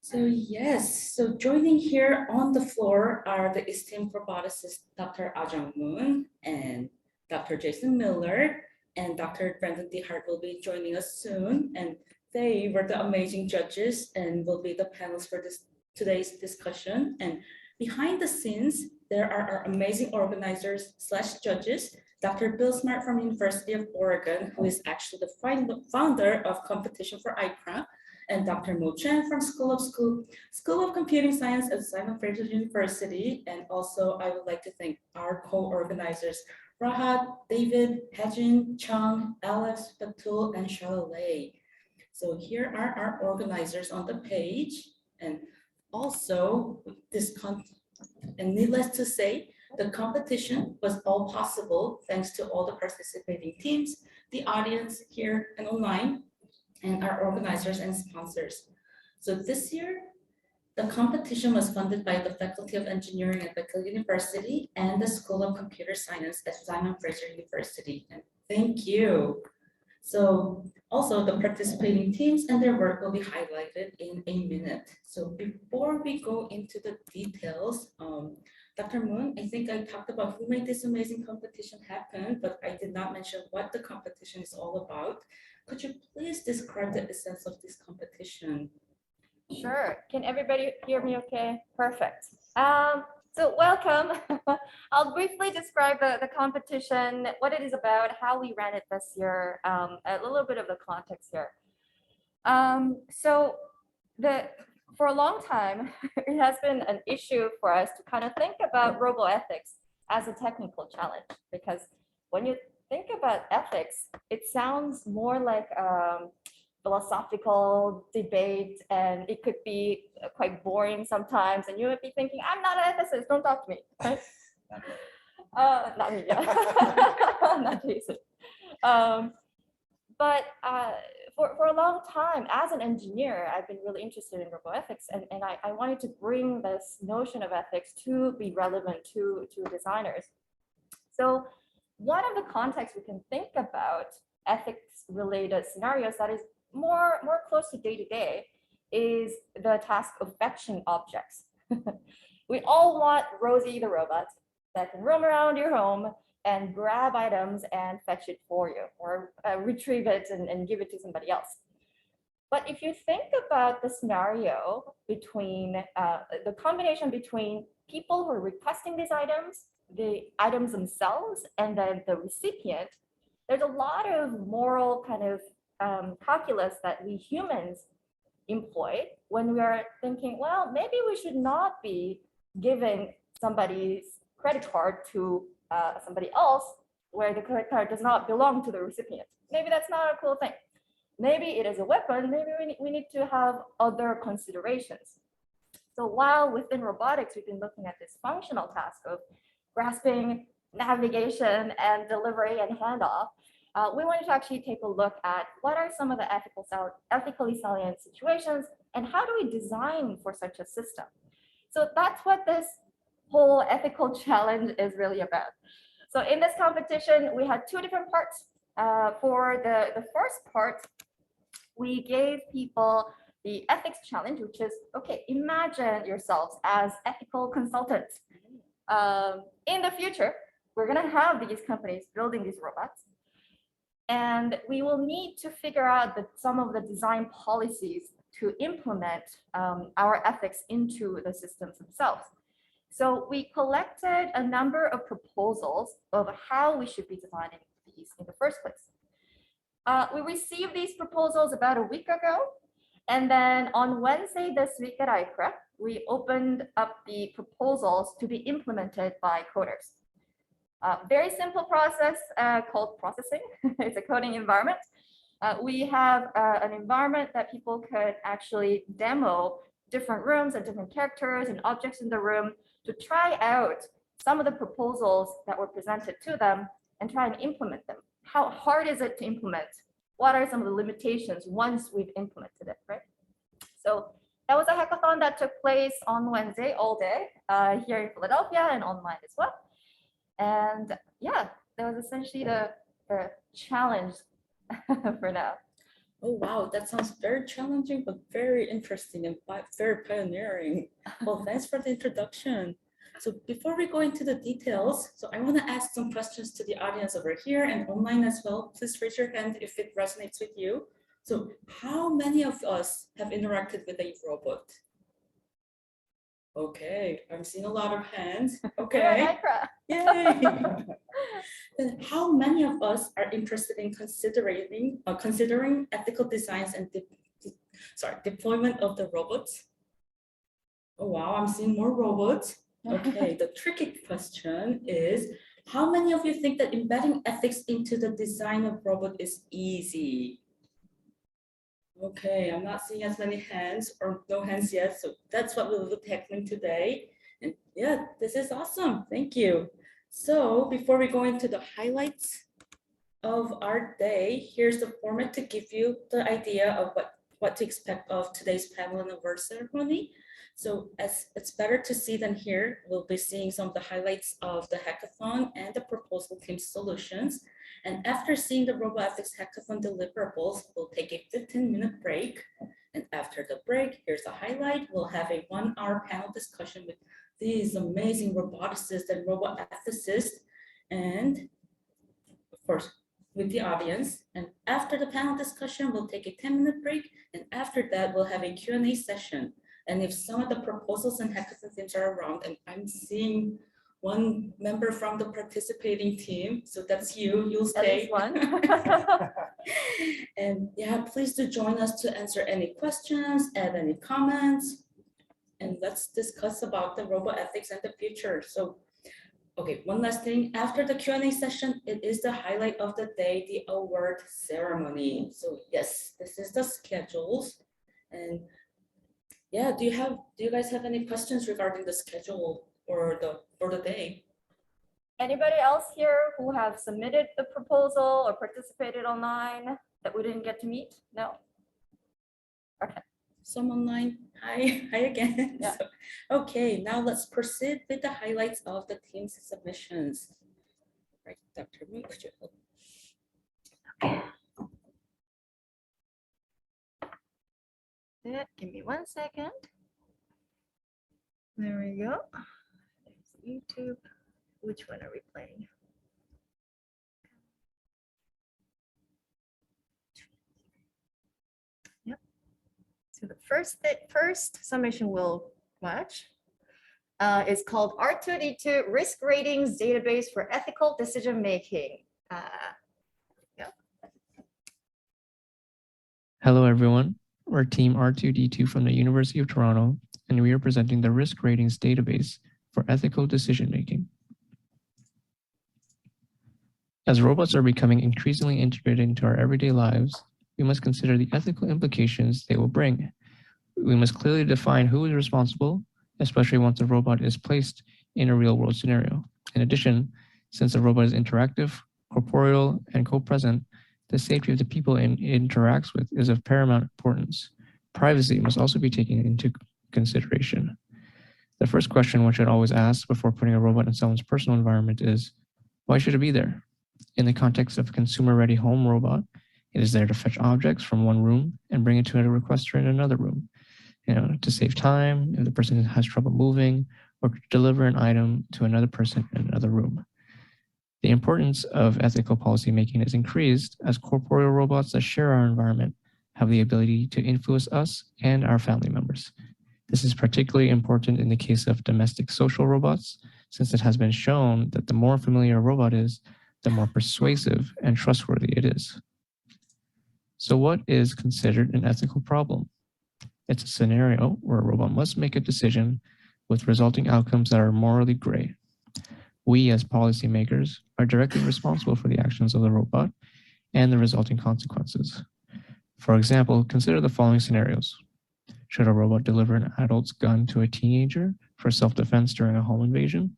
So joining here on the floor are the esteemed roboticist Dr. Ajang Moon and Dr. Jason Miller and Dr. Brendan DeHart will be joining us soon. And they were the amazing judges and will be the panels for today's discussion. And behind the scenes, there are our amazing organizers slash judges, Dr. Bill Smart from University of Oregon, who is actually the founder of Competition for ICRA, and Dr. Mo Chen from School of Computing Science at Simon Fraser University. And also, I would like to thank our co-organizers, Rahat, David, Hejin, Chung, Alex, Batul, and Charlotte. So here are our organizers on the page. And also, needless to say, the competition was all possible thanks to all the participating teams, the audience here and online, and our organizers and sponsors. So this year, the competition was funded by the Faculty of Engineering at Beckley University and the School of Computer Science at Simon Fraser University. And thank you. So also the participating teams and their work will be highlighted in a minute. So before we go into the details, Dr. Moon, I think I talked about who made this amazing competition happen, but I did not mention what the competition is all about. Could you please describe the essence of this competition? Sure. Can everybody hear me okay? Perfect. So welcome. I'll briefly describe the competition, what it is about, how we ran it this year, a little bit of the context here. For a long time, it has been an issue for us to kind of think about roboethics as a technical challenge, because when you think about ethics, it sounds more like philosophical debate, and it could be quite boring sometimes, and you would be thinking, I'm not an ethicist, don't talk to me. Right? Not me, yeah. Not Jason. But for a long time, as an engineer, I've been really interested in roboethics, and I wanted to bring this notion of ethics to be relevant to designers. So one of the contexts we can think about ethics-related scenarios that is more close to day-to-day is the task of fetching objects. We all want Rosie the robot that can roam around your home and grab items and fetch it for you, or retrieve it and give it to somebody else. But if you think about the scenario between the combination between people who are requesting these items, the items themselves, and then the recipient, there's a lot of moral kind of calculus that we humans employ when we are thinking, well, maybe we should not be giving somebody's credit card to somebody else where the credit card does not belong to the recipient. Maybe that's not a cool thing. Maybe it is a weapon. Maybe we need to have other considerations. So while within robotics, we've been looking at this functional task of grasping, navigation, and delivery and handoff, we wanted to actually take a look at what are some of the ethically salient situations and how do we design for such a system. So that's what this whole ethical challenge is really about. So in this competition, we had two different parts. For the first part, we gave people the ethics challenge, which is, okay, imagine yourselves as ethical consultants. In the future, we're going to have these companies building these robots, and we will need to figure out some of the design policies to implement our ethics into the systems themselves. So we collected a number of proposals of how we should be designing these in the first place. We received these proposals about a week ago, and then on Wednesday this week at ICRA, we opened up the proposals to be implemented by coders. Very simple process called processing. It's a coding environment. We have an environment that people could actually demo different rooms and different characters and objects in the room to try out some of the proposals that were presented to them and try and implement them. How hard is it to implement? What are some of the limitations once we've implemented it, right? So that was a hackathon that took place on Wednesday all day here in Philadelphia and online as well. And yeah, that was essentially the challenge for now. Oh, wow, that sounds very challenging, but very interesting and very pioneering. Well, thanks for the introduction. So before we go into the details, so I want to ask some questions to the audience over here and online as well. Please raise your hand if it resonates with you. So how many of us have interacted with a robot? Okay, I'm seeing a lot of hands. Okay, yay. Then how many of us are interested in considering ethical designs and deployment of the robots? Oh, wow, I'm seeing more robots. Okay, the tricky question is, how many of you think that embedding ethics into the design of robot is easy? Okay, I'm not seeing as many hands or no hands yet, so that's what we'll be tackling today. And yeah, this is awesome. Thank you. So before we go into the highlights of our day, here's the format to give you the idea of what to expect of today's panel and award ceremony. So as it's better to see than hear, we'll be seeing some of the highlights of the hackathon and the proposal team solutions. And after seeing the Roboethics hackathon deliverables, we'll take a 15-minute break. And after the break, here's a highlight. We'll have a 1-hour panel discussion with these amazing roboticists and roboethicists. And of course, with the audience. And after the panel discussion, we'll take a 10-minute break. And after that, we'll have a Q&A session. And if some of the proposals and hackathon teams are around, and I'm seeing one member from the participating team, so that's you, you'll stay. At least one. And yeah, please do join us to answer any questions, add any comments, and let's discuss about the roboethics and the future. So okay, one last thing. After the Q&A session, it is the highlight of the day, the award ceremony. So yes, this is the schedules. And yeah, do you guys have any questions regarding the schedule or the day? Anybody else here who have submitted the proposal or participated online that we didn't get to meet? No? Okay. Some online. Hi again. Yeah. So, okay, now let's proceed with the highlights of the team's submissions. Right, Dr. Wu, could you help? Give me 1 second. There we go. There's YouTube. Which one are we playing? Yep. So the first summation we'll watch is called R2D2 Risk Ratings Database for Ethical Decision Making. Hello, everyone. We're Team R2D2 from the University of Toronto, and we are presenting the Risk Ratings Database for Ethical Decision Making. As robots are becoming increasingly integrated into our everyday lives, we must consider the ethical implications they will bring. We must clearly define who is responsible, especially once a robot is placed in a real-world scenario. In addition, since a robot is interactive, corporeal, and co-present, the safety of the people it interacts with is of paramount importance. Privacy must also be taken into consideration. The first question one should always ask before putting a robot in someone's personal environment is, why should it be there? In the context of a consumer-ready home robot, it is there to fetch objects from one room and bring it to a requester in another room, to save time if the person has trouble moving, or to deliver an item to another person in another room. The importance of ethical policymaking is increased as corporeal robots that share our environment have the ability to influence us and our family members. This is particularly important in the case of domestic social robots, since it has been shown that the more familiar a robot is, the more persuasive and trustworthy it is. So what is considered an ethical problem? It's a scenario where a robot must make a decision with resulting outcomes that are morally gray. We as policymakers are directly responsible for the actions of the robot and the resulting consequences. For example, consider the following scenarios. Should a robot deliver an adult's gun to a teenager for self-defense during a home invasion?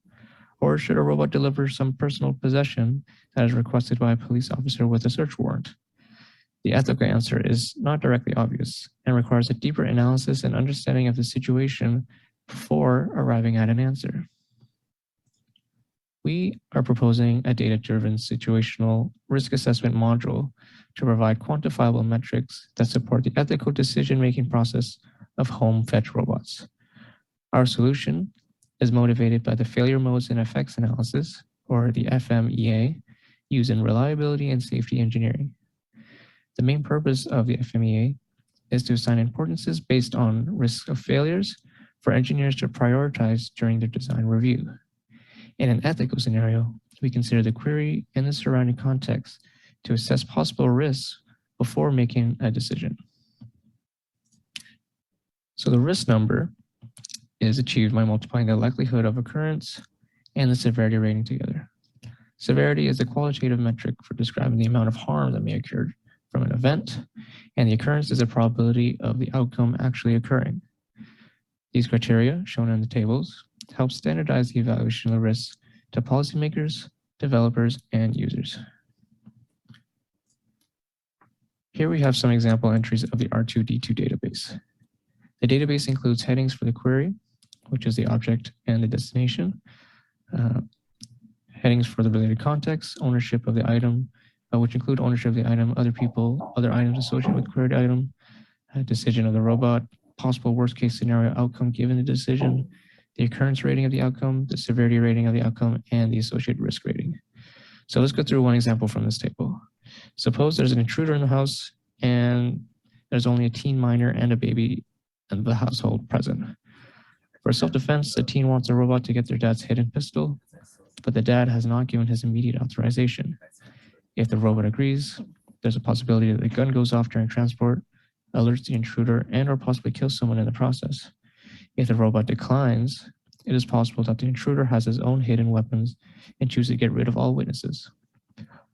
Or should a robot deliver some personal possession that is requested by a police officer with a search warrant? The ethical answer is not directly obvious and requires a deeper analysis and understanding of the situation before arriving at an answer. We are proposing a data-driven situational risk assessment module to provide quantifiable metrics that support the ethical decision-making process of home fetch robots. Our solution is motivated by the failure modes and effects analysis, or the FMEA, used in reliability and safety engineering. The main purpose of the FMEA is to assign importances based on risk of failures for engineers to prioritize during their design review. In an ethical scenario, we consider the query and the surrounding context to assess possible risks before making a decision. So the risk number is achieved by multiplying the likelihood of occurrence and the severity rating together. Severity is a qualitative metric for describing the amount of harm that may occur from an event, and the occurrence is the probability of the outcome actually occurring. These criteria, shown in the tables, help standardize the evaluation of the risks to policymakers, developers, and users. Here we have some example entries of the R2D2 database. The database includes headings for the query, which is the object and the destination, headings for the related context, ownership of the item, which include ownership of the item, other people, other items associated with queried item, decision of the robot, possible worst case scenario outcome given the decision, the occurrence rating of the outcome, the severity rating of the outcome, and the associated risk rating. So let's go through one example from this table. Suppose there's an intruder in the house and there's only a teen minor and a baby in the household present. For self-defense, the teen wants the robot to get their dad's hidden pistol, but the dad has not given his immediate authorization. If the robot agrees, there's a possibility that the gun goes off during transport, alerts the intruder, and or possibly kills someone in the process. If the robot declines, it is possible that the intruder has his own hidden weapons and chooses to get rid of all witnesses.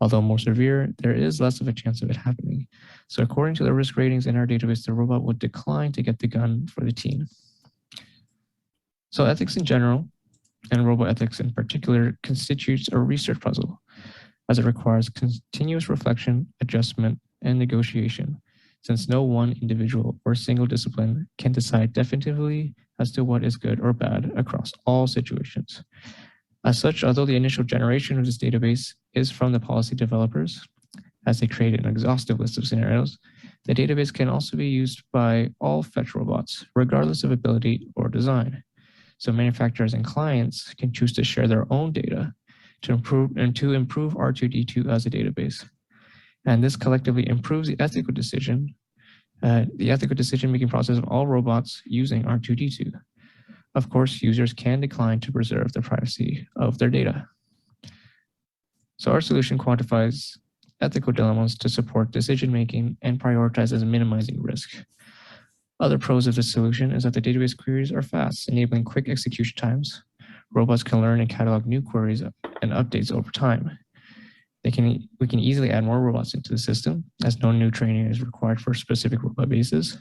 Although more severe, there is less of a chance of it happening. So according to the risk ratings in our database, the robot would decline to get the gun for the teen. So ethics in general, and roboethics in particular, constitutes a research puzzle, as it requires continuous reflection, adjustment, and negotiation, since no one individual or single discipline can decide definitively as to what is good or bad across all situations. As such, although the initial generation of this database is from the policy developers, as they create an exhaustive list of scenarios, the database can also be used by all fetch robots, regardless of ability or design. So manufacturers and clients can choose to share their own data to improve R2D2 as a database. And this collectively improves the ethical decision-making process of all robots using R2D2. Of course, users can decline to preserve the privacy of their data. So our solution quantifies ethical dilemmas to support decision-making and prioritizes minimizing risk. Other pros of this solution is that the database queries are fast, enabling quick execution times. Robots can learn and catalog new queries and updates over time. We can easily add more robots into the system, as no new training is required for specific robot bases.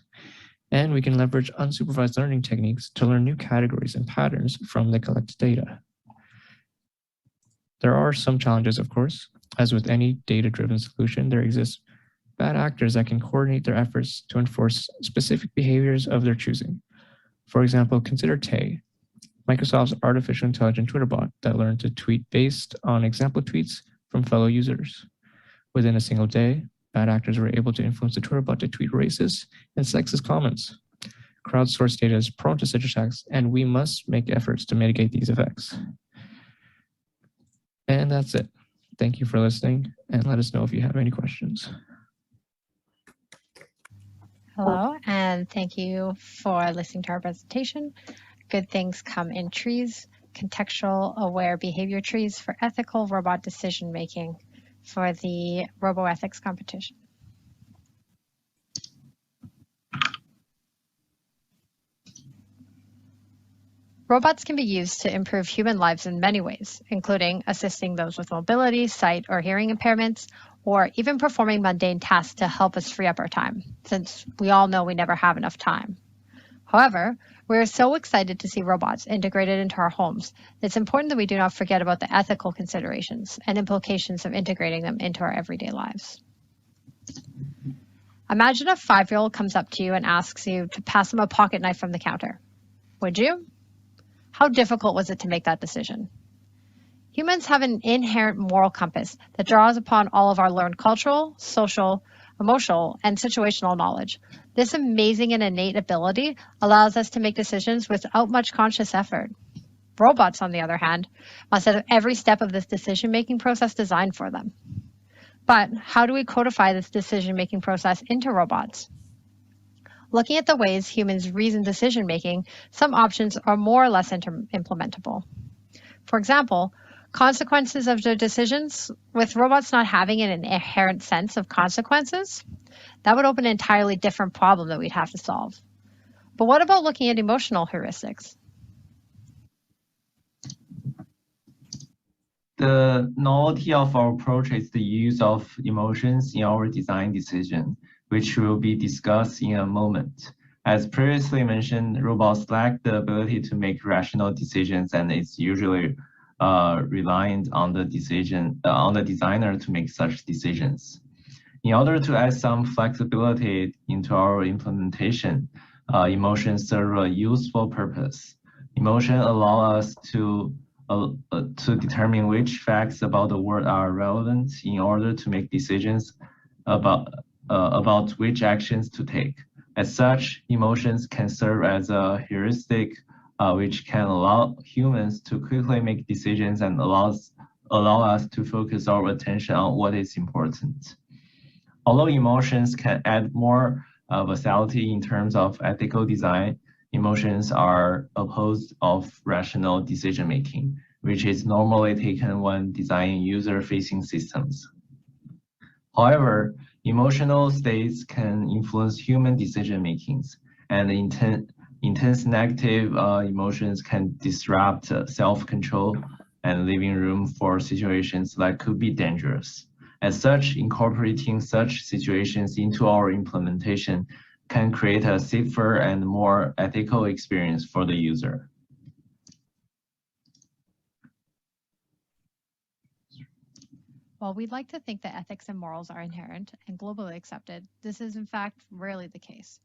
And we can leverage unsupervised learning techniques to learn new categories and patterns from the collected data. There are some challenges, of course. As with any data-driven solution, there exists bad actors that can coordinate their efforts to enforce specific behaviors of their choosing. For example, consider Tay, Microsoft's artificial intelligent Twitter bot that learned to tweet based on example tweets from fellow users. Within a single day, bad actors were able to influence the Twitter bot to tweet racist and sexist comments. Crowdsourced data is prone to such attacks, and we must make efforts to mitigate these effects. And that's it. Thank you for listening, and let us know if you have any questions. Hello, and thank you for listening to our presentation. Good things come in trees, contextual aware behavior trees for ethical robot decision making for the Roboethics competition. Robots can be used to improve human lives in many ways, including assisting those with mobility, sight, or hearing impairments, or even performing mundane tasks to help us free up our time, since we all know we never have enough time. However, we are so excited to see robots integrated into our homes, it's important that we do not forget about the ethical considerations and implications of integrating them into our everyday lives. Imagine a 5-year-old comes up to you and asks you to pass him a pocket knife from the counter. Would you? How difficult was it to make that decision? Humans have an inherent moral compass that draws upon all of our learned cultural, social, emotional, and situational knowledge. This amazing and innate ability allows us to make decisions without much conscious effort. Robots, on the other hand, must have every step of this decision-making process designed for them. But how do we codify this decision-making process into robots? Looking at the ways humans reason decision-making, some options are more or less implementable. For example, consequences of their decisions, with robots not having an inherent sense of consequences, that would open an entirely different problem that we'd have to solve. But what about looking at emotional heuristics? The novelty of our approach is the use of emotions in our design decision, which will be discussed in a moment. As previously mentioned, robots lack the ability to make rational decisions, and it's usually reliant on the designer to make such decisions. In order to add some flexibility into our implementation, emotions serve a useful purpose. Emotion allow us to determine which facts about the world are relevant in order to make decisions about which actions to take. As such, emotions can serve as a heuristic which can allow humans to quickly make decisions and allow us to focus our attention on what is important. Although emotions can add more versatility in terms of ethical design, emotions are opposed of rational decision-making, which is normally taken when designing user-facing systems. However, emotional states can influence human decision-makings, and intense negative emotions can disrupt self-control and leaving room for situations that could be dangerous. As such, incorporating such situations into our implementation can create a safer and more ethical experience for the user. While we'd like to think that ethics and morals are inherent and globally accepted, this is in fact rarely the case.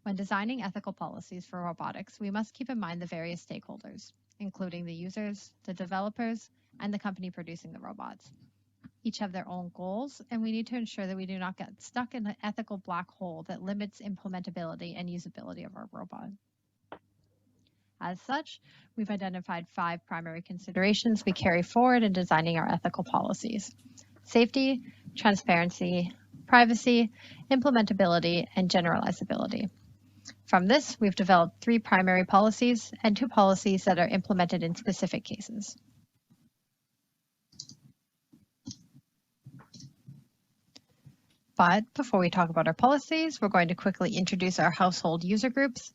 When designing ethical policies for robotics, we must keep in mind the various stakeholders, including the users, the developers, and the company producing the robots. Each have their own goals, and we need to ensure that we do not get stuck in an ethical black hole that limits implementability and usability of our robot. As such, we've identified 5 primary considerations we carry forward in designing our ethical policies: safety, transparency, privacy, implementability, and generalizability. From this, we've developed 3 primary policies and 2 policies that are implemented in specific cases. But before we talk about our policies, we're going to quickly introduce our household user groups.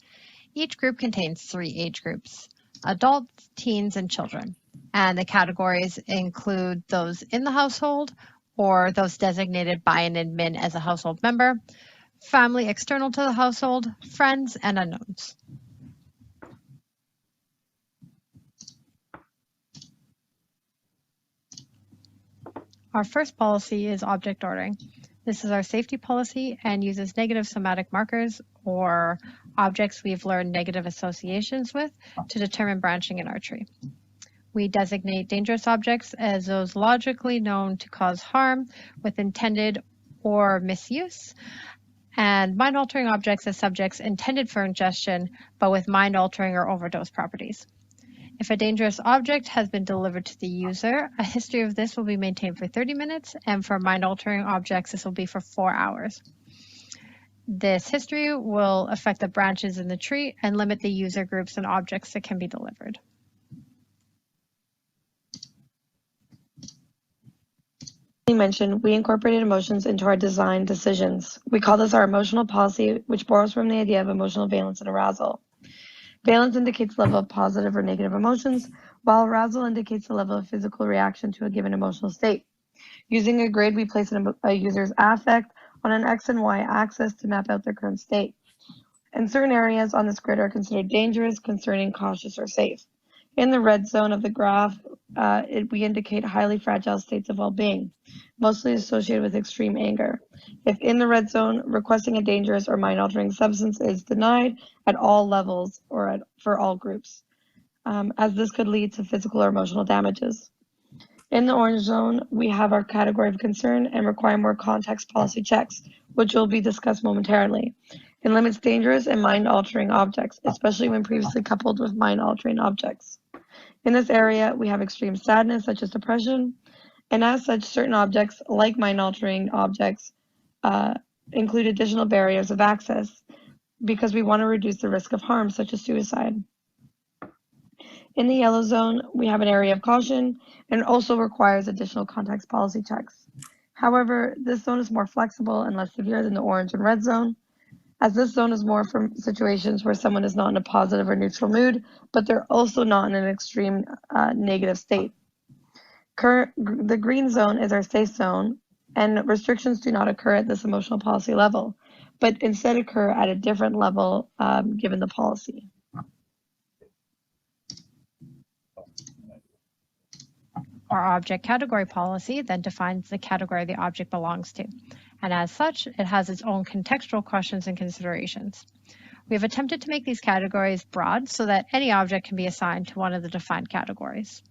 Each group contains 3 age groups: adults, teens, and children. And the categories include those in the household or those designated by an admin as a household member, family external to the household, friends, and unknowns. Our first policy is object ordering. This is our safety policy and uses negative somatic markers, or objects we've learned negative associations with, to determine branching in our tree. We designate dangerous objects as those logically known to cause harm with intended or misuse, and mind-altering objects as subjects intended for ingestion, but with mind-altering or overdose properties. If a dangerous object has been delivered to the user, a history of this will be maintained for 30 minutes, and for mind-altering objects, this will be for 4 hours. This history will affect the branches in the tree and limit the user groups and objects that can be delivered. Mentioned, we incorporated emotions into our design decisions. We call this our emotional policy, which borrows from the idea of emotional valence and arousal. Valence indicates the level of positive or negative emotions, while arousal indicates the level of physical reaction to a given emotional state. Using a grid, we place a user's affect on an X and Y axis to map out their current state. And certain areas on this grid are considered dangerous, concerning, cautious, or safe. In the red zone of the graph, we indicate highly fragile states of well-being, mostly associated with extreme anger. If in the red zone, requesting a dangerous or mind-altering substance is denied at all levels or for all groups, as this could lead to physical or emotional damages. In the orange zone, we have our category of concern and require more context policy checks, which will be discussed momentarily. It limits dangerous and mind-altering objects, especially when previously coupled with mind-altering objects. In this area, we have extreme sadness, such as depression, and as such, certain objects, like mind-altering objects, include additional barriers of access because we want to reduce the risk of harm, such as suicide. In the yellow zone, we have an area of caution and also requires additional context policy checks. However, this zone is more flexible and less severe than the orange and red zone, as this zone is more for situations where someone is not in a positive or neutral mood, but they're also not in an extreme negative state. The green zone is our safe zone, and restrictions do not occur at this emotional policy level, but instead occur at a different level given the policy. Our object category policy then defines the category the object belongs to, and as such, it has its own contextual questions and considerations. We have attempted to make these categories broad so that any object can be assigned to one of the defined categories.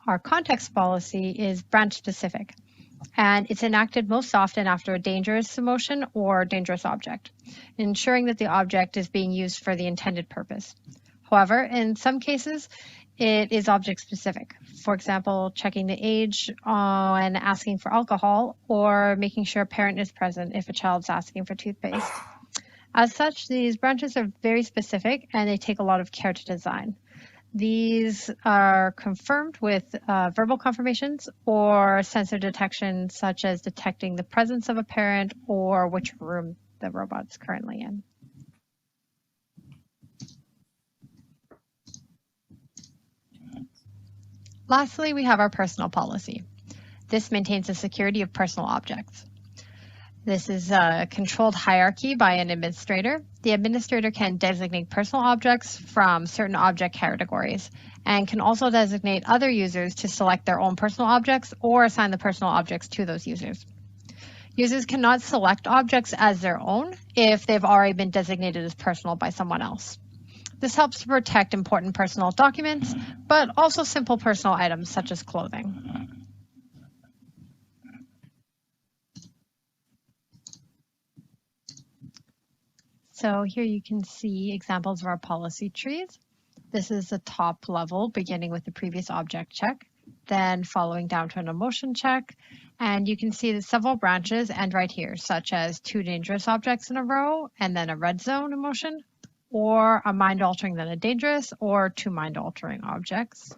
Our context policy is branch specific, and it's enacted most often after a dangerous emotion or dangerous object, ensuring that the object is being used for the intended purpose. However, in some cases, it is object specific. For example, checking the age and asking for alcohol, or making sure a parent is present if a child's asking for toothpaste. As such, these branches are very specific and they take a lot of care to design. These are confirmed with verbal confirmations or sensor detection, such as detecting the presence of a parent or which room the robot's currently in. Lastly, we have our personal policy. This maintains the security of personal objects. This is a controlled hierarchy by an administrator. The administrator can designate personal objects from certain object categories and can also designate other users to select their own personal objects or assign the personal objects to those users. Users cannot select objects as their own if they've already been designated as personal by someone else. This helps to protect important personal documents, but also simple personal items such as clothing. So here you can see examples of our policy trees. This is the top level, beginning with the previous object check, then following down to an emotion check. And you can see the several branches end right here, such as 2 dangerous objects in a row, and then a red zone emotion, or a mind-altering then a dangerous, or 2 mind-altering objects.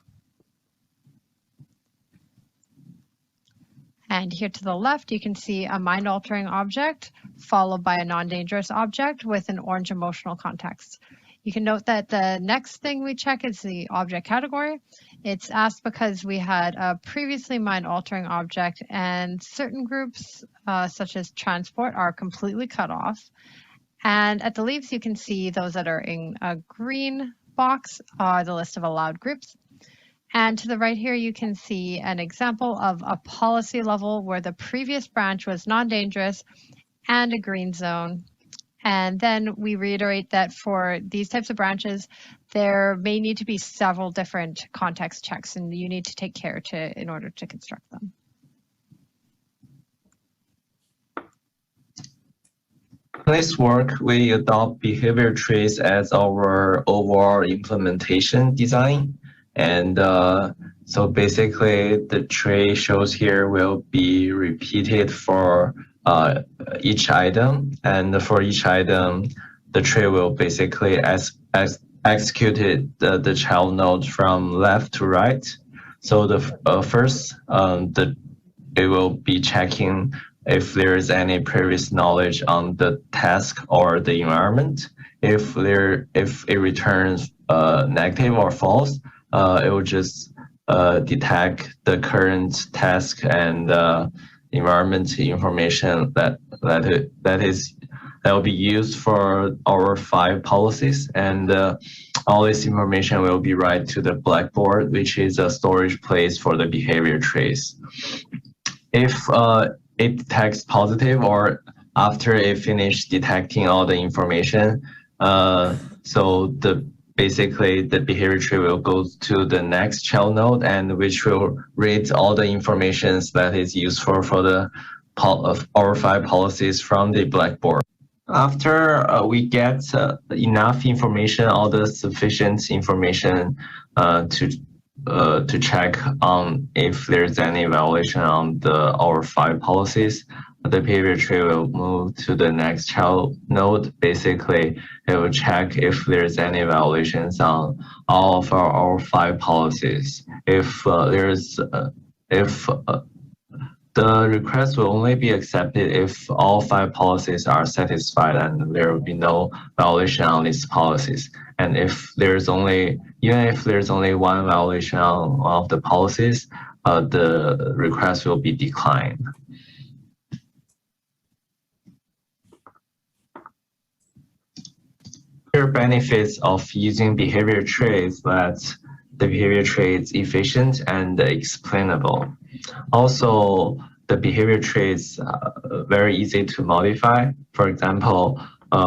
And here to the left, you can see a mind-altering object followed by a non-dangerous object with an orange emotional context. You can note that the next thing we check is the object category. It's asked because we had a previously mind-altering object, and certain groups, such as transport, are completely cut off. And at the leaves, you can see those that are in a green box are the list of allowed groups. And to the right here, you can see an example of a policy level where the previous branch was non-dangerous and a green zone. And then we reiterate that for these types of branches, there may need to be several different context checks, and you need to take care in order to construct them. In this work, we adopt behavior trees as our overall implementation design. And so basically, the tree shows here will be repeated for each item. And for each item, the tree will basically execute the child node from left to right. So the first, it will be checking if there is any previous knowledge on the task or the environment. If it returns negative or false, it will just detect the current task and environment information that will be used for our 5 policies, and all this information will be write to the Blackboard, which is a storage place for the behavior trees. If it detects positive or after it finished detecting all the information, so basically the behavior tree will go to the next child node, and which will read all the information that is useful for the our 5 policies from the Blackboard. After we get enough information, all the sufficient information to check on if there's any violation on our 5 policies, the behavior tree will move to the next child node. Basically, it will check if there's any violations on all of our 5 policies. If the request will only be accepted if all 5 policies are satisfied and there will be no violation on these policies. And if there's only, even if there's only 1 violation on one of the policies, the request will be declined. Clear benefits of using behavior trees that the behavior tree is efficient and explainable. Also, the behavior tree is very easy to modify. For example,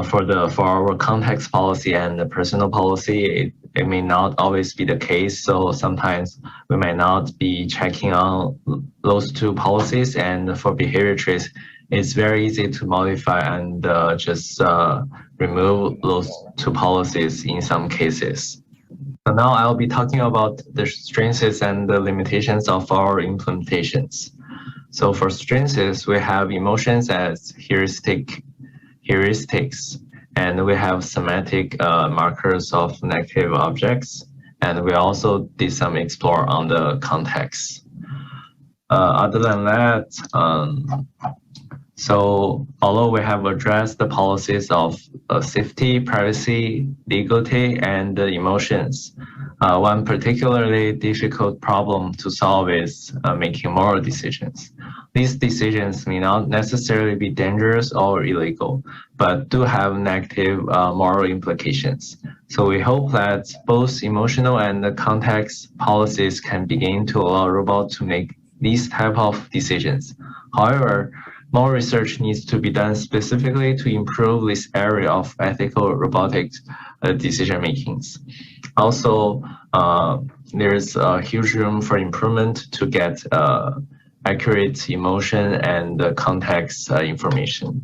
for our context policy and the personal policy, it may not always be the case. So sometimes we may not be checking on those 2 policies. And for behavior trees, it's very easy to modify and just remove those 2 policies in some cases. So now I'll be talking about the strengths and the limitations of our implementations. So for strengths, we have emotions as heuristics, and we have semantic markers of negative objects, and we also did some explore on the context. Other than that, so although we have addressed the policies of safety, privacy, legality, and emotions, one particularly difficult problem to solve is making moral decisions. These decisions may not necessarily be dangerous or illegal, but do have negative moral implications. So we hope that both emotional and the context policies can begin to allow robots to make these type of decisions. However, more research needs to be done specifically to improve this area of ethical robotics decision makings. Also, there's a huge room for improvement to get accurate emotion and context information.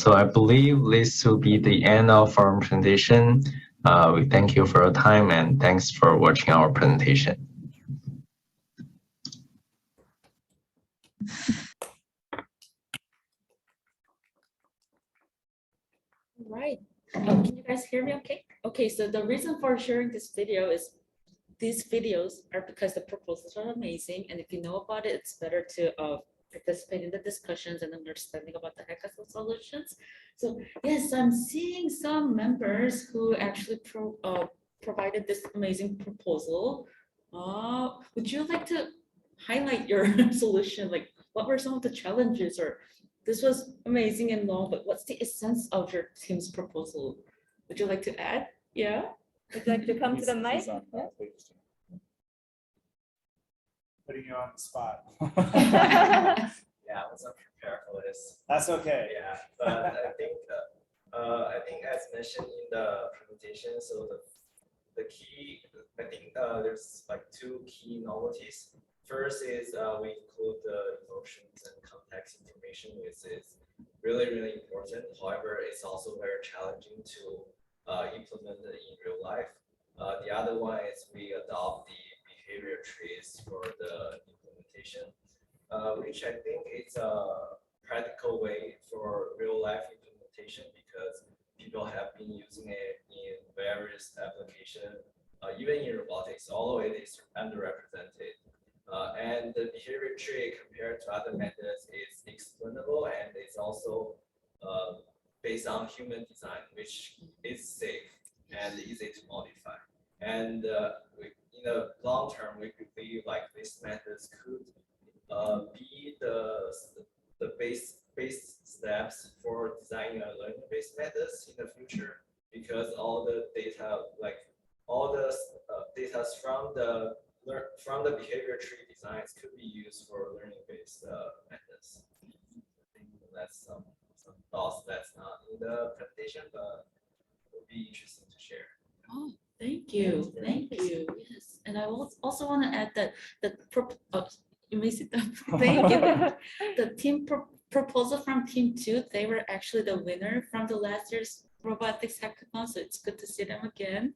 So I believe this will be the end of our presentation. We thank you for your time and thanks for watching our presentation. All right. Can you guys hear me okay? Okay, so the reason for sharing this video is these videos are because the proposals are amazing. And if you know about it, it's better to participate in the discussions and understanding about the hackathon solutions. So yes, I'm seeing some members who actually provided this amazing proposal. Would you like to highlight your solution? Like what were some of the challenges, or this was amazing and long, but what's the essence of your team's proposal? Would you like to add? Yeah. Would you like to come to the mic? Putting you on the spot. Yeah, I wasn't prepared for this. That's okay. Yeah, but I think as mentioned in the presentation, so the key, I think there's like 2 key novelties. First is we include the emotions and context information, which is really, really important. However, it's also very challenging to implement it in real life. The other one is we adopt the behavior trees for the implementation, which I think is a practical way for real life implementation because people have been using it in various applications, even in robotics, although it is underrepresented. And the behavior tree compared to other methods is explainable and it's also based on human design, which is safe and easy to modify. And in the long term, we believe like these methods could be the base steps for designing a learning-based methods in the future, because all the data, like all the data from the from the behavior tree designs could be used for learning-based methods. I think that's some thoughts that's not in the presentation, but would be interesting to share. Oh, thank you, thank you. Yes, and I also want to add that you may sit down. Thank you. The team proposal from team 2, they were actually the winner from the last year's robotics hackathon, so it's good to see them again.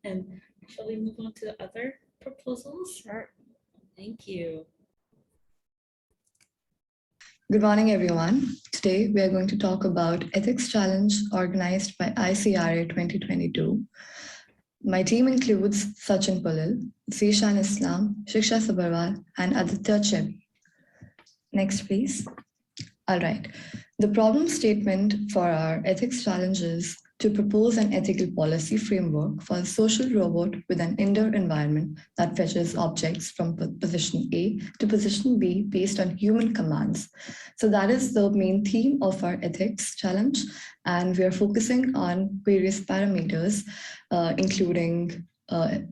And shall we move on to the other proposals? Sure. Thank you. Good morning, everyone. Today, we are going to talk about Ethics Challenge organized by ICRA 2022. My team includes Sachin Pulil, Zishan Islam, Shiksha Sabharwal, and Aditya Cheb. Next, please. All right. The problem statement for our ethics challenge is to propose an ethical policy framework for a social robot with an indoor environment that fetches objects from position A to position B based on human commands. So that is the main theme of our ethics challenge. And we are focusing on various parameters, including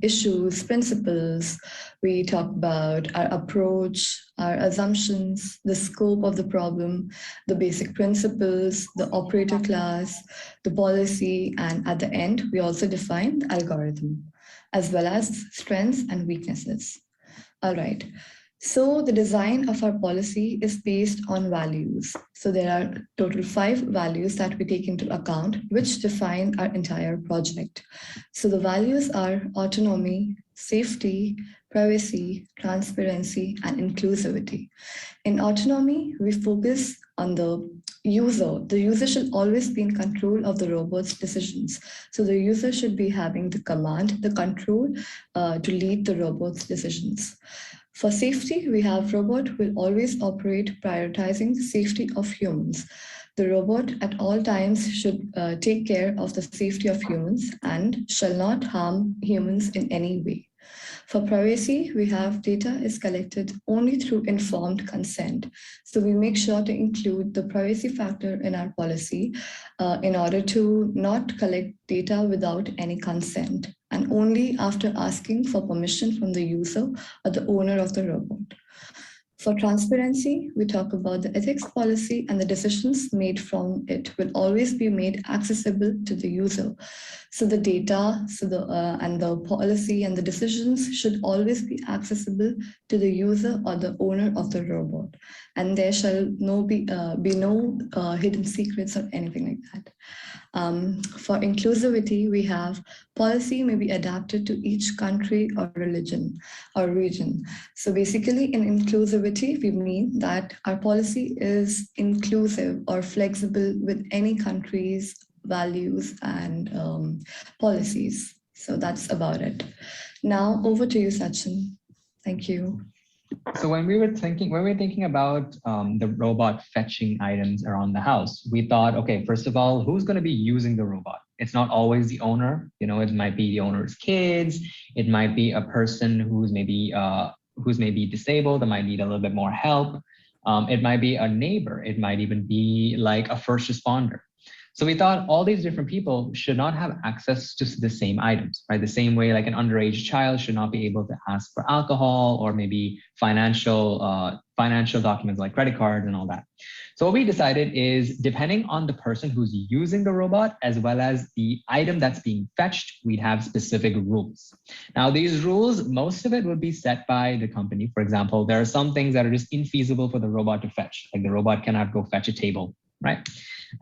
issues, principles. We talk about our approach, our assumptions, the scope of the problem, the basic principles, the operator class, the policy, and at the end, we also define the algorithm, as well as strengths and weaknesses. All right. So the design of our policy is based on values. So there are total 5 values that we take into account, which define our entire project. So the values are autonomy, safety, privacy, transparency, and inclusivity. In autonomy, we focus on the user. The user should always be in control of the robot's decisions. So the user should be having the command, the control to lead the robot's decisions. For safety, we have robot will always operate prioritizing the safety of humans. The robot at all times should take care of the safety of humans and shall not harm humans in any way. For privacy, we have data is collected only through informed consent. So we make sure to include the privacy factor in our policy in order to not collect data without any consent and only after asking for permission from the user or the owner of the robot. For transparency, we talk about the ethics policy and the decisions made from it will always be made accessible to the user. So the data and the policy and the decisions should always be accessible to the user or the owner of the robot. And there shall be no hidden secrets or anything like that. For inclusivity, we have policy may be adapted to each country or religion or region. So basically in inclusivity, we mean that our policy is inclusive or flexible with any country's values and policies. So that's about it. Now over to you, Sachin. Thank you. So when we were thinking about the robot fetching items around the house, we thought, okay, first of all, who's going to be using the robot? It's not always the owner. You know, it might be the owner's kids. It might be a person who's maybe disabled, that might need a little bit more help. It might be a neighbor. It might even be like a first responder. So we thought all these different people should not have access to the same items, right? The same way like an underage child should not be able to ask for alcohol or maybe financial documents like credit cards and all that. So what we decided is depending on the person who's using the robot as well as the item that's being fetched, we'd have specific rules. Now these rules, most of it would be set by the company. For example, there are some things that are just infeasible for the robot to fetch, like the robot cannot go fetch a table, right?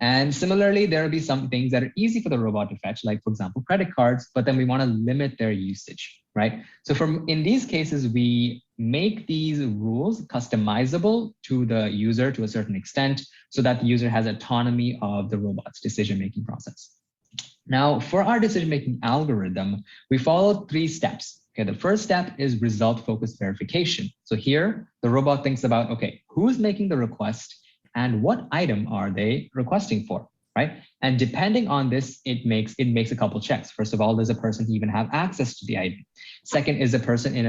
And similarly, there will be some things that are easy for the robot to fetch, like for example, credit cards, but then we want to limit their usage, right? So in these cases, we make these rules customizable to the user to a certain extent so that the user has autonomy of the robot's decision-making process. Now, for our decision-making algorithm, we follow 3 steps. Okay, the first step is result-focused verification. So here, the robot thinks about, okay, who's making the request and what item are they requesting for, right? And depending on this, it makes a couple checks. First of all, does a person even have access to the item? Second, is a person in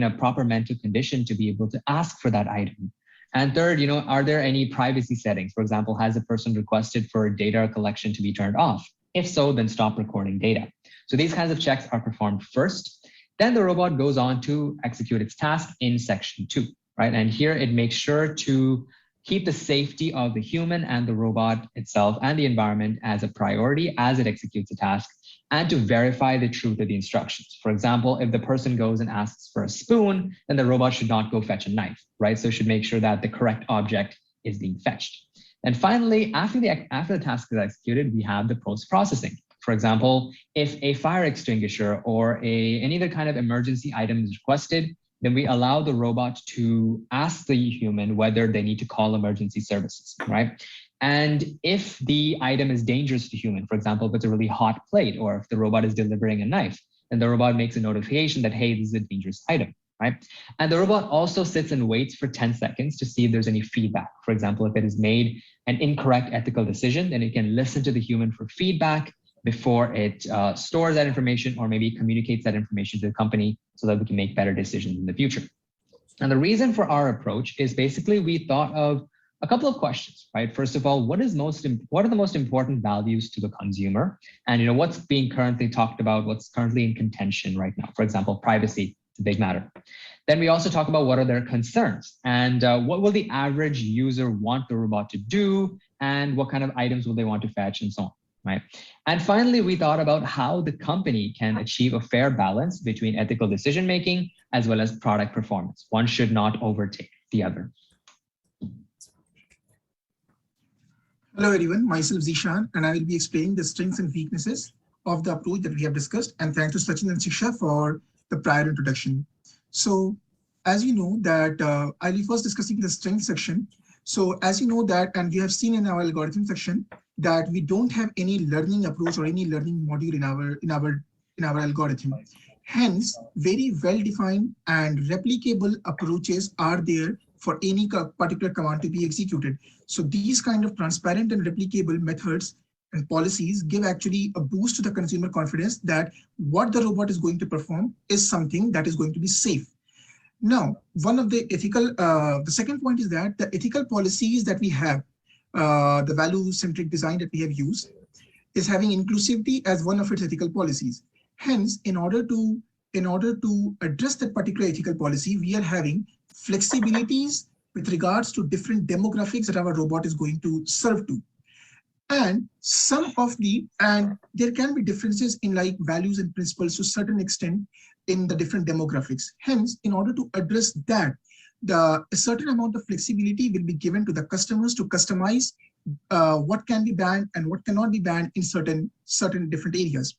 a proper mental condition to be able to ask for that item? And third, you know, are there any privacy settings? For example, has a person requested for data collection to be turned off? If so, then stop recording data. So these kinds of checks are performed first. Then the robot goes on to execute its task in section 2, right? And here it makes sure to keep the safety of the human and the robot itself and the environment as a priority as it executes a task, and to verify the truth of the instructions. For example, if the person goes and asks for a spoon, then the robot should not go fetch a knife, right? So it should make sure that the correct object is being fetched. And finally, after the task is executed, we have the post-processing. For example, if a fire extinguisher or any other kind of emergency item is requested, then we allow the robot to ask the human whether they need to call emergency services, right? And if the item is dangerous to the human, for example, if it's a really hot plate or if the robot is delivering a knife, then the robot makes a notification that, hey, this is a dangerous item, right? And the robot also sits and waits for 10 seconds to see if there's any feedback. For example, if it has made an incorrect ethical decision, then it can listen to the human for feedback before it stores that information or maybe communicates that information to the company so that we can make better decisions in the future. And the reason for our approach is basically we thought of a couple of questions, right? First of all, what are the most important values to the consumer? And what's being currently talked about, what's currently in contention right now? For example, privacy is a big matter. Then we also talk about what are their concerns and what will the average user want the robot to do and what kind of items will they want to fetch and so on. Right. And finally, we thought about how the company can achieve a fair balance between ethical decision making as well as product performance. One should not overtake the other. Hello everyone, myself Zishan, and I will be explaining the strengths and weaknesses of the approach that we have discussed. And thanks to Sachin and Shiksha for the prior introduction. So as you know that I'll be first discussing the strength section. So as you know that, and we have seen in our algorithm section, that we don't have any learning approach or any learning module in our algorithm. Hence, very well-defined and replicable approaches are there for any particular command to be executed. So these kind of transparent and replicable methods and policies give actually a boost to the consumer confidence that what the robot is going to perform is something that is going to be safe. Now, one of the the second point is that the ethical policies that we have, the value-centric design that we have used, is having inclusivity as one of its ethical policies. Hence, in order to address that particular ethical policy, we are having flexibilities with regards to different demographics that our robot is going to serve to. And there can be differences in like values and principles to a certain extent in the different demographics. Hence, in order to address that, a certain amount of flexibility will be given to the customers to customize what can be banned and what cannot be banned in certain different areas.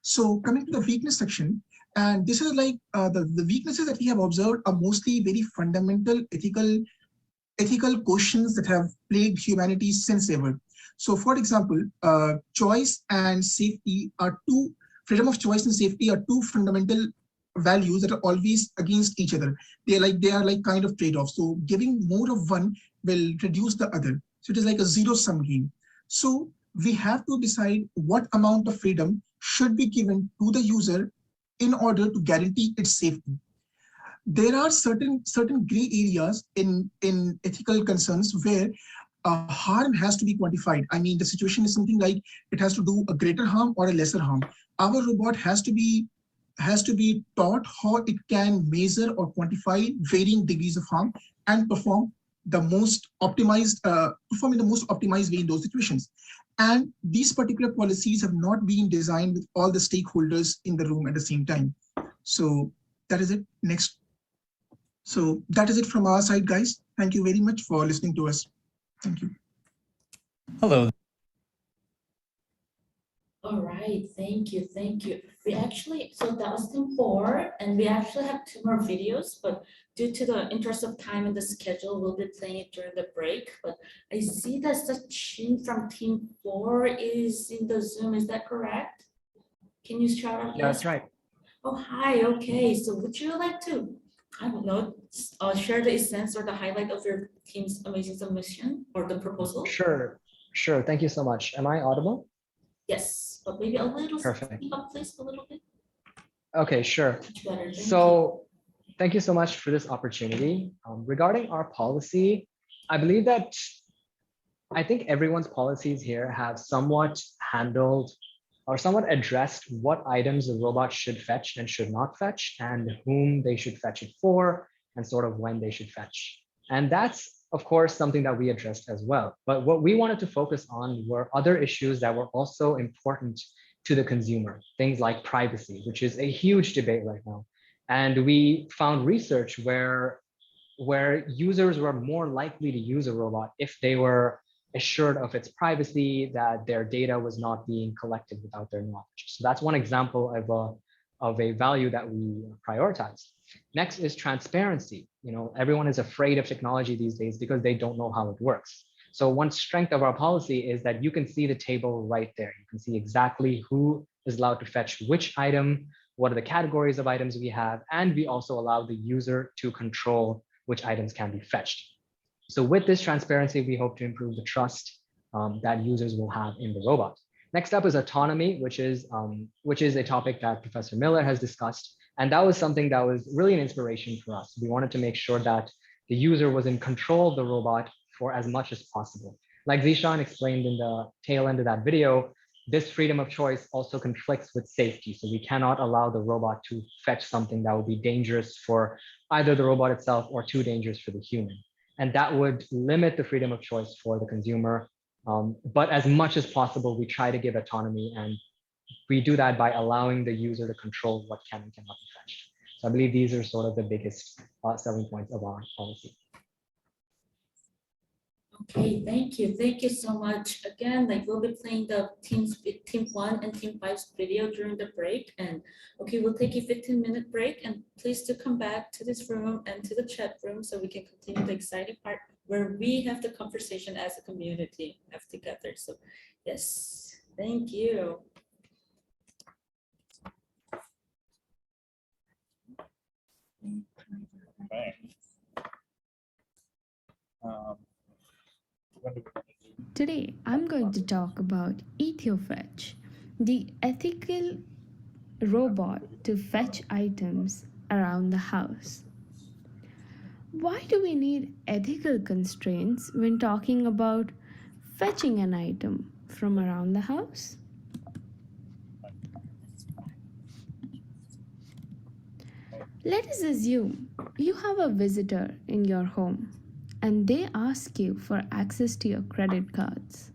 So coming to the weakness section, and this is like the weaknesses that we have observed are mostly very fundamental ethical questions that have plagued humanity since ever. So for example, choice and safety are freedom of choice and safety are two fundamental values that are always against each other. They are like kind of trade-offs. So giving more of one will reduce the other. So it is like a zero-sum game. So we have to decide what amount of freedom should be given to the user in order to guarantee its safety. There are certain gray areas in ethical concerns where harm has to be quantified. I mean, the situation is something like it has to do a greater harm or a lesser harm. Our robot has to be taught how it can measure or quantify varying degrees of harm and perform in the most optimized way in those situations. And these particular policies have not been designed with all the stakeholders in the room at the same time. So that is it. Next. So that is it from our side, guys. Thank you very much for listening to us. Thank you. Hello. All right, thank you. So that was team 4, and we actually have 2 more videos, but due to the interest of time and the schedule, we'll be playing it during the break. But I see that Sachin from team 4 is in the Zoom, is that correct? Can you shout out? Yeah, that's right. Oh, hi, okay. So would you like to, I don't know, share the essence or the highlight of your team's amazing submission or the proposal? Sure. Thank you so much. Am I audible? Yes, but maybe a little. Perfect. Up, please, a little bit. Okay, sure. Better, thank you so much for this opportunity. Regarding our policy, I think everyone's policies here have somewhat handled or somewhat addressed what items the robot should fetch and should not fetch, and whom they should fetch it for, and sort of when they should fetch. And that's, of course, something that we addressed as well. But what we wanted to focus on were other issues that were also important to the consumer, things like privacy, which is a huge debate right now. And we found research where users were more likely to use a robot if they were assured of its privacy, that their data was not being collected without their knowledge. So that's one example of a value that we prioritize. Next is transparency. Everyone is afraid of technology these days because they don't know how it works. So one strength of our policy is that you can see the table right there. You can see exactly who is allowed to fetch which item, what are the categories of items we have, and we also allow the user to control which items can be fetched. So with this transparency, we hope to improve the trust that users will have in the robot. Next up is autonomy, which is a topic that Professor Miller has discussed. And that was something that was really an inspiration for us. We wanted to make sure that the user was in control of the robot for as much as possible. Like Zishan explained in the tail end of that video, this freedom of choice also conflicts with safety. So we cannot allow the robot to fetch something that would be dangerous for either the robot itself or too dangerous for the human. And that would limit the freedom of choice for the consumer. But as much as possible, we try to give autonomy, and we do that by allowing the user to control what can and cannot be fetched. So I believe these are sort of the biggest selling points of our policy. Okay, thank you. Thank you so much. Again, we'll be playing the team 1 and team 5's video during the break. And okay, we'll take a 15-minute break, and please do come back to this room and to the chat room so we can continue the exciting part where we have the conversation as a community have together. So yes, thank you. Okay. Today, I'm going to talk about EthioFetch, the ethical robot to fetch items around the house. Why do we need ethical constraints when talking about fetching an item from around the house? Let us assume you have a visitor in your home and they ask you for access to your credit cards.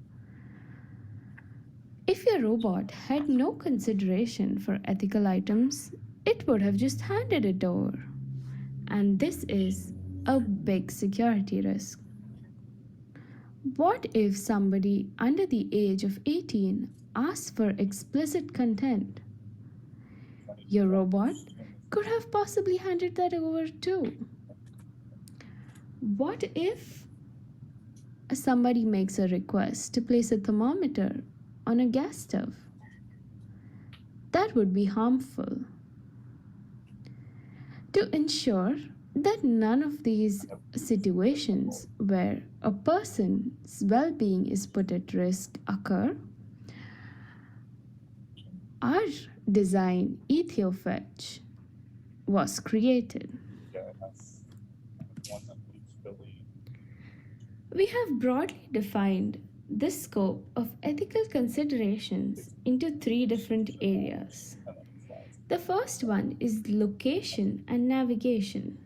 If your robot had no consideration for ethical items, it would have just handed it over. And this is a big security risk. What if somebody under the age of 18 asks for explicit content? Your robot could have possibly handed that over too. What if somebody makes a request to place a thermometer on a gas stove? That would be harmful. To ensure that none of these situations where a person's well-being is put at risk occur, our design EthioFetch was created. We have broadly defined the scope of ethical considerations into 3 different areas. The first one is location and navigation.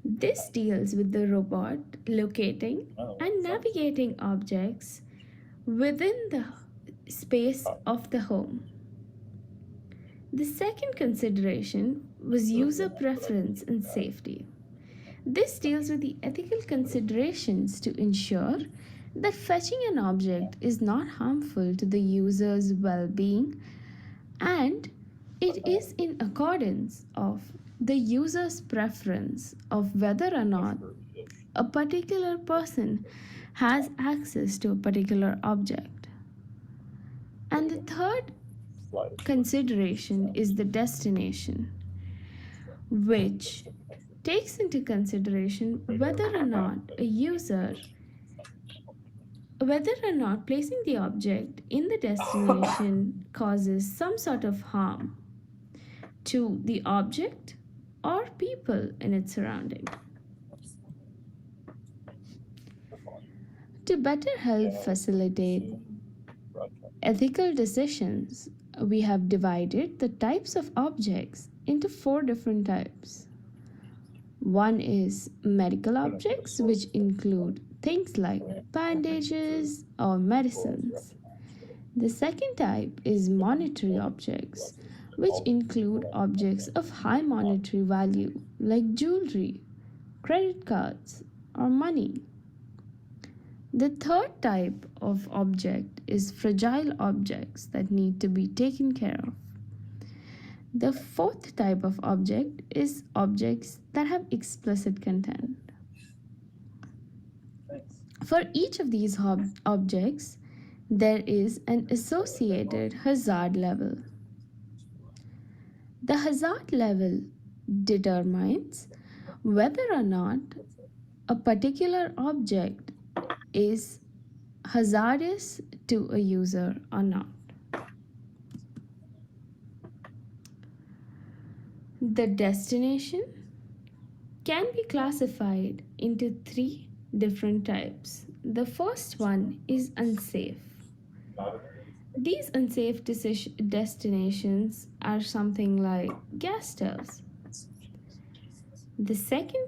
This deals with the robot locating and navigating objects within the space of the home. The second consideration was user preference and safety. This deals with the ethical considerations to ensure that fetching an object is not harmful to the user's well-being, and it is in accordance of the user's preference of whether or not a particular person has access to a particular object. And the third consideration is the destination, which takes into consideration whether or not placing the object in the destination causes some sort of harm to the object or people in its surrounding. To better help facilitate ethical decisions, we have divided the types of objects into 4 different types. One is medical objects, which include things like bandages or medicines. The second type is monetary objects, which include objects of high monetary value like jewelry, credit cards, or money. The third type of object is fragile objects that need to be taken care of. The fourth type of object is objects that have explicit content. For each of these objects, there is an associated hazard level. The hazard level determines whether or not a particular object is hazardous to a user or not. The destination can be classified into 3 different types. The first one is unsafe. These unsafe destinations are something like gas stoves. The second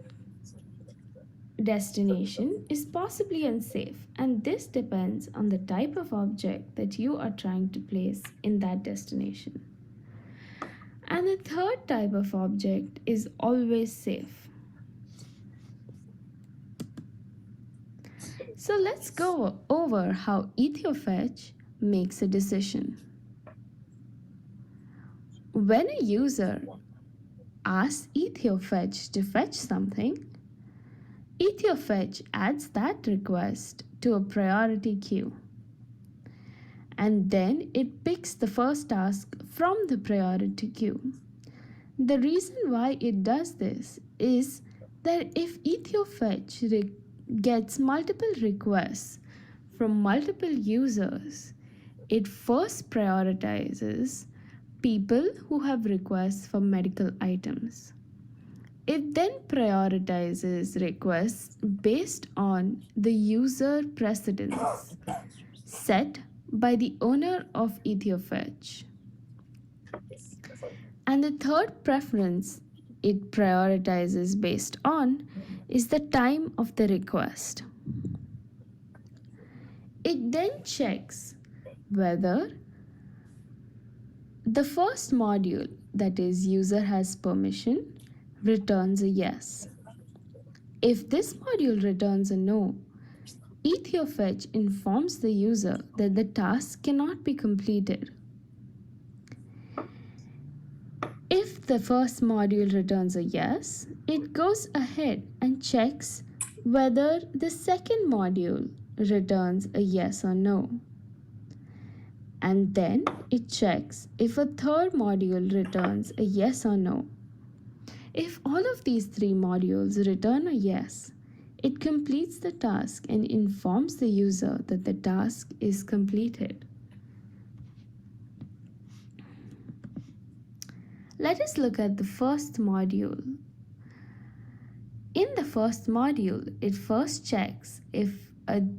destination is possibly unsafe, and this depends on the type of object that you are trying to place in that destination. And the third type of object is always safe. So let's go over how EthioFetch makes a decision. When a user asks EthioFetch to fetch something, EthioFetch adds that request to a priority queue. And then it picks the first task from the priority queue. The reason why it does this is that if EthioFetch gets multiple requests from multiple users, it first prioritizes people who have requests for medical items. It then prioritizes requests based on the user precedence set by the owner of EthioFetch. And the third preference it prioritizes based on is the time of the request. It then checks whether the first module, that is user has permission, returns a yes. If this module returns a no, EthioFetch informs the user that the task cannot be completed. If the first module returns a yes, it goes ahead and checks whether the second module returns a yes or no. And then it checks if a third module returns a yes or no. If all of these 3 modules return a yes, it completes the task and informs the user that the task is completed. Let us look at the first module. In the first module, it first checks if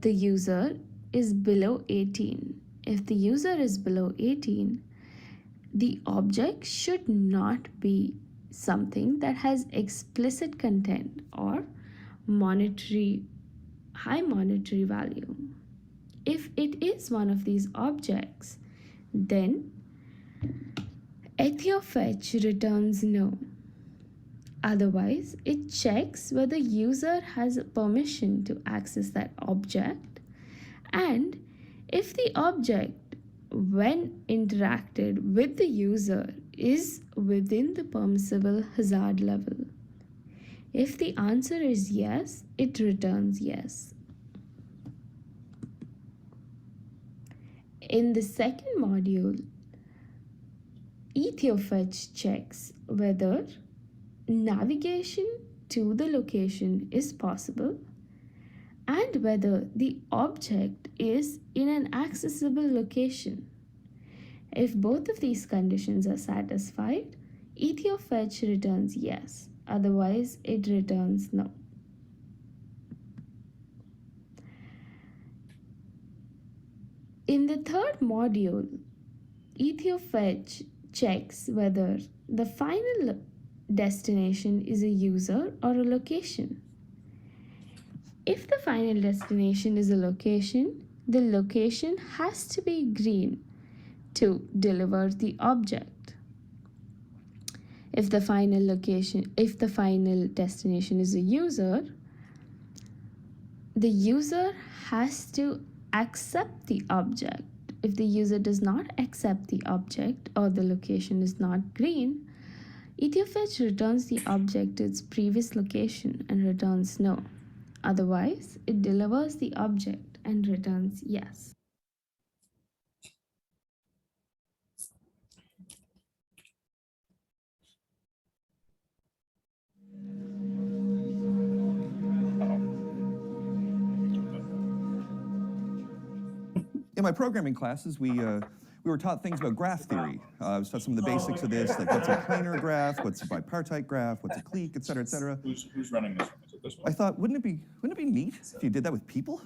the user is below 18. If the user is below 18, the object should not be something that has explicit content or high monetary value. If it is one of these objects, then EthioFetch returns no. Otherwise, it checks whether user has permission to access that object, and if the object, when interacted with the user, is within the permissible hazard level. If the answer is yes, it returns yes. In the second module, EthioFetch checks whether navigation to the location is possible and whether the object is in an accessible location. If both of these conditions are satisfied, EthioFetch returns yes, otherwise it returns no. In the third module, EthoFetch checks whether the final destination is a user or a location. If the final destination is a location, the location has to be green to deliver the object. If the final destination is a user, the user has to accept the object. If the user does not accept the object or the location is not green, EthoFetch returns the object to its previous location and returns no. Otherwise, it delivers the object and returns yes. In my programming classes, we were taught things about graph theory. I was taught some of the basics of this, like what's a planar graph, what's a bipartite graph, what's a clique, et cetera, et cetera. Who's running this one? Is it this one? I thought, wouldn't it be neat if you did that with people?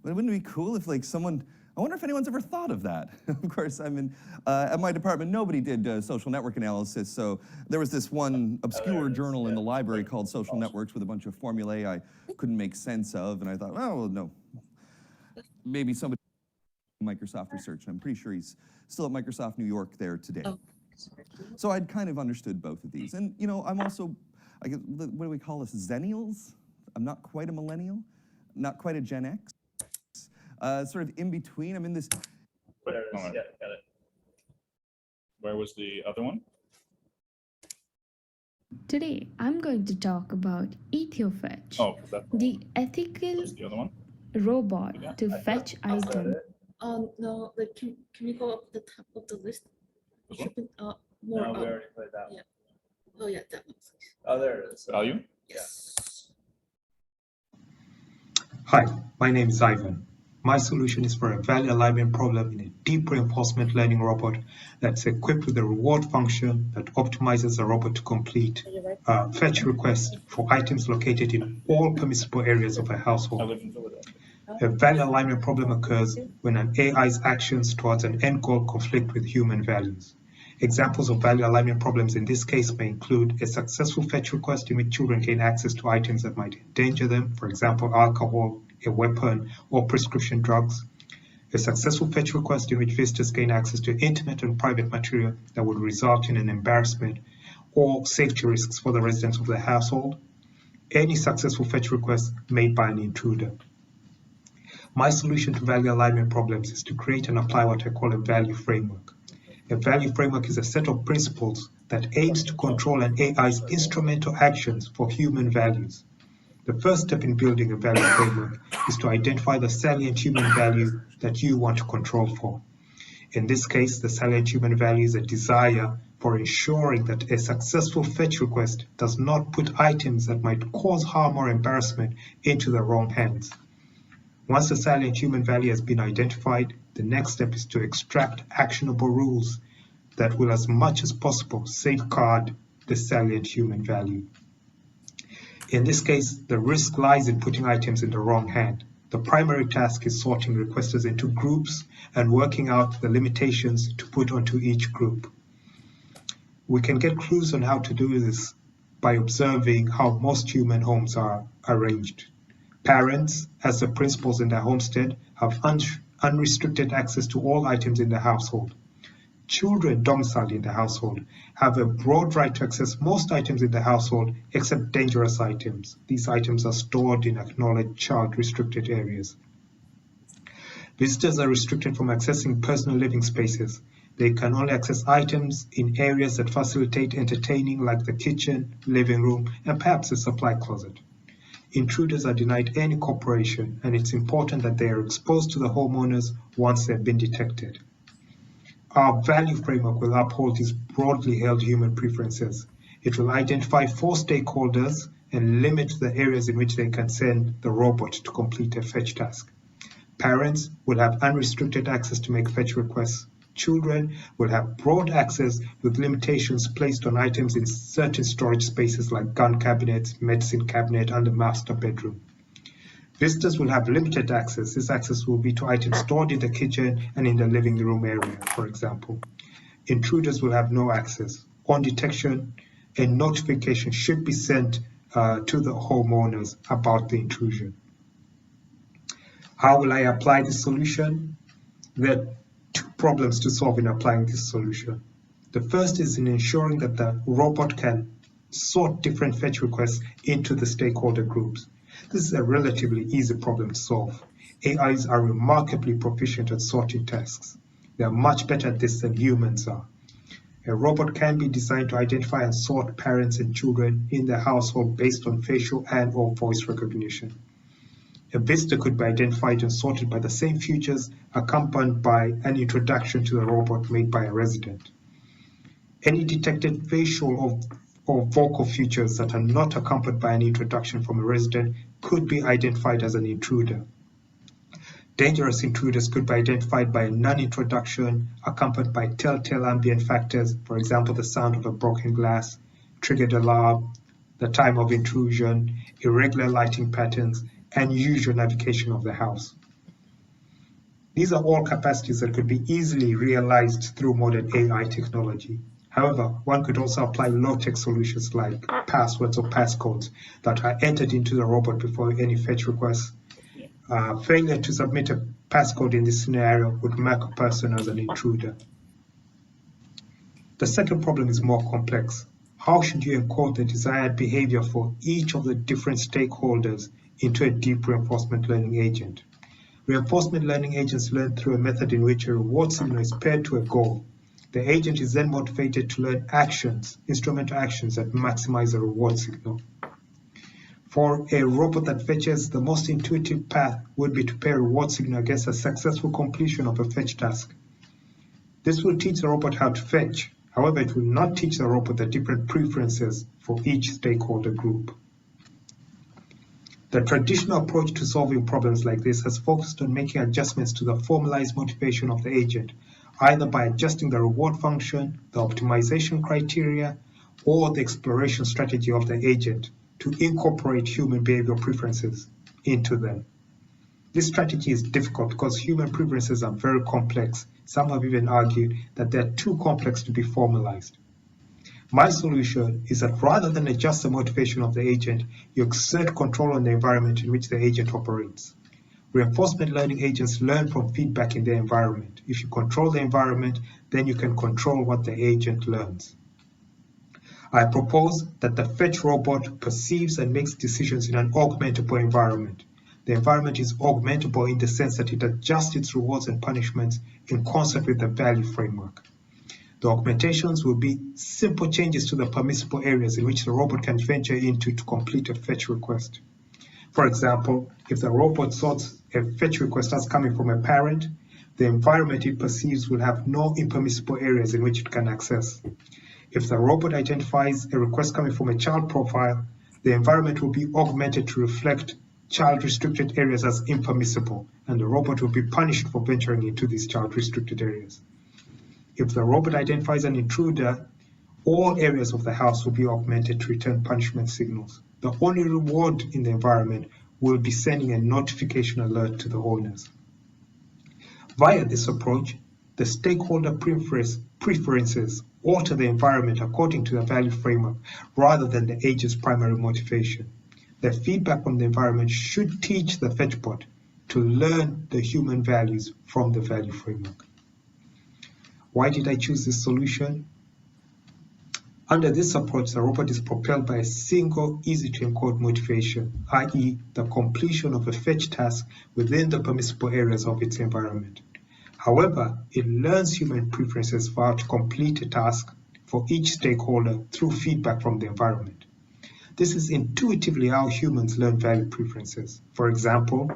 Wouldn't it be cool if like someone, I wonder if anyone's ever thought of that. Of course, I mean, at my department, nobody did social network analysis, so there was this one obscure journal in the library called Social Networks with a bunch of formulae I couldn't make sense of, and I thought, oh, well, no. Maybe somebody Microsoft research. I'm pretty sure he's still at Microsoft New York there today. Oh. So I'd kind of understood both of these. And, you know, I'm also, I guess, what do we call us, Zennials? I'm not quite a millennial, not quite a Gen X. Sort of in between. I'm in this. Wait, yeah, got it. Where was the other one? Today, I'm going to talk about EthoFetch, the ethical the other one? robot to fetch items. No, like can we go up the top of the list? More no, we already played that one. Yeah. Oh yeah, that one. Oh, there it is. Value? Yes. Hi, my name is Ivan. My solution is for a value alignment problem in a deep reinforcement learning robot that's equipped with a reward function that optimizes the robot to complete fetch requests for items located in all permissible areas of a household. I live in Philadelphia. A value alignment problem occurs when an AI's actions towards an end goal conflict with human values. Examples of value alignment problems in this case may include a successful fetch request in which children gain access to items that might endanger them, for example, alcohol, a weapon, or prescription drugs. A successful fetch request in which visitors gain access to intimate and private material that would result in an embarrassment or safety risks for the residents of the household. Any successful fetch request made by an intruder. My solution to value alignment problems is to create and apply what I call a value framework. A value framework is a set of principles that aims to control an AI's instrumental actions for human values. The first step in building a value framework is to identify the salient human value that you want to control for. In this case, the salient human value is a desire for ensuring that a successful fetch request does not put items that might cause harm or embarrassment into the wrong hands. Once the salient human value has been identified, the next step is to extract actionable rules that will, as much as possible, safeguard the salient human value. In this case, the risk lies in putting items in the wrong hand. The primary task is sorting requesters into groups and working out the limitations to put onto each group. We can get clues on how to do this by observing how most human homes are arranged. Parents, as the principals in their homestead, have unrestricted access to all items in the household. Children domiciled in the household have a broad right to access most items in the household except dangerous items. These items are stored in acknowledged child-restricted areas. Visitors are restricted from accessing personal living spaces. They can only access items in areas that facilitate entertaining, like the kitchen, living room, and perhaps a supply closet. Intruders are denied any cooperation, and it's important that they are exposed to the homeowners once they've been detected. Our value framework will uphold these broadly held human preferences. It will identify 4 stakeholders and limit the areas in which they can send the robot to complete a fetch task. Parents will have unrestricted access to make fetch requests. Children will have broad access with limitations placed on items in certain storage spaces like gun cabinets, medicine cabinet, and the master bedroom. Visitors will have limited access. This access will be to items stored in the kitchen and in the living room area, for example. Intruders will have no access. On detection, a notification should be sent to the homeowners about the intrusion. How will I apply this solution? There are two problems to solve in applying this solution. The first is in ensuring that the robot can sort different fetch requests into the stakeholder groups. This is a relatively easy problem to solve. AIs are remarkably proficient at sorting tasks. They are much better at this than humans are. A robot can be designed to identify and sort parents and children in the household based on facial and/or voice recognition. A visitor could be identified and sorted by the same features accompanied by an introduction to the robot made by a resident. Any detected facial or vocal features that are not accompanied by an introduction from a resident could be identified as an intruder. Dangerous intruders could be identified by a non-introduction accompanied by telltale ambient factors, for example, the sound of a broken glass, triggered alarm, the time of intrusion, irregular lighting patterns, and usual navigation of the house. These are all capacities that could be easily realized through modern AI technology. However, one could also apply low-tech solutions like passwords or passcodes that are entered into the robot before any fetch requests. Failure to submit a passcode in this scenario would mark a person as an intruder. The second problem is more complex. How should you encode the desired behavior for each of the different stakeholders into a deep reinforcement learning agent? Reinforcement learning agents learn through a method in which a reward signal is paired to a goal. The agent is then motivated to learn actions, instrumental actions that maximize the reward signal. For a robot that fetches, the most intuitive path would be to pair a reward signal against a successful completion of a fetch task. This will teach the robot how to fetch. However, it will not teach the robot the different preferences for each stakeholder group. The traditional approach to solving problems like this has focused on making adjustments to the formalized motivation of the agent, either by adjusting the reward function, the optimization criteria, or the exploration strategy of the agent to incorporate human behavioral preferences into them. This strategy is difficult because human preferences are very complex. Some have even argued that they're too complex to be formalized. My solution is that rather than adjust the motivation of the agent, you exert control on the environment in which the agent operates. Reinforcement learning agents learn from feedback in their environment. If you control the environment, then you can control what the agent learns. I propose that the fetch robot perceives and makes decisions in an augmentable environment. The environment is augmentable in the sense that it adjusts its rewards and punishments in concert with the value framework. The augmentations will be simple changes to the permissible areas in which the robot can venture into to complete a fetch request. For example, if the robot sorts a fetch request as coming from a parent, the environment it perceives will have no impermissible areas in which it can access. If the robot identifies a request coming from a child profile, the environment will be augmented to reflect child-restricted areas as impermissible, and the robot will be punished for venturing into these child-restricted areas. If the robot identifies an intruder, all areas of the house will be augmented to return punishment signals. The only reward in the environment will be sending a notification alert to the owners. Via this approach, the stakeholder preferences alter the environment according to the value framework rather than the agent's primary motivation. The feedback from the environment should teach the fetchbot to learn the human values from the value framework. Why did I choose this solution? Under this approach, the robot is propelled by a single, easy-to-encode motivation, i.e., the completion of a fetch task within the permissible areas of its environment. However, it learns human preferences for how to complete a task for each stakeholder through feedback from the environment. This is intuitively how humans learn value preferences. For example,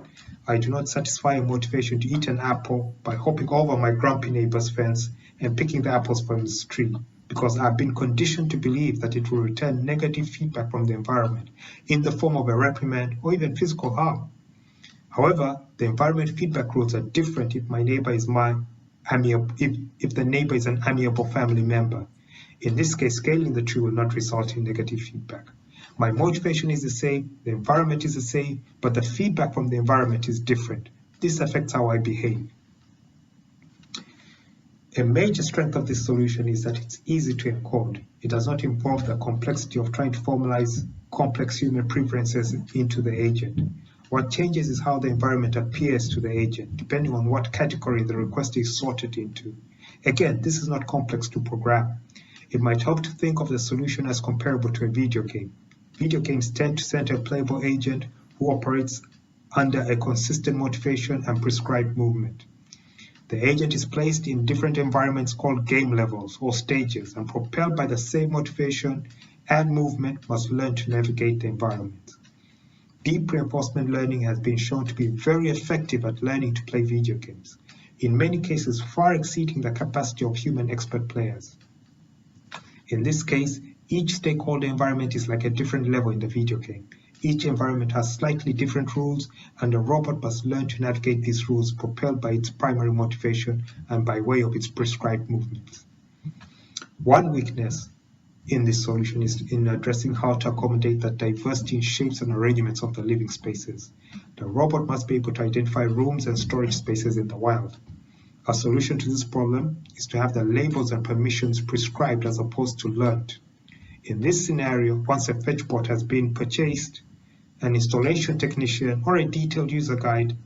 I do not satisfy a motivation to eat an apple by hopping over my grumpy neighbor's fence and picking the apples from his tree, because I've been conditioned to believe that it will return negative feedback from the environment in the form of a reprimand or even physical harm. However, the environment feedback rules are different if my neighbor is if the neighbor is an amiable family member. In this case, scaling the tree will not result in negative feedback. My motivation is the same, the environment is the same, but the feedback from the environment is different. This affects how I behave. A major strength of this solution is that it's easy to encode. It does not involve the complexity of trying to formalize complex human preferences into the agent. What changes is how the environment appears to the agent, depending on what category the request is sorted into. Again, this is not complex to program. It might help to think of the solution as comparable to a video game. Video games tend to center a playable agent who operates under a consistent motivation and prescribed movement. The agent is placed in different environments called game levels or stages, and propelled by the same motivation and movement must learn to navigate the environment. Deep reinforcement learning has been shown to be very effective at learning to play video games, in many cases far exceeding the capacity of human expert players. In this case, each stakeholder environment is like a different level in the video game. Each environment has slightly different rules, and the robot must learn to navigate these rules propelled by its primary motivation and by way of its prescribed movements. One weakness in this solution is in addressing how to accommodate the diversity in shapes and arrangements of the living spaces. The robot must be able to identify rooms and storage spaces in the wild. A solution to this problem is to have the labels and permissions prescribed as opposed to learned. In this scenario, once a fetch bot has been purchased, an installation technician or a detailed user guide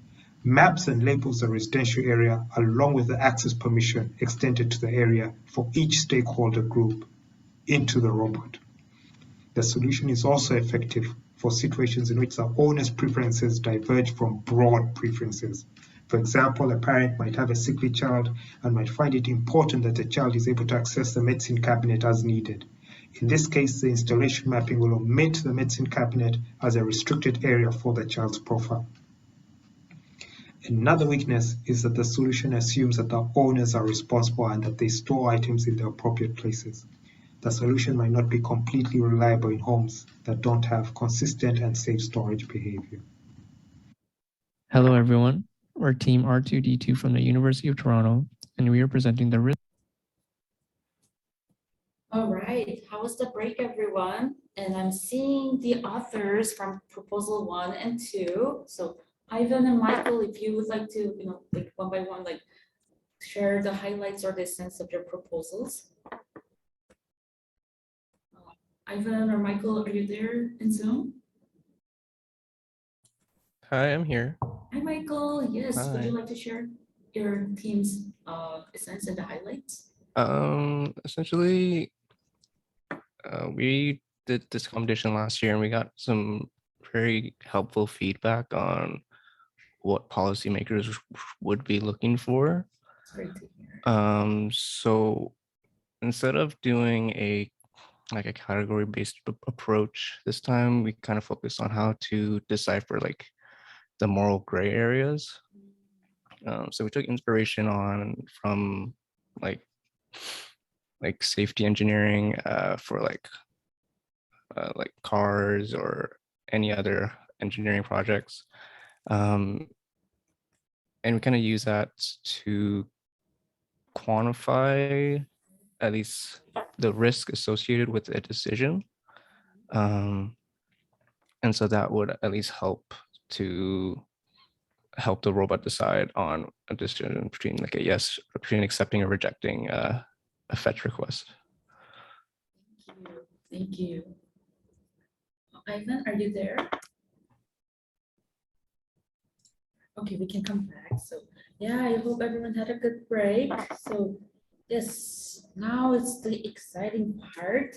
maps and labels the residential area along with the access permission extended to the area for each stakeholder group into the robot. The solution is also effective for situations in which the owner's preferences diverge from broad preferences. For example, a parent might have a sickly child and might find it important that the child is able to access the medicine cabinet as needed. In this case, the installation mapping will omit the medicine cabinet as a restricted area for the child's profile. Another weakness is that the solution assumes that the owners are responsible and that they store items in the appropriate places. The solution might not be completely reliable in homes that don't have consistent and safe storage behavior. Hello, everyone. We're Team R2D2 from the University of Toronto, and we are presenting the All right, how was the break, everyone? And I'm seeing the authors from proposal 1 and 2. So Ivan and Michael, if you would like to, like one by one, like share the highlights or the sense of your proposals. Ivan or Michael, are you there in Zoom? Hi, I'm here. Hi, Michael. Yes, would you Hi. like to share your team's sense and the highlights? Essentially, we did this competition last year and we got some very helpful feedback on what policymakers would be looking for. It's great to hear. So instead of doing a category-based approach, this time we kind of focused on how to decipher like the moral gray areas. So we took inspiration from like safety engineering for like cars or any other engineering projects. And we kind of use that to quantify at least the risk associated with a decision. And so that would at least help the robot decide on a decision between like a yes, between accepting or rejecting a fetch request. Thank you. Ivan, are you there? Okay, we can come back. So yeah, I hope everyone had a good break. So yes, now it's the exciting part.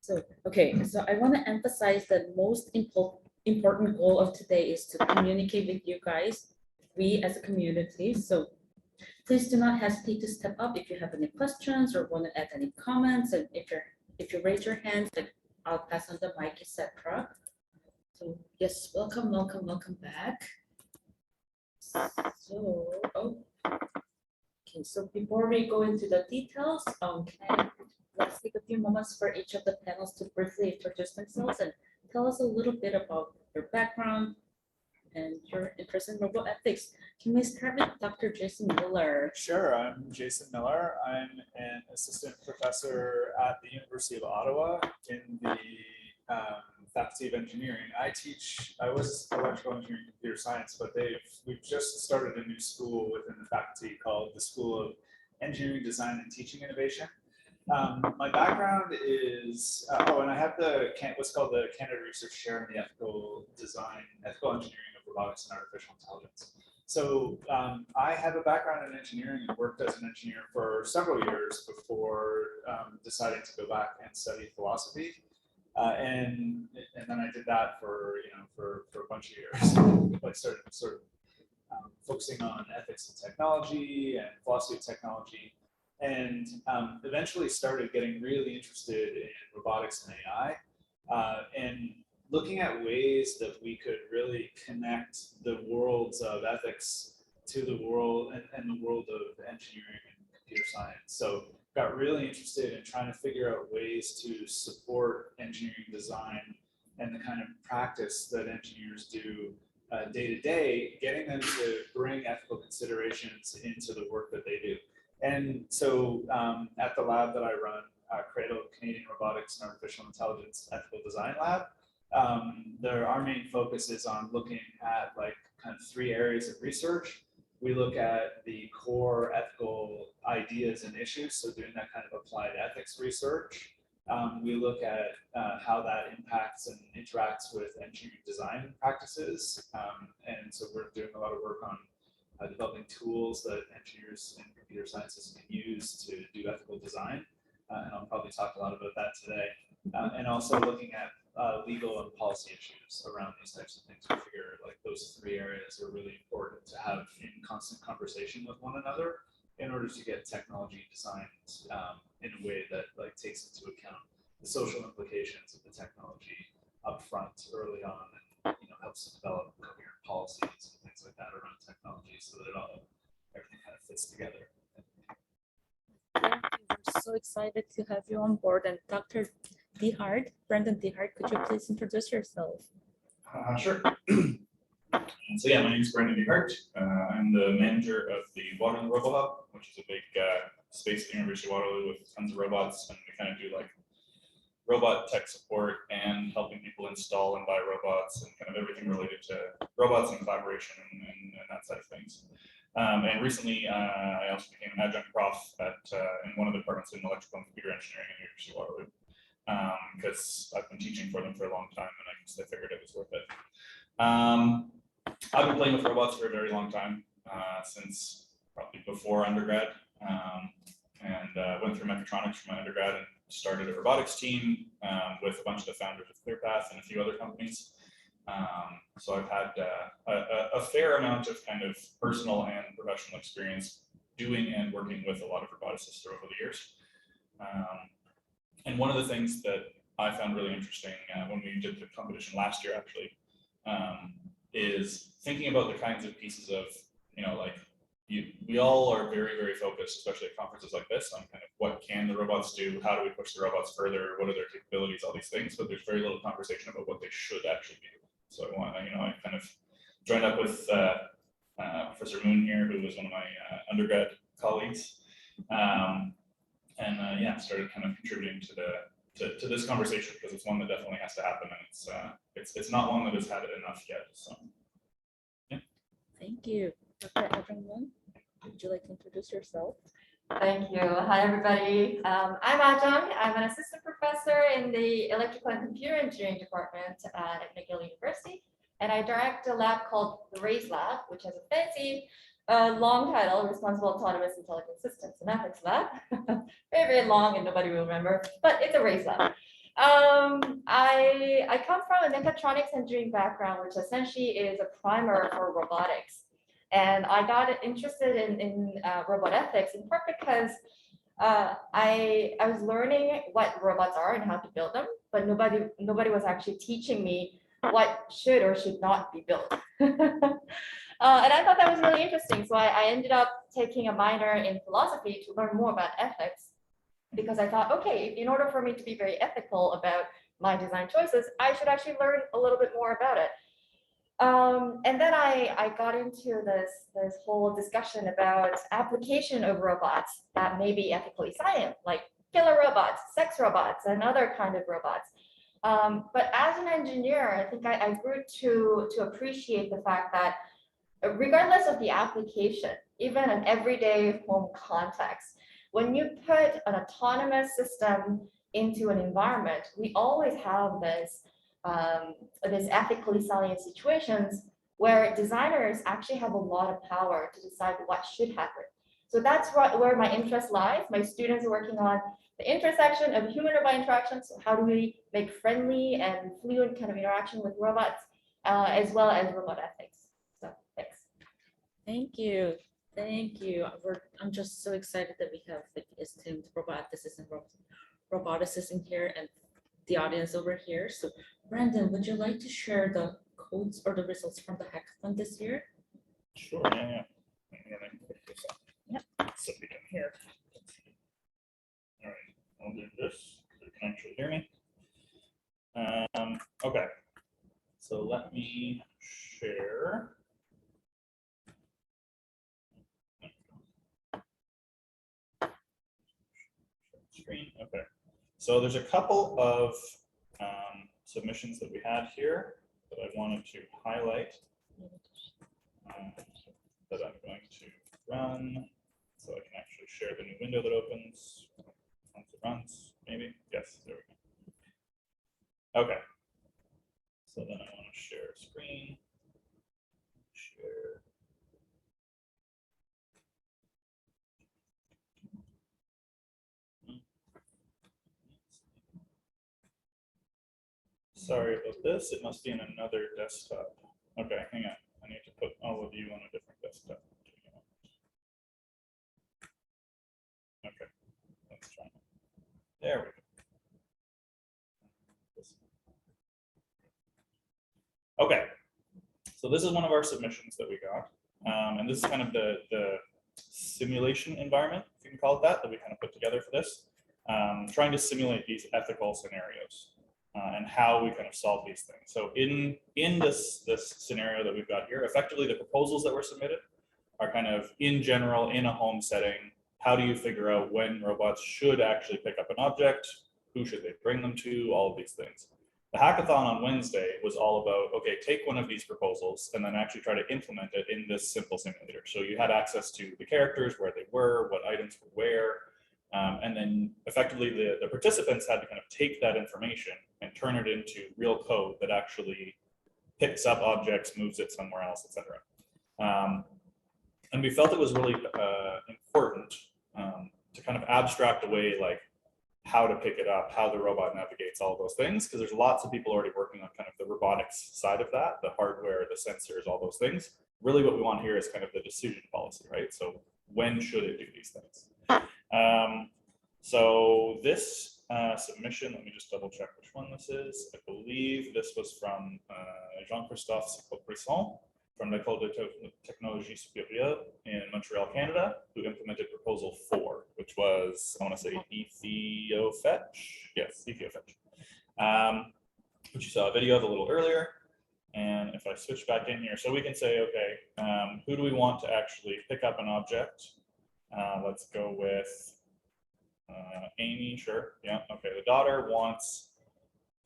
So, okay, so I want to emphasize that most important goal of today is to communicate with you guys, we as a community. So please do not hesitate to step up if you have any questions or want to add any comments. And if you raise your hands, then I'll pass on the mic, etc. So yes, welcome back. So, okay, so before we go into the details, let's take a few moments for each of the panels to briefly introduce themselves and tell us a little bit about your background and your interest in roboethics. Can we start with Dr. Jason Miller? Sure, I'm Jason Miller. I'm an assistant professor at the University of Ottawa in the Faculty of Engineering. I was electrical engineering and computer science, but we've just started a new school within the faculty called the School of Engineering, Design, and Teaching Innovation. My background is, and I have what's called the Canada Research Chair in the ethical engineering of robotics and artificial intelligence. So I have a background in engineering and worked as an engineer for several years before deciding to go back and study philosophy. And then I did that for a bunch of years. I started sort of focusing on ethics and technology and philosophy of technology, and eventually started getting really interested in robotics and AI, and looking at ways that we could really connect the worlds of ethics to the world and the world of engineering and computer science. So got really interested in trying to figure out ways to support engineering design and the kind of practice that engineers do day to day, getting them to bring ethical considerations into the work that they do. And so at the lab that I run, Cradle, Canadian Robotics and Artificial Intelligence Ethical Design Lab, our main focus is on looking at kind of 3 areas of research. We look at the core ethical ideas and issues, so doing that kind of applied ethics research. We look at how that impacts and interacts with engineering design practices. And so we're doing a lot of work on developing tools that engineers and computer scientists can use to do ethical design. And I'll probably talk a lot about that today. And also looking at legal and policy issues around these types of things. We figure those 3 areas are really important to have in constant conversation with one another in order to get technology designed in a way that takes into account the social implications of the technology up front early on, and helps to develop coherent policies and things like that around technology so that everything kind of fits together. Thank you. We're so excited to have you on board. And Dr. DeHart, Brendan DeHart, could you please introduce yourself? Sure. So yeah, my name is Brendan DeHart. I'm the manager of the Waterloo RoboHub, which is a big space at the University of Waterloo with tons of robots, and we kind of do robot tech support and helping people install and buy robots and kind of everything related to robots and collaboration and that side of things. And recently, I also became an adjunct prof in one of the departments in electrical and computer engineering at the University of Waterloo, because I've been teaching for them for a long time, and I figured it was worth it. I've been playing with robots for a very long time, since probably before undergrad, and went through mechatronics for my undergrad and started a robotics team with a bunch of the founders of ClearPath and a few other companies. So I've had a fair amount of kind of personal and professional experience doing and working with a lot of roboticists over the years. And one of the things that I found really interesting when we did the competition last year, actually, is thinking about the kinds of pieces of, we all are very, very focused, especially at conferences like this, on kind of what can the robots do, how do we push the robots further, what are their capabilities, all these things, but there's very little conversation about what they should actually be doing. So I kind of joined up with Professor Moon here, who was one of my undergrad colleagues, and started kind of contributing to this conversation, because it's one that definitely has to happen, and it's not one that has had it enough yet. So, yeah. Thank you. Dr. Ajang, would you like to introduce yourself? Thank you. Hi, everybody. I'm Ajang. I'm an assistant professor in the Electrical and Computer Engineering department at McGill University, and I direct a lab called the RAISE Lab, which has a fancy long title, Responsible Autonomous Intelligent Systems and Ethics Lab. Very, very long, and nobody will remember, but it's a RAISE Lab. I come from a mechatronics engineering background, which essentially is a primer for robotics. And I got interested in robot ethics in part because I was learning what robots are and how to build them, but nobody was actually teaching me what should or should not be built. And I thought that was really interesting. So I ended up taking a minor in philosophy to learn more about ethics, because I thought, okay, in order for me to be very ethical about my design choices, I should actually learn a little bit more about it. And then I got into this whole discussion about application of robots that may be ethically silent, like killer robots, sex robots, and other kind of robots. But as an engineer, I think I grew to appreciate the fact that regardless of the application, even an everyday home context, when you put an autonomous system into an environment, we always have this ethically salient situations where designers actually have a lot of power to decide what should happen. So that's where my interest lies. My students are working on the intersection of human-robot interaction. So how do we make friendly and fluent kind of interaction with robots, as well as robot ethics. So thanks. Thank you. Thank you. I'm just so excited that we have the esteemed roboticists and roboticists in here and the audience over here. So Brandon, would you like to share the codes or the results from the hackathon this year? Sure, yeah. Let me put this up. Yep. So we can hear. All right, I'll do this. You can actually hear me. Okay, so let me share. Screen. Okay, so there's a couple of submissions that we had here that I wanted to highlight that I'm going to run, so I can actually share the new window that opens once it runs. Maybe yes, there we go. Okay, so then I want to share screen. Share. Sorry about this. It must be in another desktop. Okay, hang on. I need to put all of you on a different desktop. Okay, let's try. There we go. Okay, so this is one of our submissions that we got. And this is kind of the simulation environment, if you can call it that we kind of put together for this. Trying to simulate these ethical scenarios. And how we kind of solve these things. So in this scenario that we've got here, effectively the proposals that were submitted are kind of in general in a home setting. How do you figure out when robots should actually pick up an object? Who should they bring them to? All of these things. The hackathon on Wednesday was all about, okay, take one of these proposals and then actually try to implement it in this simple simulator. So you had access to the characters, where they were, what items were where. And then effectively the participants had to kind of take that information and turn it into real code that actually picks up objects, moves it somewhere else, etc. And we felt it was really important to kind of abstract away like how to pick it up, how the robot navigates, all of those things, because there's lots of people already working on kind of the robotics side of that, the hardware, the sensors, all those things. Really what we want here is kind of the decision policy, right? So when should it do these things? So this submission, let me just double check which one this is. I believe this was from Jean-Christophe Brisson from l'École de Technologie Supérieure in Montreal, Canada, who implemented proposal 4, which was, I want to say, EthioFetch. Yes, EthioFetch, which you saw a video of a little earlier. And if I switch back in here, so we can say, okay, who do we want to actually pick up an object? Let's go with Amy, sure. Yeah, okay. The daughter wants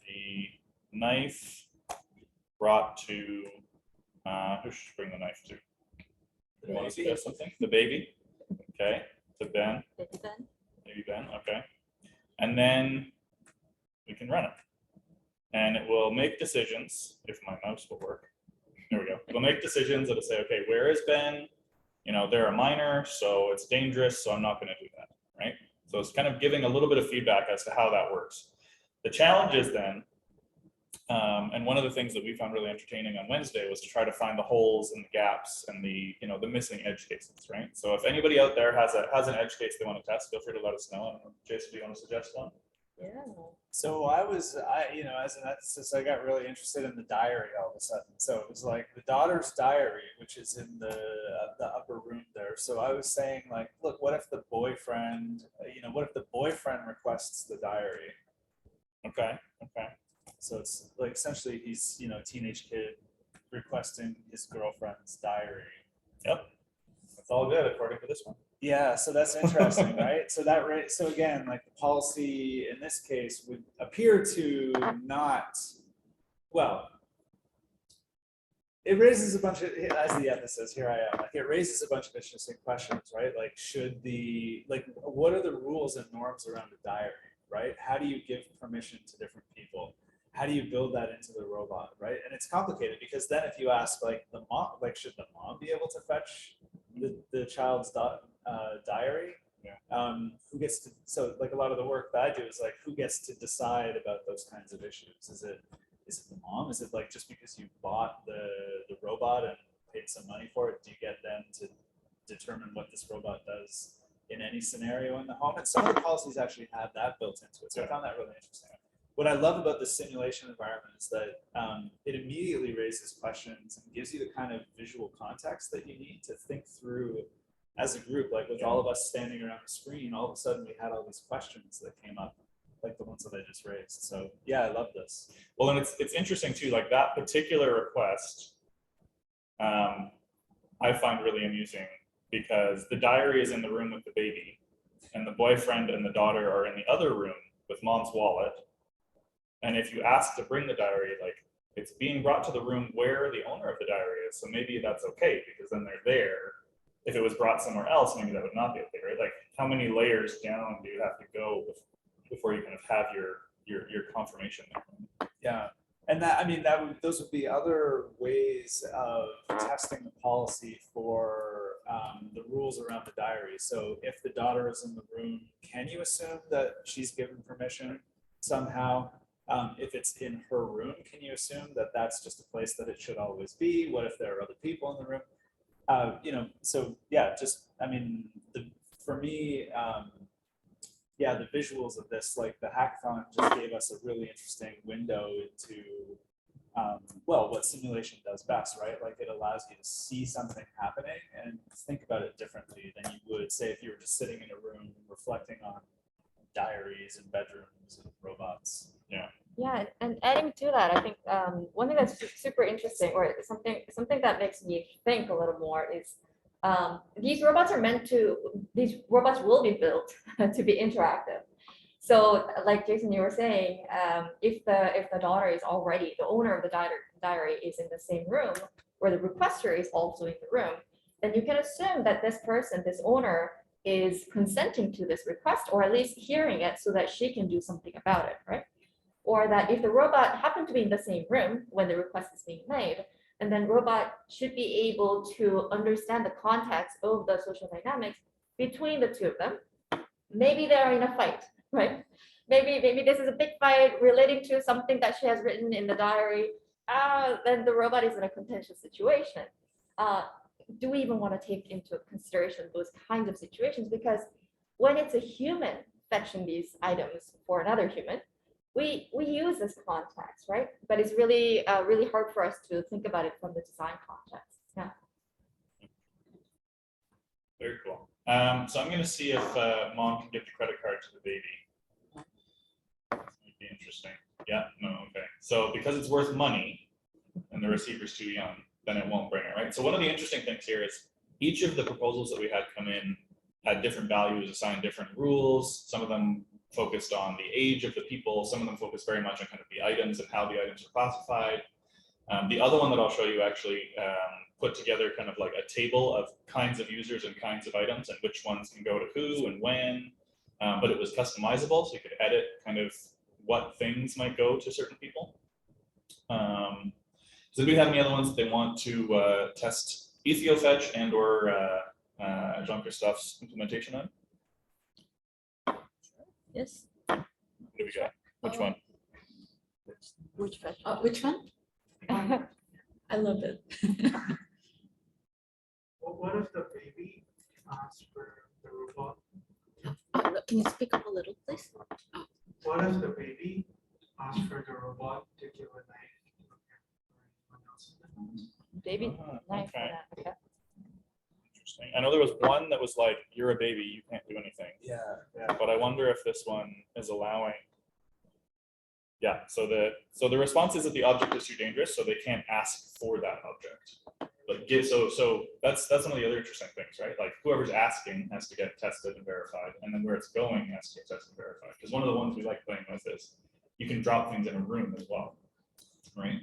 the knife brought to, who should bring the knife to? You want to suggest something? The baby. Okay. To Ben. Baby Ben. Okay. And then we can run it. And it will make decisions, if my mouse will work. There we go. It'll make decisions. It'll say, okay, where is Ben? You know, they're a minor, so it's dangerous, so I'm not going to do that, right? So it's kind of giving a little bit of feedback as to how that works. The challenge is then, and one of the things that we found really entertaining on Wednesday was to try to find the holes and the gaps and the, you know, the missing edge cases, right? So if anybody out there has an edge case they want to test, feel free to let us know. I don't know, Jason, do you want to suggest one? Yeah. So you know, as an ethicist, I got really interested in the diary all of a sudden. So it was like the daughter's diary, which is in the upper room there. So I was saying like, look, what if the boyfriend, you know, what if the boyfriend requests the diary? Okay. Okay. So it's like essentially he's, you know, a teenage kid requesting his girlfriend's diary. Yep. That's all good according to this one. Yeah, so that's interesting, right? So so again, like the policy in this case would appear to not, well, it raises a bunch of, as the ethicist, here I am, like it raises a bunch of interesting questions, right? Like what are the rules and norms around a diary, right? How do you give permission to different people? How do you build that into the robot, right? And it's complicated because then if you ask like the mom, like should the mom be able to fetch the child's diary? Yeah. Who gets to, so like a lot of the work that I do is like, who gets to decide about those kinds of issues? Is it the mom? Is it like just because you bought the robot and paid some money for it, do you get them to determine what this robot does in any scenario in the home? And some of the policies actually have that built into it. So I found that really interesting. What I love about the simulation environment is that it immediately raises questions and gives you the kind of visual context that you need to think through as a group. Like with all of us standing around the screen, all of a sudden we had all these questions that came up, like the ones that I just raised. So yeah, I love this. Well, and it's interesting too, like that particular request, I find really amusing because the diary is in the room with the baby and the boyfriend and the daughter are in the other room with mom's wallet. And if you ask to bring the diary, like it's being brought to the room where the owner of the diary is. So maybe that's okay because then they're there. If it was brought somewhere else, maybe that would not be okay, right? Like how many layers down do you have to go before you kind of have your confirmation there? Yeah, and that, I mean, those would be other ways of testing the policy for the rules around the diary. So if the daughter is in the room, can you assume that she's given permission somehow? If it's in her room, can you assume that that's just a place that it should always be? What if there are other people in the room? You know, so yeah, just, I mean, for me, yeah, the visuals of this, like the hackathon just gave us a really interesting window into, well, what simulation does best, right? Like it allows you to see something happening and think about it differently than you would say if you were just sitting in a room reflecting on diaries and bedrooms and robots. Yeah. Yeah, and adding to that, I think one thing that's super interesting, or something that makes me think a little more, is these robots will be built to be interactive. So, like Jason, you were saying, if the daughter is already, the owner of the diary is in the same room, where the requester is also in the room, then you can assume that this person, this owner, is consenting to this request, or at least hearing it so that she can do something about it, right? Or that if the robot happened to be in the same room when the request is being made, and then robot should be able to understand the context of the social dynamics between the two of them. Maybe they're in a fight, right? Maybe this is a big fight relating to something that she has written in the diary. Then the robot is in a contentious situation. Do we even want to take into consideration those kinds of situations? Because when it's a human fetching these items for another human, we use this context, right? But it's really really hard for us to think about it from the design context. Yeah. Very cool. So I'm going to see if mom can give the credit card to the baby. That would be interesting. Yeah. No. Okay. So because it's worth money, and the receiver's too young, then it won't bring it, right? So one of the interesting things here is each of the proposals that we had come in had different values, assigned different rules. Some of them focused on the age of the people. Some of them focused very much on kind of the items and how the items are classified. The other one that I'll show you actually put together kind of like a table of kinds of users and kinds of items and which ones can go to who and when, but it was customizable, so you could edit kind of what things might go to certain people. So do we have any other ones that they want to test EthioFetch and or Jean-Christophe's implementation on? Yes. What do we got? Which one? Which fetch? Which one? I love it. What if the baby asks for the robot? Can you speak up a little, please? What if the baby asks for the robot to give a knife to anyone else in the house? Baby knife. Okay. Okay. Interesting. I know there was one that was like, you're a baby, you can't do anything. Yeah. But I wonder if this one is allowing. Yeah, so the response is that the object is too dangerous, so they can't ask for that object. like get so that's some of the other interesting things, right? Like whoever's asking has to get tested and verified, and then where it's going has to get tested and verified. Because one of the ones we like playing with is you can drop things in a room as well, right?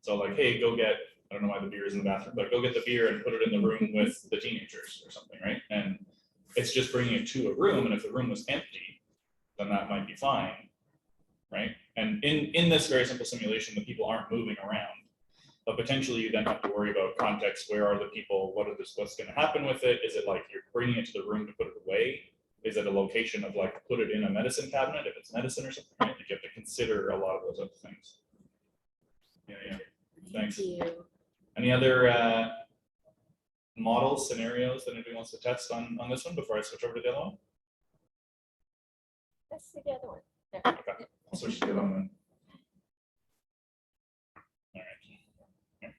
So like, hey, go get, I don't know why the beer is in the bathroom, but go get the beer and put it in the room with the teenagers or something, right? And it's just bringing it to a room, and if the room was empty, then that might be fine, right? And in this very simple simulation, the people aren't moving around, but potentially you then have to worry about context. Where are the people? What's going to happen with it? Is it like you're bringing it to the room to put it away? Is it a location of like put it in a medicine cabinet if it's medicine or something, right? You have to consider a lot of those other things. Yeah. Thanks. Thank you. Any other models, scenarios that anybody wants to test on this one before I switch over to the other one? Let's see the other one. There. Okay, I'll switch to the other one then. All right. Here.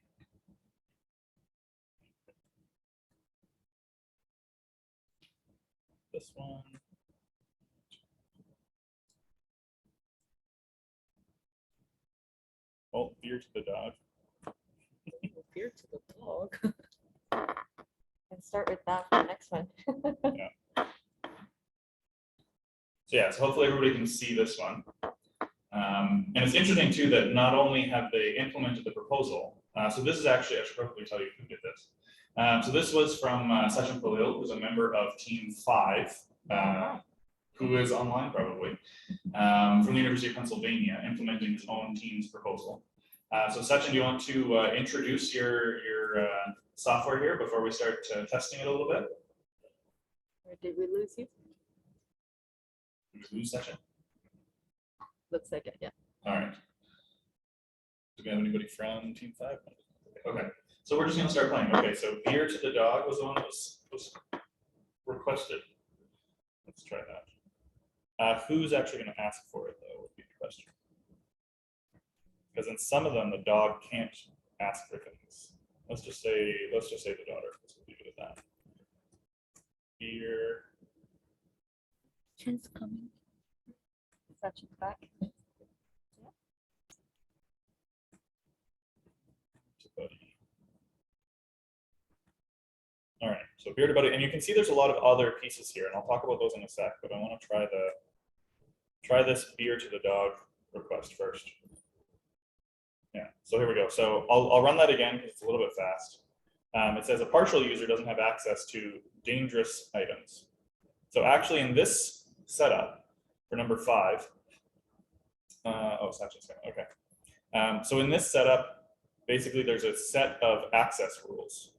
This one. Oh, beer to the dog. Beer to the dog. And start with that for the next one. Yeah. So yeah, so hopefully everybody can see this one. And it's interesting too that not only have they implemented the proposal, so this is actually, I should probably tell you who did this. So this was from Sachin Palil, who's a member of Team 5, who is online probably, from the University of Pennsylvania, implementing his own team's proposal. So Sachin, do you want to introduce your software here before we start testing it a little bit? Or did we lose you? Did we lose Sachin? Looks like it, yeah. All right. Do we have anybody from Team 5? Okay, so we're just going to start playing. Okay, so beer to the dog was the one that was requested. Let's try that. Who's actually going to ask for it, though, would be the question. Because in some of them, the dog can't ask for things. Let's just say the daughter. Let's leave it at that. Beer. Chin's coming. Sachin's back. Yeah. All right, so beer to buddy, and you can see there's a lot of other pieces here, and I'll talk about those in a sec, but I want to try this beer to the dog request first. Yeah, so here we go. So I'll run that again because it's a little bit fast. It says a partial user doesn't have access to dangerous items. So actually in this setup for number 5, oh, Sachin's coming, okay. So in this setup, basically there's a set of access rules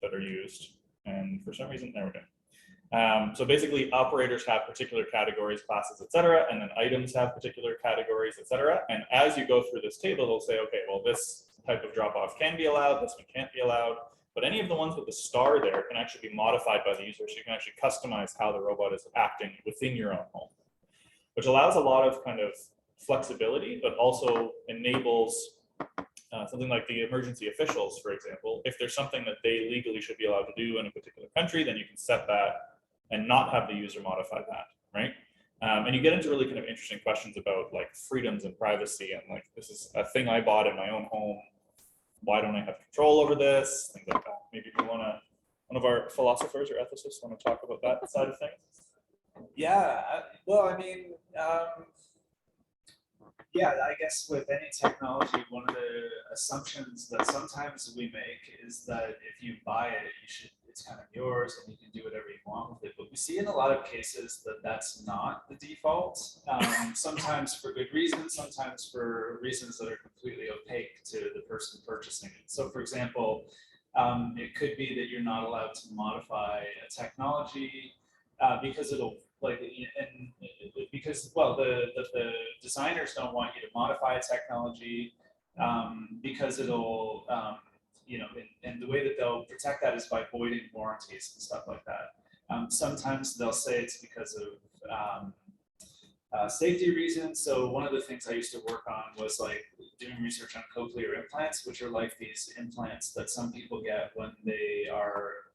that are used, and for some reason, there we go. So basically operators have particular categories, classes, etc., and then items have particular categories, etc. And as you go through this table, they'll say, okay, well, this type of drop-off can be allowed, this one can't be allowed, but any of the ones with the star there can actually be modified by the user, so you can actually customize how the robot is acting within your own home, which allows a lot of kind of flexibility, but also enables something like the emergency officials, for example. If there's something that they legally should be allowed to do in a particular country, then you can set that and not have the user modify that, right? And you get into really kind of interesting questions about like freedoms and privacy, and like, this is a thing I bought in my own home. Why don't I have control over this? Things like that. Maybe you want to, one of our philosophers or ethicists want to talk about that side of things? Yeah, well, I mean, yeah, I guess with any technology, one of the assumptions that sometimes we make is that if you buy it, it's kind of yours and you can do whatever you want with it. But we see in a lot of cases that that's not the default. Sometimes for good reasons, sometimes for reasons that are completely opaque to the person purchasing it. So, for example, it could be that you're not allowed to modify a technology because it'll because the designers don't want you to modify a technology because it'll and the way that they'll protect that is by voiding warranties and stuff like that. Sometimes they'll say it's because of safety reasons. So one of the things I used to work on was like doing research on cochlear implants, which are like these implants that some people get when they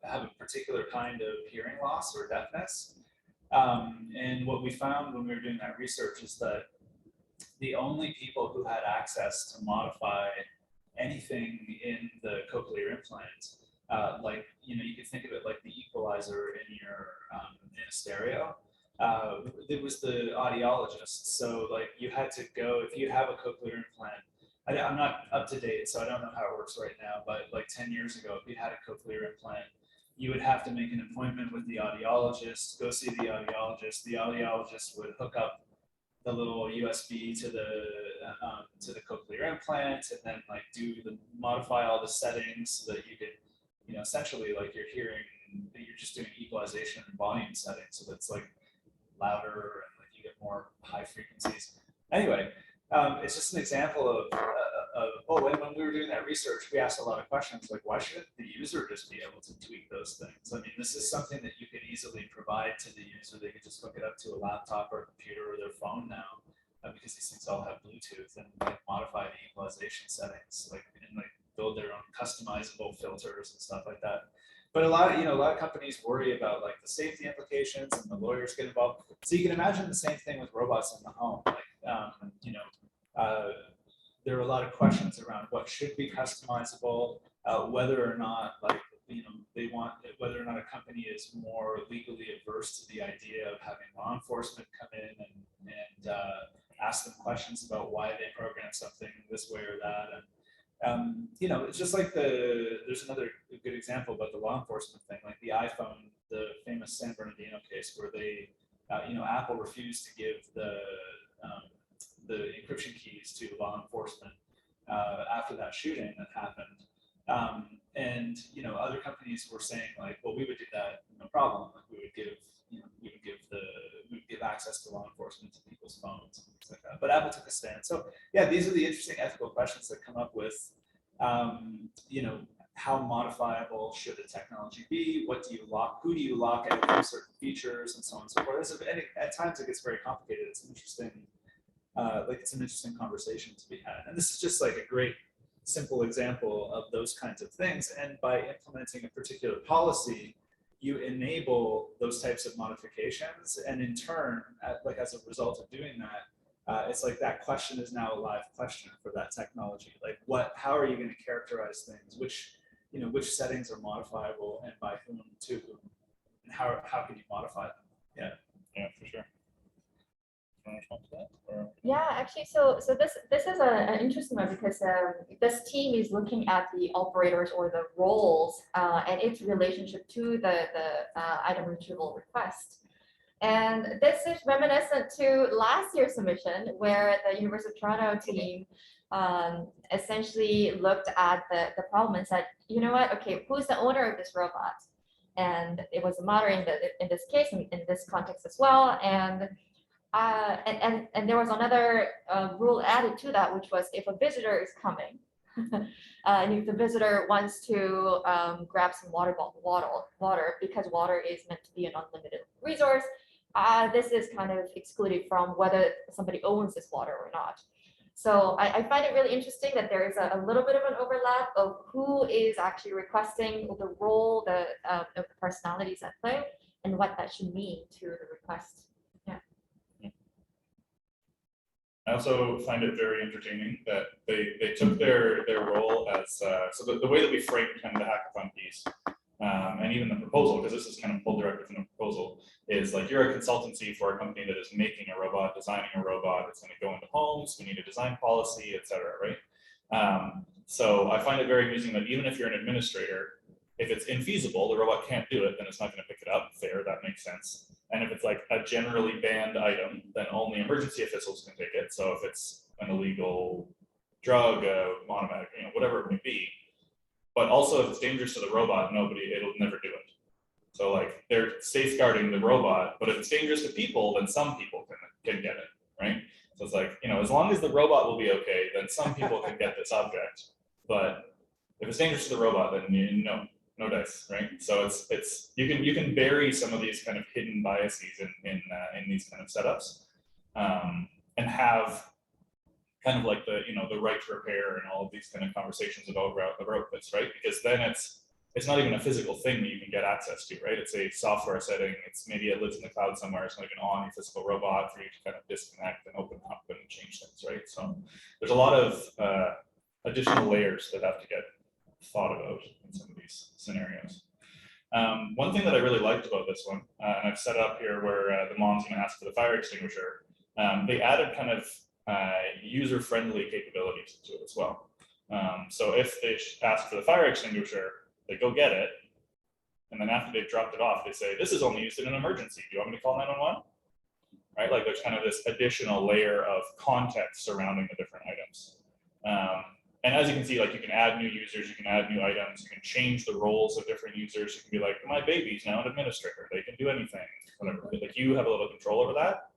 have a particular kind of hearing loss or deafness. And what we found when we were doing that research is that the only people who had access to modify anything in the cochlear implant, like, you know, you can think of it like the equalizer in your in a stereo. It was the audiologist. So like you had to go, if you have a cochlear implant, I'm not up to date, so I don't know how it works right now, but like 10 years ago, if you had a cochlear implant, you would have to make an appointment with the audiologist, go see the audiologist. The audiologist would hook up the little USB to the cochlear implant, and then like modify all the settings so that you could, you know, essentially like you're just doing equalization and volume settings, so that's like louder and like you get more high frequencies. Anyway, it's just an example of when we were doing that research, we asked a lot of questions like, why shouldn't the user just be able to tweak those things? I mean, this is something that you could easily provide to the user. They could just hook it up to a laptop or a computer or their phone now, because these things all have Bluetooth, and like modify the equalization settings, like and like build their own customizable filters and stuff like that. But a lot of companies worry about like the safety implications, and the lawyers get involved. So you can imagine the same thing with robots in the home. Like, there are a lot of questions around what should be customizable, whether or not whether or not a company is more legally averse to the idea of having law enforcement come in and ask them questions about why they program something this way or that. And it's just like there's another good example about the law enforcement thing, like the iPhone, the famous San Bernardino case where they, Apple refused to give the encryption keys to law enforcement after that shooting that happened. And other companies were saying like, well, we would do that, no problem. Like we would give access to law enforcement to people's phones and things like that. But Apple took a stand. So yeah, these are the interesting ethical questions that come up with, how modifiable should the technology be? What do you lock? Who do you lock out from certain features, and so on and so forth. At times it gets very complicated. It's an interesting conversation to be had. And this is just like a great simple example of those kinds of things. And by implementing a particular policy, you enable those types of modifications. And in turn, as a result of doing that, it's like that question is now a live question for that technology. Like how are you going to characterize things? Which settings are modifiable and by whom to whom? And how can you modify them? Yeah, for sure. Yeah, actually, so this is an interesting one because this team is looking at the operators or the roles and its relationship to the item retrieval request. And this is reminiscent to last year's submission where the University of Toronto team essentially looked at the problem and said, you know what, okay, who's the owner of this robot? And it was a moderator in this case, in this context as well. And there was another rule added to that, which was if a visitor is coming, and if the visitor wants to grab some water, because water is meant to be an unlimited resource, this is kind of excluded from whether somebody owns this water or not. So I find it really interesting that there is a little bit of an overlap of who is actually requesting the role, the personalities at play, and what that should mean to the request. I also find it very entertaining that they took their role as so the way that we framed kind of the hackathon piece and even the proposal, because this is kind of pulled directly from the proposal, is like you're a consultancy for a company that is making a robot, designing a robot. It's going to go into homes. We need a design policy, etc. Right? So I find it very amusing that even if you're an administrator, if it's infeasible, the robot can't do it, then it's not going to pick it up. Fair, that makes sense. And if it's like a generally banned item, then only emergency officials can take it. So if it's an illegal drug, automatic, whatever it may be. But also if it's dangerous to the robot, it'll never do it. So like they're safeguarding the robot, but if it's dangerous to people, then some people can get it, right? So it's like, as long as the robot will be okay, then some people can get this object. But if it's dangerous to the robot, then no dice, right? So it's you can bury some of these kind of hidden biases in these kind of setups, and have kind of like the right to repair and all of these kind of conversations about this, right? Because then it's not even a physical thing that you can get access to, right? It's a software setting. Maybe it lives in the cloud somewhere. It's not even on your physical robot for you to kind of disconnect and open up and change things, right? So there's a lot of additional layers that have to get thought about in some of these scenarios. One thing that I really liked about this one, and I've set it up here where the mom's going to ask for the fire extinguisher, they added kind of user-friendly capabilities to it as well. So if they ask for the fire extinguisher, they go get it, and then after they've dropped it off, they say, this is only used in an emergency. Do you want me to call 911? Right, like there's kind of this additional layer of context surrounding the different items. And as you can see, like you can add new users, you can add new items, you can change the roles of different users. You can be like, my baby's now an administrator. They can do anything, whatever. Like you have a little control over that.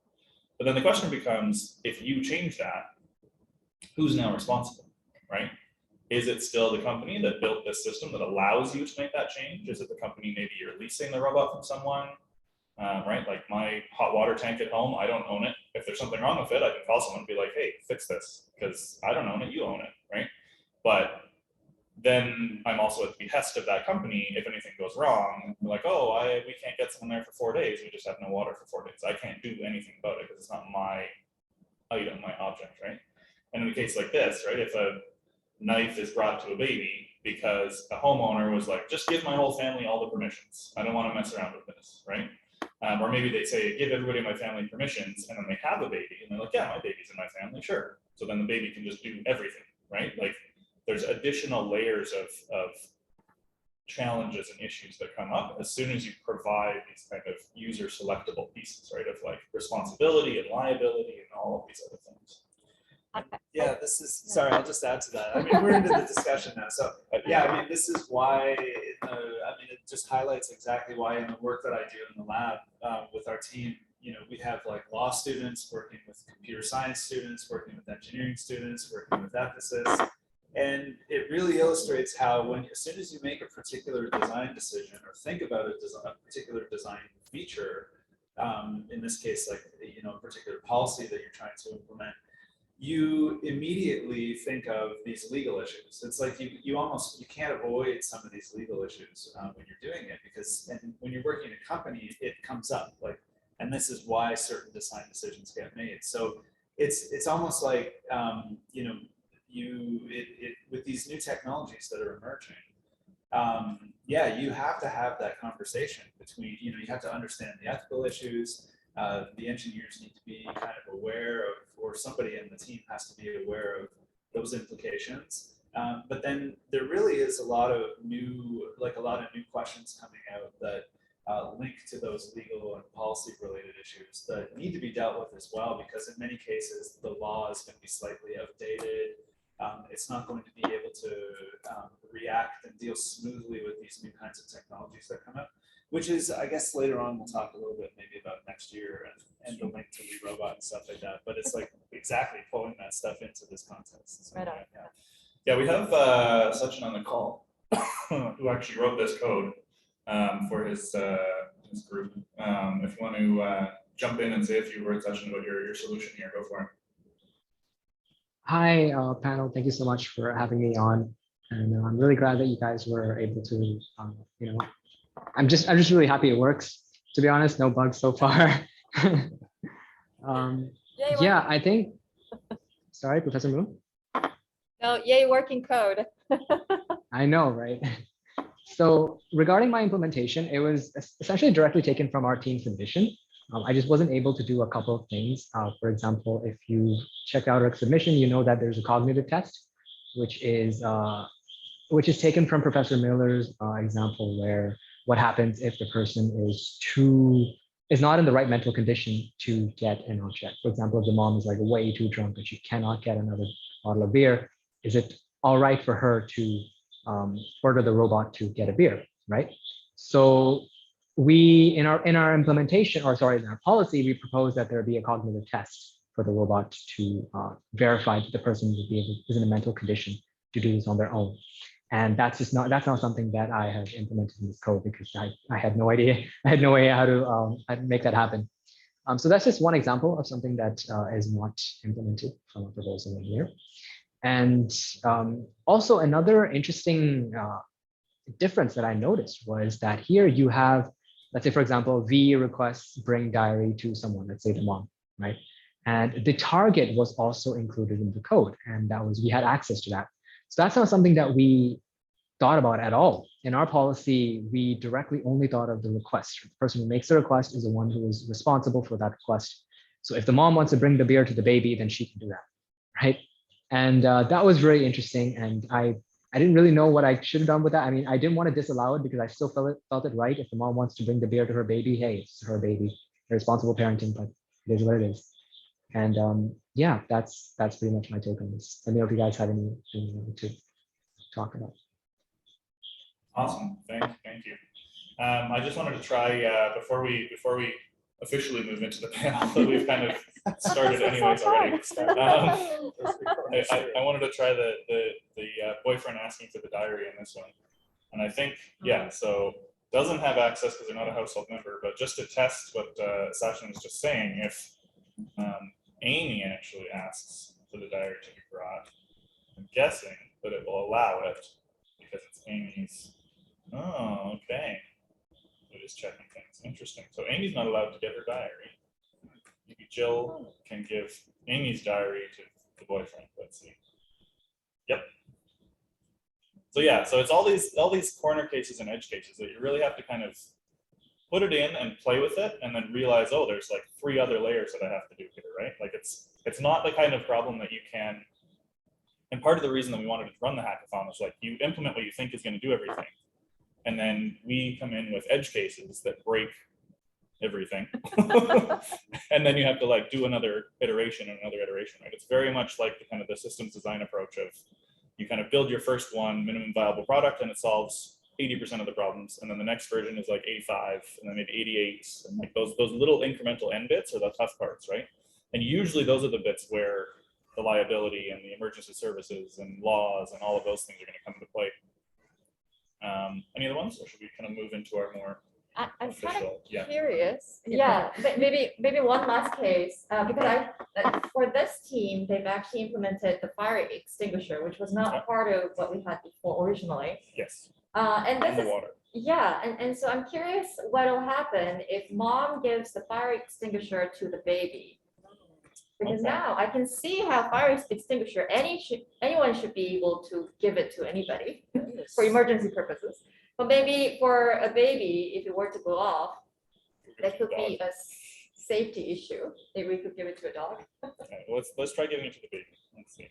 But then the question becomes, if you change that, who's now responsible, right? Is it still the company that built this system that allows you to make that change? Is it the company maybe you're leasing the robot from someone? Right, like my hot water tank at home, I don't own it. If there's something wrong with it, I can call someone and be like, hey, fix this, because I don't own it, you own it, right? But then I'm also at the behest of that company. If anything goes wrong, we're like, oh, we can't get someone there for 4 days. We just have no water for 4 days. I can't do anything about it because it's not my item, my object, right? And in a case like this, right, if a knife is brought to a baby because a homeowner was like, just give my whole family all the permissions. I don't want to mess around with this, right? Or maybe they say, give everybody in my family permissions, and then they have a baby, and they're like, yeah, my baby's in my family, sure. So then the baby can just do everything, right? Like there's additional layers of challenges and issues that come up as soon as you provide these kind of user selectable pieces, right? Of like responsibility and liability and all of these other things. Yeah, this is, sorry, I'll just add to that. I mean, we're into the discussion now. So yeah, I mean, this is why, I mean, it just highlights exactly why in the work that I do in the lab with our team, you know, we have like law students working with computer science students, working with engineering students, working with ethicists. And it really illustrates how as soon as you make a particular design decision or think about a particular design feature, in this case, like, you know, a particular policy that you're trying to implement, you immediately think of these legal issues. It's like you can't avoid some of these legal issues when you're doing it, because when you're working in a company, it comes up, like, and this is why certain design decisions get made. So it's almost like you know, with these new technologies that are emerging, yeah, you have to have that conversation between, you know, you have to understand the ethical issues. The engineers need to be kind of aware of, or somebody in the team has to be aware of those implications. But then there really is a lot of new questions coming out that link to those legal and policy related issues that need to be dealt with as well, because in many cases, the law is going to be slightly outdated. It's not going to be able to react and deal smoothly with these new kinds of technologies that come out. Which is, I guess later on, we'll talk a little bit maybe about next year and the link to the robot and stuff like that. But it's like exactly pulling that stuff into this context. So, Right on. Yeah, we have Sachin on the call who actually wrote this code for his group. If you want to jump in and say a few words, Sachin, about your solution here, go for it. Hi, panel. Thank you so much for having me on. And I'm really glad that you guys were able to, you know, I'm just really happy it works. To be honest, no bugs so far. Yeah, I think. Sorry, Professor Moon. No, yay, working code. I know, right? So regarding my implementation, it was essentially directly taken from our team's submission. I just wasn't able to do a couple of things. For example, if you check out our submission, you know that there's a cognitive test, which is taken from Professor Miller's example, where what happens if the person is not in the right mental condition to get an object. For example, if the mom is like way too drunk and she cannot get another bottle of beer, is it all right for her to order the robot to get a beer, right? So we, in our implementation, or sorry, in our policy, we propose that there be a cognitive test for the robot to verify that the person is in a mental condition to do this on their own. And that's not something that I have implemented in this code, because I had no idea. I had no way how to make that happen. So that's just one example of something that is not implemented from a proposal in here. And also another interesting difference that I noticed was that here you have, let's say, for example, V requests bring diary to someone, let's say the mom, right? And the target was also included in the code, and that was, we had access to that. So that's not something that we thought about at all. In our policy, we directly only thought of the request. The person who makes the request is the one who is responsible for that request. So if the mom wants to bring the beer to the baby, then she can do that, right? And that was very interesting. And I didn't really know what I should have done with that. I mean, I didn't want to disallow it because I still felt it right. If the mom wants to bring the beer to her baby, hey, it's her baby, responsible parenting, but it is what it is. And yeah, that's pretty much my take on this. Let me know if you guys have anything to talk about. Awesome, thank you. I just wanted to try before we officially move into the panel that we've kind of started anyways already. I wanted to try the boyfriend asking for the diary in this one, and I think so doesn't have access because they're not a household member, but just to test what Sachin was just saying, if Amy actually asks for the diary to be brought, I'm guessing that it will allow it because it's Amy's. Oh, okay. It is checking things. Interesting. So Amy's not allowed to get her diary. Maybe Jill can give Amy's diary to the boyfriend. Let's see. Yep. So yeah, so it's all these corner cases and edge cases that you really have to kind of put it in and play with it, and then realize, oh, there's like 3 other layers that I have to do here, right? Like it's not the kind of problem that you can. And part of the reason that we wanted to run the hackathon was like you implement what you think is going to do everything. And then we come in with edge cases that break everything. And then you have to like do another iteration and another iteration, right? It's very much like the kind of the systems design approach of you kind of build your first one, minimum viable product, and it solves 80% of the problems. And then the next version is like 85, and then maybe 88. And like those little incremental end bits are the tough parts, right? And usually those are the bits where the liability and the emergency services and laws and all of those things are going to come into play. Any other ones, or should we kind of move into our more I'm official? kind of Yeah. curious. Yeah, maybe one last case because for this team they've actually implemented the fire extinguisher, which was not part of what we had before originally. Yes. And this And the is water. yeah, and so I'm curious what'll happen if mom gives the fire extinguisher to the baby. Because now I can see how fire extinguisher anyone should be able to give it to anybody for emergency purposes. But maybe for a baby, if it were to go off, that could be a safety issue. Maybe we could give it to a dog. Okay, let's try giving it to the baby. Let's see.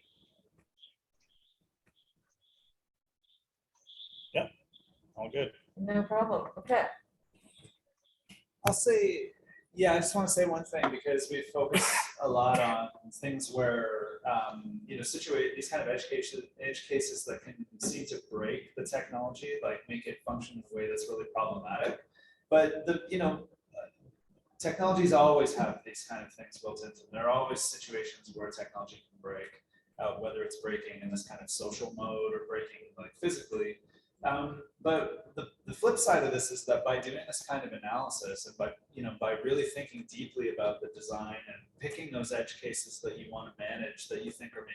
Yeah, all good. No problem. Okay. I'll say, yeah, I just want to say one thing because we focus a lot on things where, these kind of edge cases that can seem to break the technology, like make it function in a way that's really problematic. But technologies always have these kind of things built into them. There are always situations where technology can break, whether it's breaking in this kind of social mode or breaking like physically. But the flip side of this is that by doing this kind of analysis and by really thinking deeply about the design and picking those edge cases that you want to manage that you think are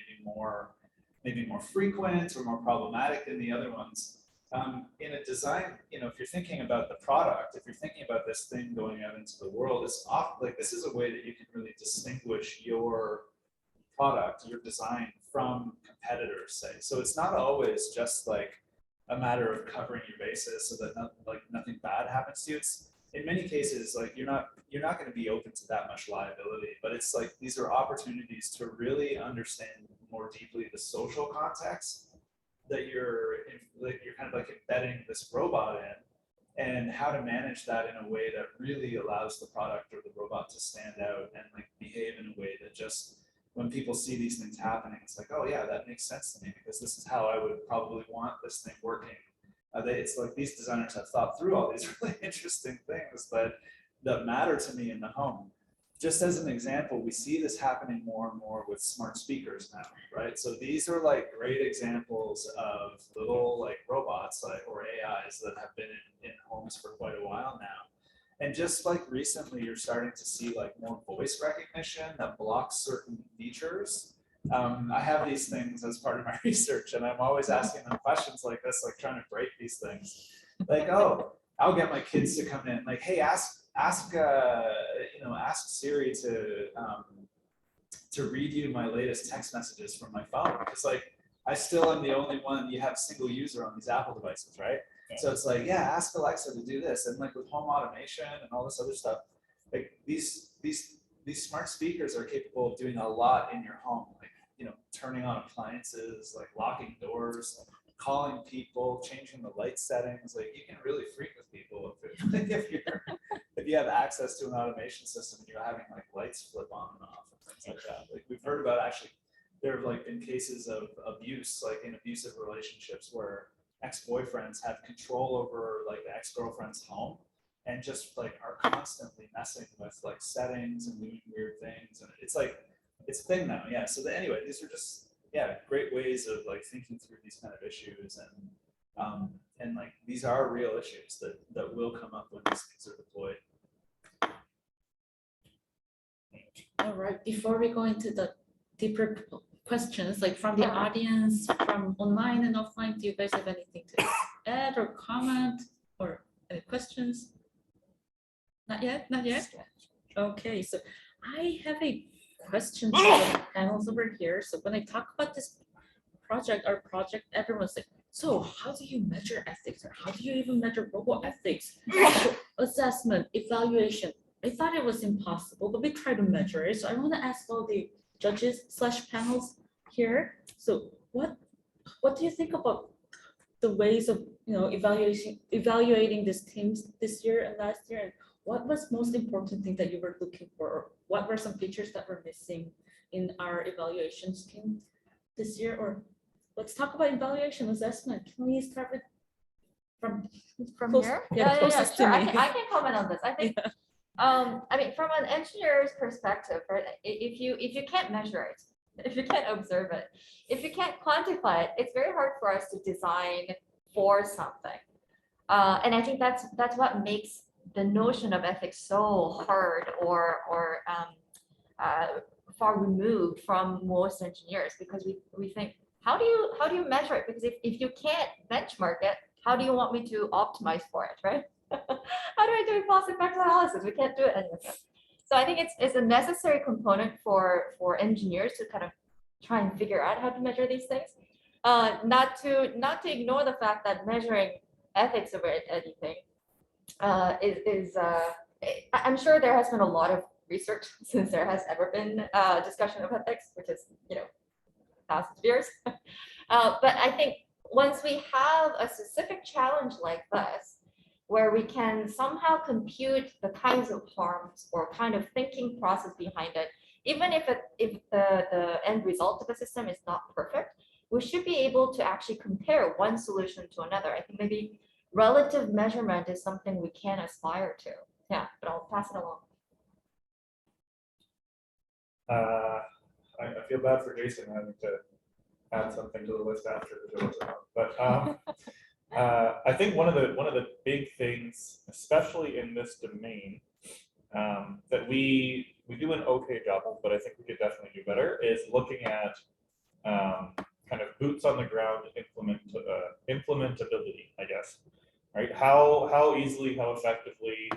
maybe more frequent or more problematic than the other ones, in a design, if you're thinking about the product, if you're thinking about this thing going out into the world, it's often like this is a way that you can really distinguish your product, your design from competitors, say. So it's not always just like a matter of covering your bases so that nothing bad happens to you. It's in many cases like you're not going to be open to that much liability, but it's like these are opportunities to really understand more deeply the social context that you're kind of like embedding this robot in, and how to manage that in a way that really allows the product or the robot to stand out and like behave in a way that just when people see these things happening, it's like, oh yeah, that makes sense to me because this is how I would probably want this thing working. It's like these designers have thought through all these really interesting things that matter to me in the home. Just as an example, we see this happening more and more with smart speakers now, right? So these are like great examples of little like robots or AIs that have been in homes for quite a while now. And just like recently, you're starting to see like more voice recognition that blocks certain features. I have these things as part of my research, and I'm always asking them questions like this, like trying to break these things. Like, oh, I'll get my kids to come in, like, hey, ask Siri to read you my latest text messages from my phone. It's like I still am the only one, you have single user on these Apple devices, right? So it's like, yeah, ask Alexa to do this. And like with home automation and all this other stuff, like these smart speakers are capable of doing a lot in your home, like, you know, turning on appliances, like locking doors, calling people, changing the light settings. Like you can really freak with people if you have access to an automation system and you're having like lights flip on and off and things like that. Like we've heard about, actually, there have like been cases of abuse, like in abusive relationships where ex-boyfriends have control over like the ex-girlfriend's home and just like are constantly messing with like settings and doing weird things. And it's like, it's a thing now. Yeah. So anyway, these are just, yeah, great ways of like thinking through these kind of issues. And like, these are real issues that will come up when these things are deployed. All right, before we go into the deeper questions, like from the audience, from online and offline, do you guys have anything to add or comment or any questions? Not yet, not yet? Okay, so I have a question for the panels over here. So when I talk about this project, everyone's like, so how do you measure ethics, or how do you even measure roboethics? Assessment, evaluation. I thought it was impossible, but we try to measure it. So I want to ask all the judges/panels here. So what do you think about the ways of, you know, evaluating these teams this year and last year? And what was most important thing that you were looking for? Or what were some features that were missing in our evaluation scheme this year? Or let's talk about evaluation assessment. Can we start with from here? Yeah, closest to sure. me. I can comment on this. I think, I mean, from an engineer's perspective, right? If you can't measure it, if you can't observe it, if you can't quantify it, it's very hard for us to design for something. And I think that's what makes the notion of ethics so hard or far removed from most engineers, because we think, how do you measure it? Because if you can't benchmark it, how do you want me to optimize for it, right? How do I do cost effective analysis? We can't do it anymore. So I think it's a necessary component for engineers to kind of try and figure out how to measure these things. Not to ignore the fact that measuring ethics of anything I'm sure there has been a lot of research since there has ever been discussion of ethics, which is, you know, thousands of years. But I think once we have a specific challenge like this, where we can somehow compute the kinds of harms or kind of thinking process behind it, even if the end result of the system is not perfect, we should be able to actually compare one solution to another. I think maybe relative measurement is something we can aspire to. Yeah, but I'll pass it along. I feel bad for Jason having to add something to the list after the jokes are out. But I think one of the big things, especially in this domain, that we do an okay job of, but I think we could definitely do better, is looking at kind of boots on the ground implementability, I guess. Right? How easily, how effectively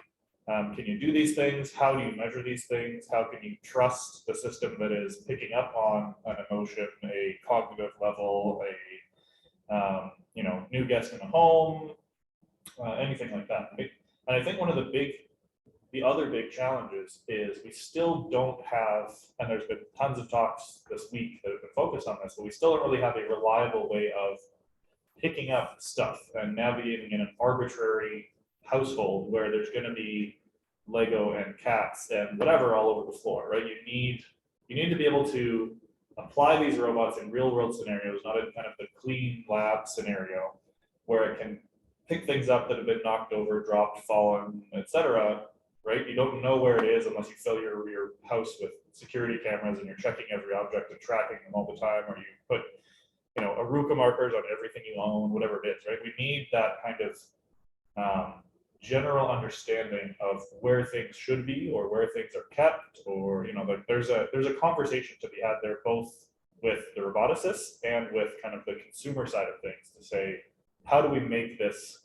can you do these things? How do you measure these things? How can you trust the system that is picking up on an emotion, a cognitive level, a you know, new guest in a home, anything like that? Right? And I think one of the other big challenges is we still don't have, and there's been tons of talks this week that have been focused on this, but we still don't really have a reliable way of picking up stuff and navigating in an arbitrary household where there's going to be Lego and cats and whatever all over the floor, right? You need to be able to apply these robots in real world scenarios, not in kind of the clean lab scenario where it can pick things up that have been knocked over, dropped, fallen, etc. Right? You don't know where it is unless you fill your house with security cameras and you're checking every object and tracking them all the time, or you put, you know, Aruka markers on everything you own, whatever it is, right? We need that kind of general understanding of where things should be or where things are kept, or, you know, like there's a conversation to be had there, both with the roboticists and with kind of the consumer side of things, to say, how do we make this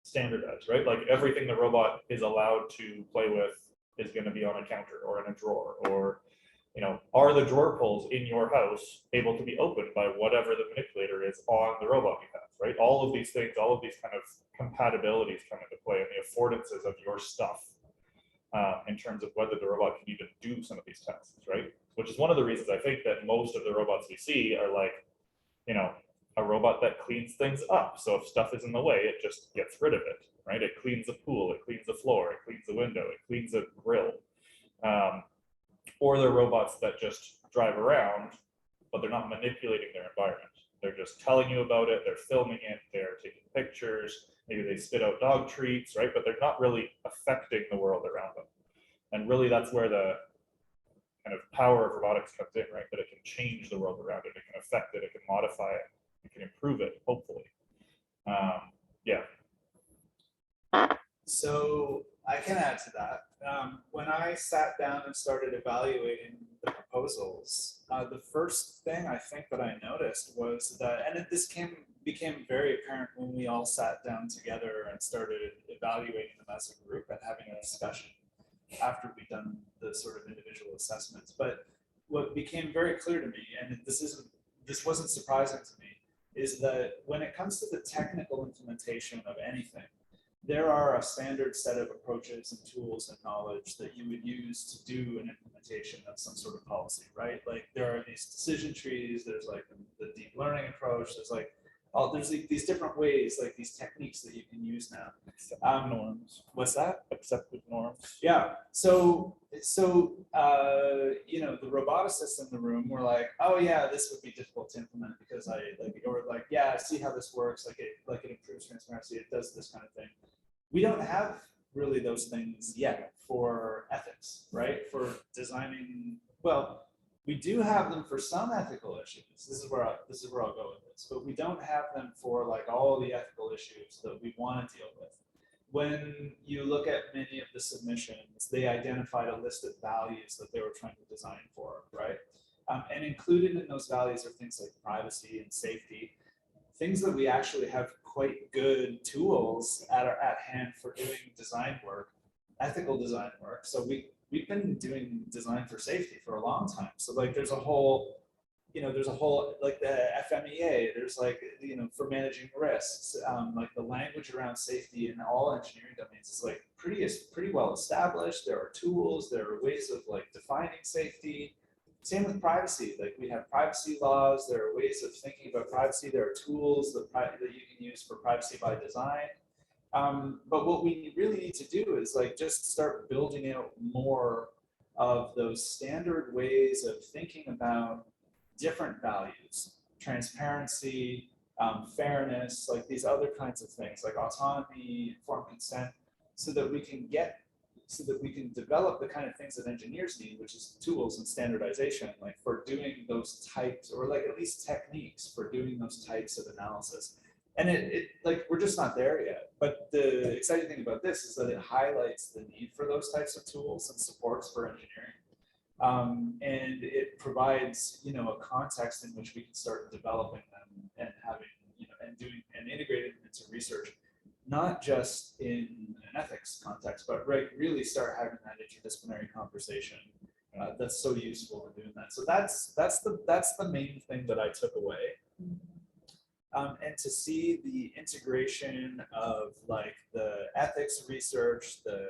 standardized, right? Like everything the robot is allowed to play with is going to be on a counter or in a drawer, or are the drawer pulls in your house able to be opened by whatever the manipulator is on the robot you have, right? All of these things, all of these kind of compatibilities come into play, and the affordances of your stuff in terms of whether the robot can even do some of these tasks, right? Which is one of the reasons I think that most of the robots we see are like, a robot that cleans things up. So if stuff is in the way, it just gets rid of it, right? It cleans the pool, it cleans the floor, it cleans the window, it cleans a grill. Or they're robots that just drive around, but they're not manipulating their environment. They're just telling you about it, they're filming it, they're taking pictures, maybe they spit out dog treats, right? But they're not really affecting the world around them. And really that's where the kind of power of robotics comes in, right? That it can change the world around it, it can affect it, it can modify it, it can improve it, hopefully. Yeah. So I can add to that. When I sat down and started evaluating the proposals, the first thing I think that I noticed was that, and this became very apparent when we all sat down together and started evaluating them as a group and having a discussion after we'd done the sort of individual assessments. But what became very clear to me, and this wasn't surprising to me, is that when it comes to the technical implementation of anything, there are a standard set of approaches and tools and knowledge that you would use to do an implementation of some sort of policy, right? Like there are these decision trees, there's like the deep learning approach, there's like these different ways, like these techniques that you can use now. Norms. What's that? Accepted norms. Yeah. So the roboticists in the room were like, oh yeah, this would be difficult to implement because yeah, I see how this works. It improves transparency. It does this kind of thing. We don't have really those things yet for ethics, right? For designing, well, we do have them for some ethical issues. This is where I'll go with this, but we don't have them for like all the ethical issues that we want to deal with. When you look at many of the submissions, they identified a list of values that they were trying to design for, right? And included in those values are things like privacy and safety, things that we actually have quite good tools at hand for doing design work, ethical design work. So we've been doing design for safety for a long time. So like there's a whole like the FMEA, there's like, for managing risks, like the language around safety in all engineering domains is like pretty well established. There are tools, there are ways of like defining safety. Same with privacy, like we have privacy laws, there are ways of thinking about privacy, there are tools that you can use for privacy by design. But what we really need to do is like just start building out more of those standard ways of thinking about different values, transparency, fairness, like these other kinds of things, like autonomy, informed consent, so that we can develop the kind of things that engineers need, which is tools and standardization, like for doing those types, or like at least techniques for doing those types of analysis. And like we're just not there yet. But the exciting thing about this is that it highlights the need for those types of tools and supports for engineering. And it provides, a context in which we can start developing them and having, and integrating them into research, not just in an ethics context, but really start having that interdisciplinary conversation. That's so useful in doing that. So that's the main thing that I took away. And to see the integration of like the ethics research, the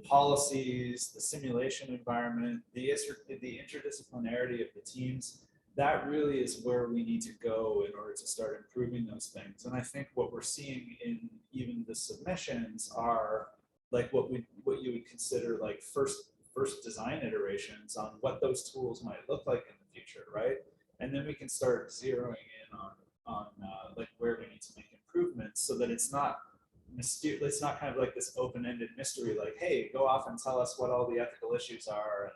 policies, the simulation environment, the interdisciplinarity of the teams, that really is where we need to go in order to start improving those things. And I think what we're seeing in even the submissions are like what you would consider like first design iterations on what those tools might look like in the future, right? And then we can start zeroing in on like where we need to make improvements so that it's not kind of like this open-ended mystery, like, hey, go off and tell us what all the ethical issues are. And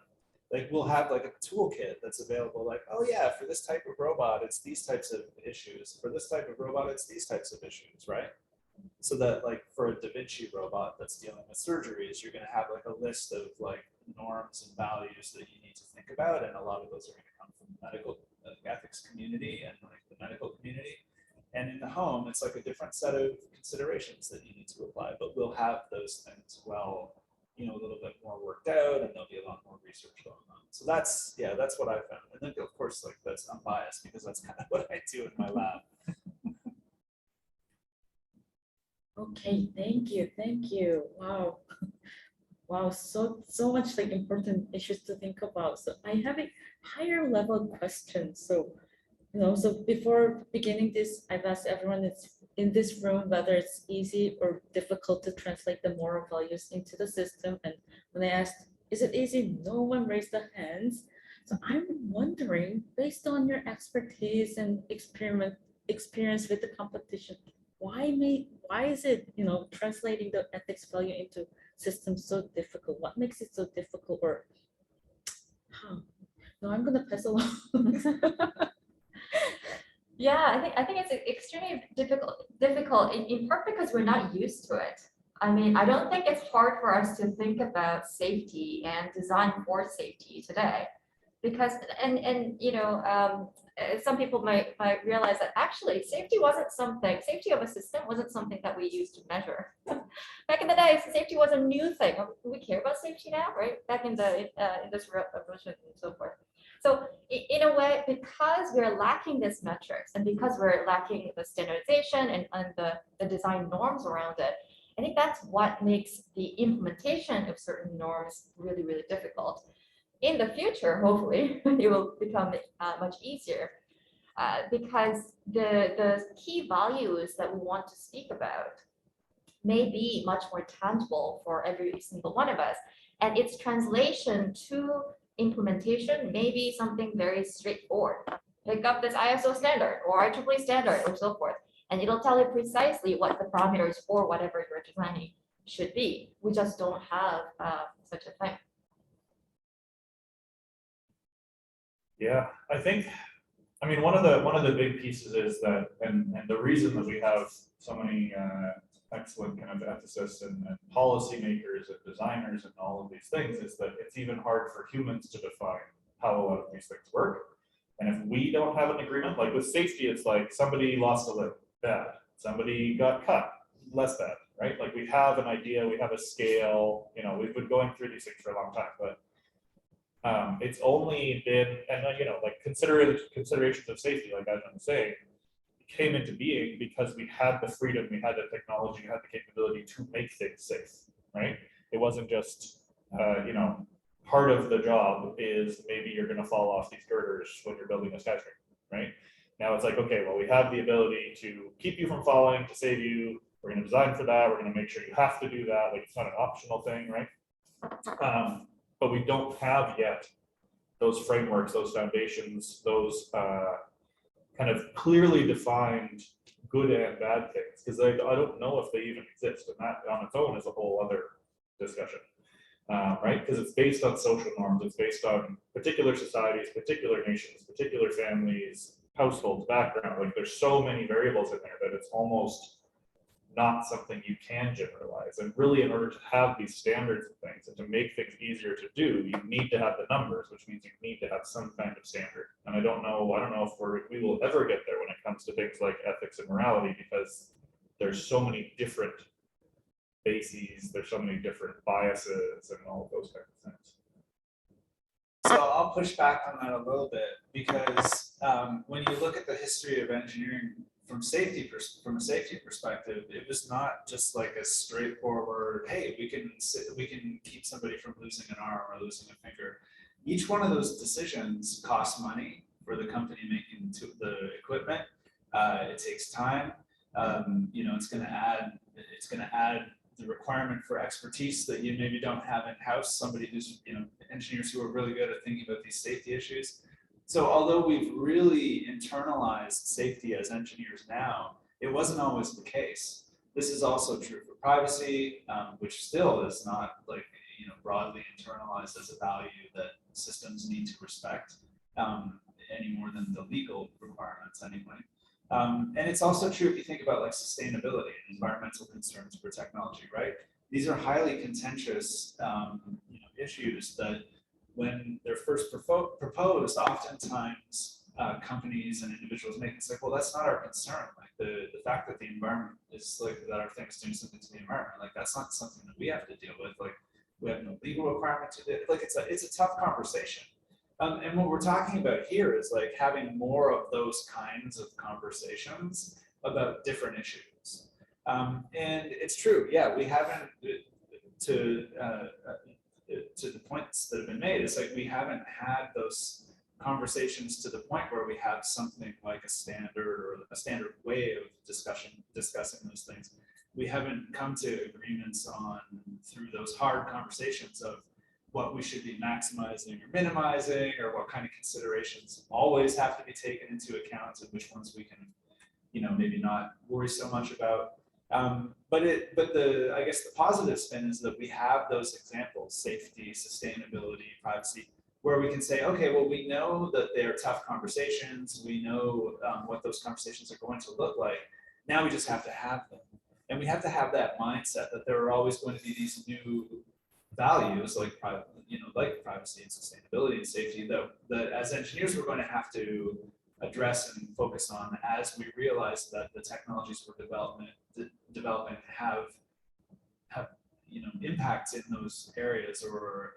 like we'll have like a toolkit that's available, like, oh yeah, for this type of robot, it's these types of issues. For this type of robot, it's these types of issues, right? So that like for a Da Vinci robot that's dealing with surgeries, you're gonna have like a list of like norms and values that you need to think about. And a lot of those are gonna come from the medical ethics community and like the medical community. And in the home, it's like a different set of considerations that you need to apply, but we'll have those things well a little bit more worked out, and there'll be a lot more research going on. So that's what I found. And then of course, like that's unbiased because that's kind of what I do in my lab. Okay, thank you. Wow. Wow, so much like important issues to think about. So I have a higher level question. So, so before beginning this, I've asked everyone that's in this room whether it's easy or difficult to translate the moral values into the system. And when I asked, is it easy? No one raised their hands. So I'm wondering, based on your expertise and experience with the competition, why is it, translating the ethics value into systems so difficult? What makes it so difficult? Or no, I'm gonna pass along. Yeah, I think it's extremely difficult in part because we're not used to it. I mean, I don't think it's hard for us to think about safety and design for safety today, because some people might realize that actually safety of a system wasn't something that we used to measure. Back in the day, safety was a new thing. We care about safety now, right? Back in the Industrial Revolution and so forth. So in a way, because we're lacking these metrics and because we're lacking the standardization and the design norms around it, I think that's what makes the implementation of certain norms really, really difficult. In the future, hopefully, it will become much easier because the key values that we want to speak about may be much more tangible for every single one of us. And its translation to implementation may be something very straightforward. Pick up this ISO standard or IEEE standard or so forth, and it'll tell you precisely what the parameters for whatever you're designing should be. We just don't have such a thing. Yeah, I mean, one of the big pieces is that, and the reason that we have so many excellent kind of ethicists and policymakers and designers and all of these things is that it's even hard for humans to define how a lot of these things work. And if we don't have an agreement, like with safety, it's like somebody lost a limb, bad. Somebody got cut, less bad, right? Like we have an idea, we have a scale, we've been going through these things for a long time, but it's only been, and like considerations of safety, like I've been saying, came into being because we had the freedom, we had the technology, we had the capability to make things safe, right? It wasn't just, part of the job is maybe you're going to fall off these girders when you're building a skyscraper, right? Now it's like, okay, well, we have the ability to keep you from falling, to save you. We're going to design for that. We're going to make sure you have to do that. Like it's not an optional thing, right? But we don't have yet those frameworks, those foundations, those kind of clearly defined good and bad things, because I don't know if they even exist, and that on its own is a whole other discussion, right? Because it's based on social norms, it's based on particular societies, particular nations, particular families, households, background. Like there's so many variables in there that it's almost not something you can generalize. And really, in order to have these standards and things and to make things easier to do, you need to have the numbers, which means you need to have some kind of standard. And I don't know if we will ever get there when it comes to things like ethics and morality, because there's so many different bases, there's so many different biases and all of those kinds of things. So I'll push back on that a little bit, because when you look at the history of engineering from a safety perspective, it was not just like a straightforward, hey, we can keep somebody from losing an arm or losing a finger. Each one of those decisions costs money for the company making the equipment. It takes time. It's going to add the requirement for expertise that you maybe don't have in-house. Somebody who's engineers who are really good at thinking about these safety issues. So although we've really internalized safety as engineers now, it wasn't always the case. This is also true for privacy, which still is not like broadly internalized as a value that systems need to respect any more than the legal requirements anyway. And it's also true if you think about like sustainability and environmental concerns for technology, right? These are highly contentious issues that, when they're first proposed, oftentimes companies and individuals make it say, well, that's not our concern. Like the fact that the environment is like that our thing is doing something to the environment, like that's not something that we have to deal with. Like We have no legal requirement to it. Like it's a tough conversation. And what we're talking about here is like having more of those kinds of conversations about different issues. And it's true, yeah, we haven't, to the points that have been made, it's like we haven't had those conversations to the point where we have something like a standard or a standard way of discussing those things. We haven't come to agreements on, through those hard conversations, of what we should be maximizing or minimizing, or what kind of considerations always have to be taken into account, and which ones we can, maybe not worry so much about. But I guess the positive spin is that we have those examples: safety, sustainability, privacy, where we can say, okay, well, we know that they're tough conversations. We know what those conversations are going to look like. Now we just have to have them. And we have to have that mindset that there are always going to be these new values like privacy and sustainability and safety that as engineers we're going to have to address and focus on as we realize that the technologies we're developing have impacts in those areas, or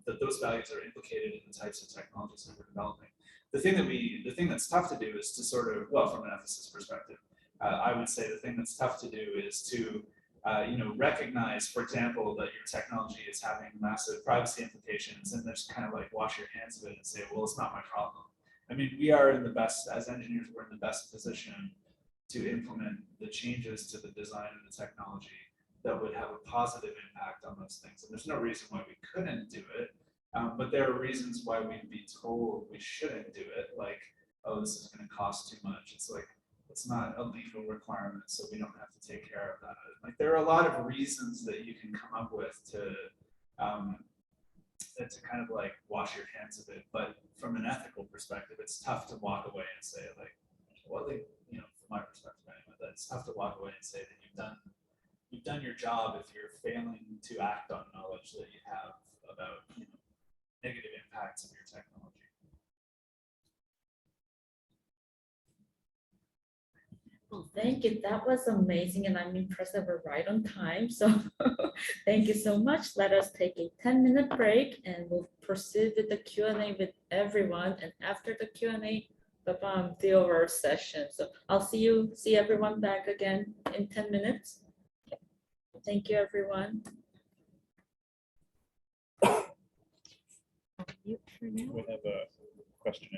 that those values are implicated in the types of technologies that we're developing. The thing that's tough to do is to sort of, well, from an ethicist perspective, I would say the thing that's tough to do is to recognize, for example, that your technology is having massive privacy implications, and just kind of like wash your hands of it and say, well, it's not my problem. I mean, we are in the best, as engineers, we're in the best position to implement the changes to the design of the technology that would have a positive impact on those things. And there's no reason why we couldn't do it, but there are reasons why we'd be told we shouldn't do it, like, oh, this is going to cost too much. It's like, it's not a legal requirement, so we don't have to take care of that. Like, there are a lot of reasons that you can come up with to kind of like wash your hands of it. But from an ethical perspective, it's tough to walk away and say, like, well, from my perspective anyway, that it's tough to walk away and say that you've done your job if you're failing to act on knowledge that you have about negative impacts of your technology. Well, thank you. That was amazing, and I'm impressed that we're right on time. So thank you so much. Let us take a 10-minute break, and we'll proceed with the Q&A with everyone. And after the Q&A, the overall session. So I'll see everyone back again in 10 minutes. Okay. Thank you, everyone. We have a question.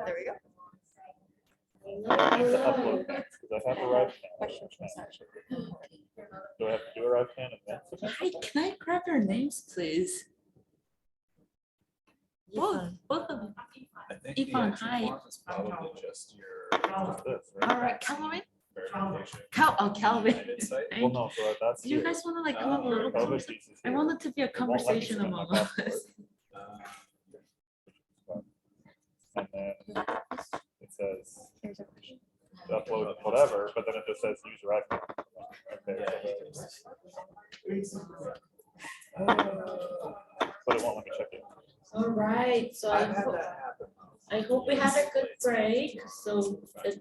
There we go. I need to upload that because I have arrived can. Do I have to do arrive can and then submit? Hi, can I grab your names, please? Both of them. I think Ifan, the hi. font is probably just this, right? All right, Calvin. Verification. Calvin. United site. Well, no, so that's Do you here. guys want to like come up a little COVID closer? pieces I here. want it to be a It won't let me conversation submit my among us. passport. And then it says upload whatever, but then it just says use record. Okay, so but it won't let me check it. All right, so I hope we had a good break. So it's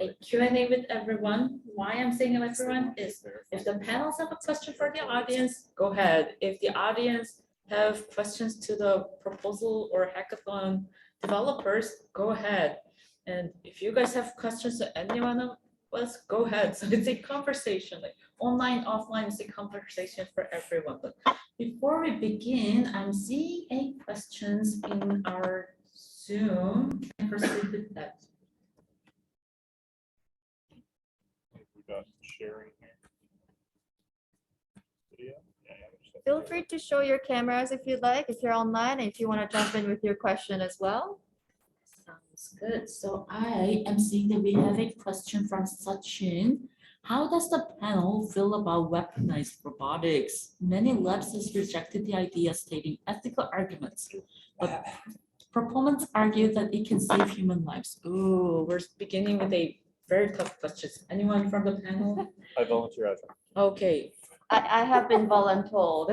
a Q&A with everyone. Why I'm saying everyone is if the panels have a question for the audience, go ahead. If the audience have questions to the proposal or hackathon developers, go ahead. And if you guys have questions to anyone of us, go ahead. So it's a conversation, like online, offline, it's a conversation for everyone. But before we begin, I'm seeing a questions in our Zoom. Can I proceed with that? We got sharing here. Video. Feel free to show your cameras if you'd like, if you're online, and if you want to jump in with your question as well. Sounds good. So I am seeing that we have a question from Sachin. How does the panel feel about weaponized robotics? Many labs has rejected the idea, stating ethical arguments, but proponents argue that it can save human lives. Ooh, we're beginning with a very tough question. Anyone from the panel? I volunteer as Okay. I have been voluntold.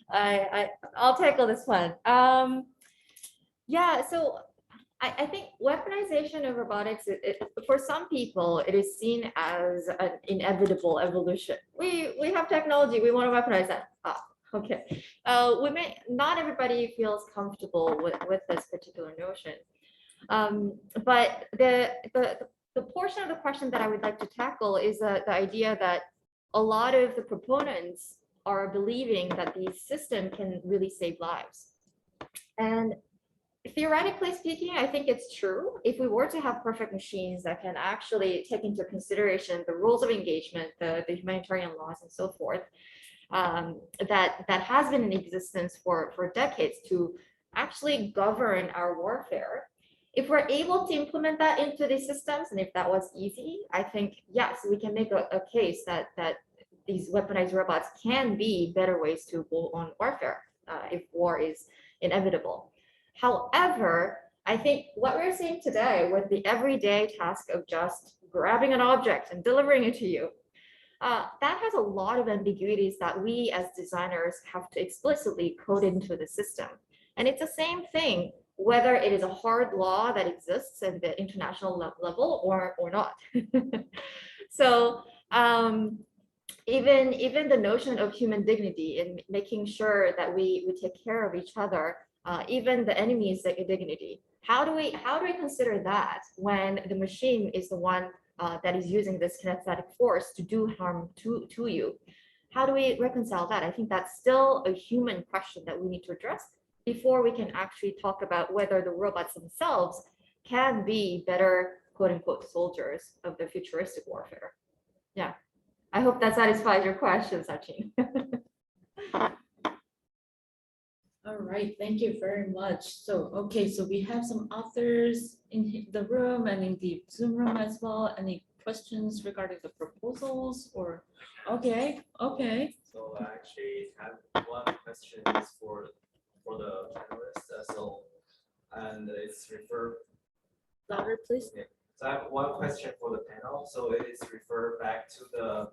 I'll tackle this one. Yeah, so I think weaponization of robotics, for some people, it is seen as an inevitable evolution. We have technology, we want to weaponize that. Okay. Not everybody feels comfortable with this particular notion. But the portion of the question that I would like to tackle is the idea that a lot of the proponents are believing that the system can really save lives. And theoretically speaking, I think it's true. If we were to have perfect machines that can actually take into consideration the rules of engagement, the humanitarian laws and so forth, that has been in existence for decades to actually govern our warfare, If we're able to implement that into these systems, and if that was easy, I think, yes, we can make a case that these weaponized robots can be better ways to go on warfare if war is inevitable. However, I think what we're seeing today with the everyday task of just grabbing an object and delivering it to you, that has a lot of ambiguities that we as designers have to explicitly code into the system. And it's the same thing, whether it is a hard law that exists at the international level or not. So even the notion of human dignity and making sure that we take care of each other, even the enemy's dignity. How do we consider that when the machine is the one that is using this kinetic force to do harm to you? How do we reconcile that? I think that's still a human question that we need to address before we can actually talk about whether the robots themselves can be better, quote unquote, soldiers of the futuristic warfare. Yeah, I hope that satisfies your question, Sachin. All right, thank you very much. So, okay, so we have some authors in the room and in the Zoom room as well. Any questions regarding the proposals or, okay. So I actually have one question is for the panelists. And it's referred. Louder, please. Yeah. So I have one question for the panel. So it is referred back to the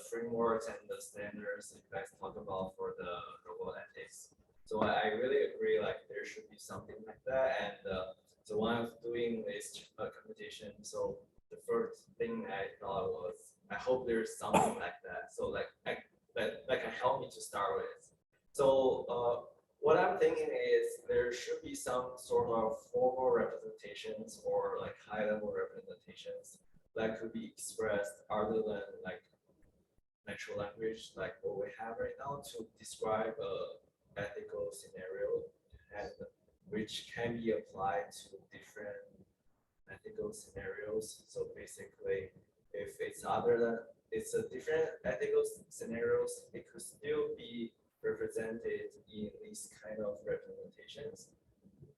frameworks and the standards you guys talk about for the roboethics. So I really agree, like there should be something like that. And so when I was doing this competition, so the first thing I thought was, I hope there's something like that. So that can help me to start with. So what I'm thinking is there should be some sort of formal representations or like high-level representations that could be expressed other than like natural language, like what we have right now, to describe a ethical scenario and which can be applied to different ethical scenarios. So basically, if it's a different ethical scenarios, it could still be represented in these kind of representations,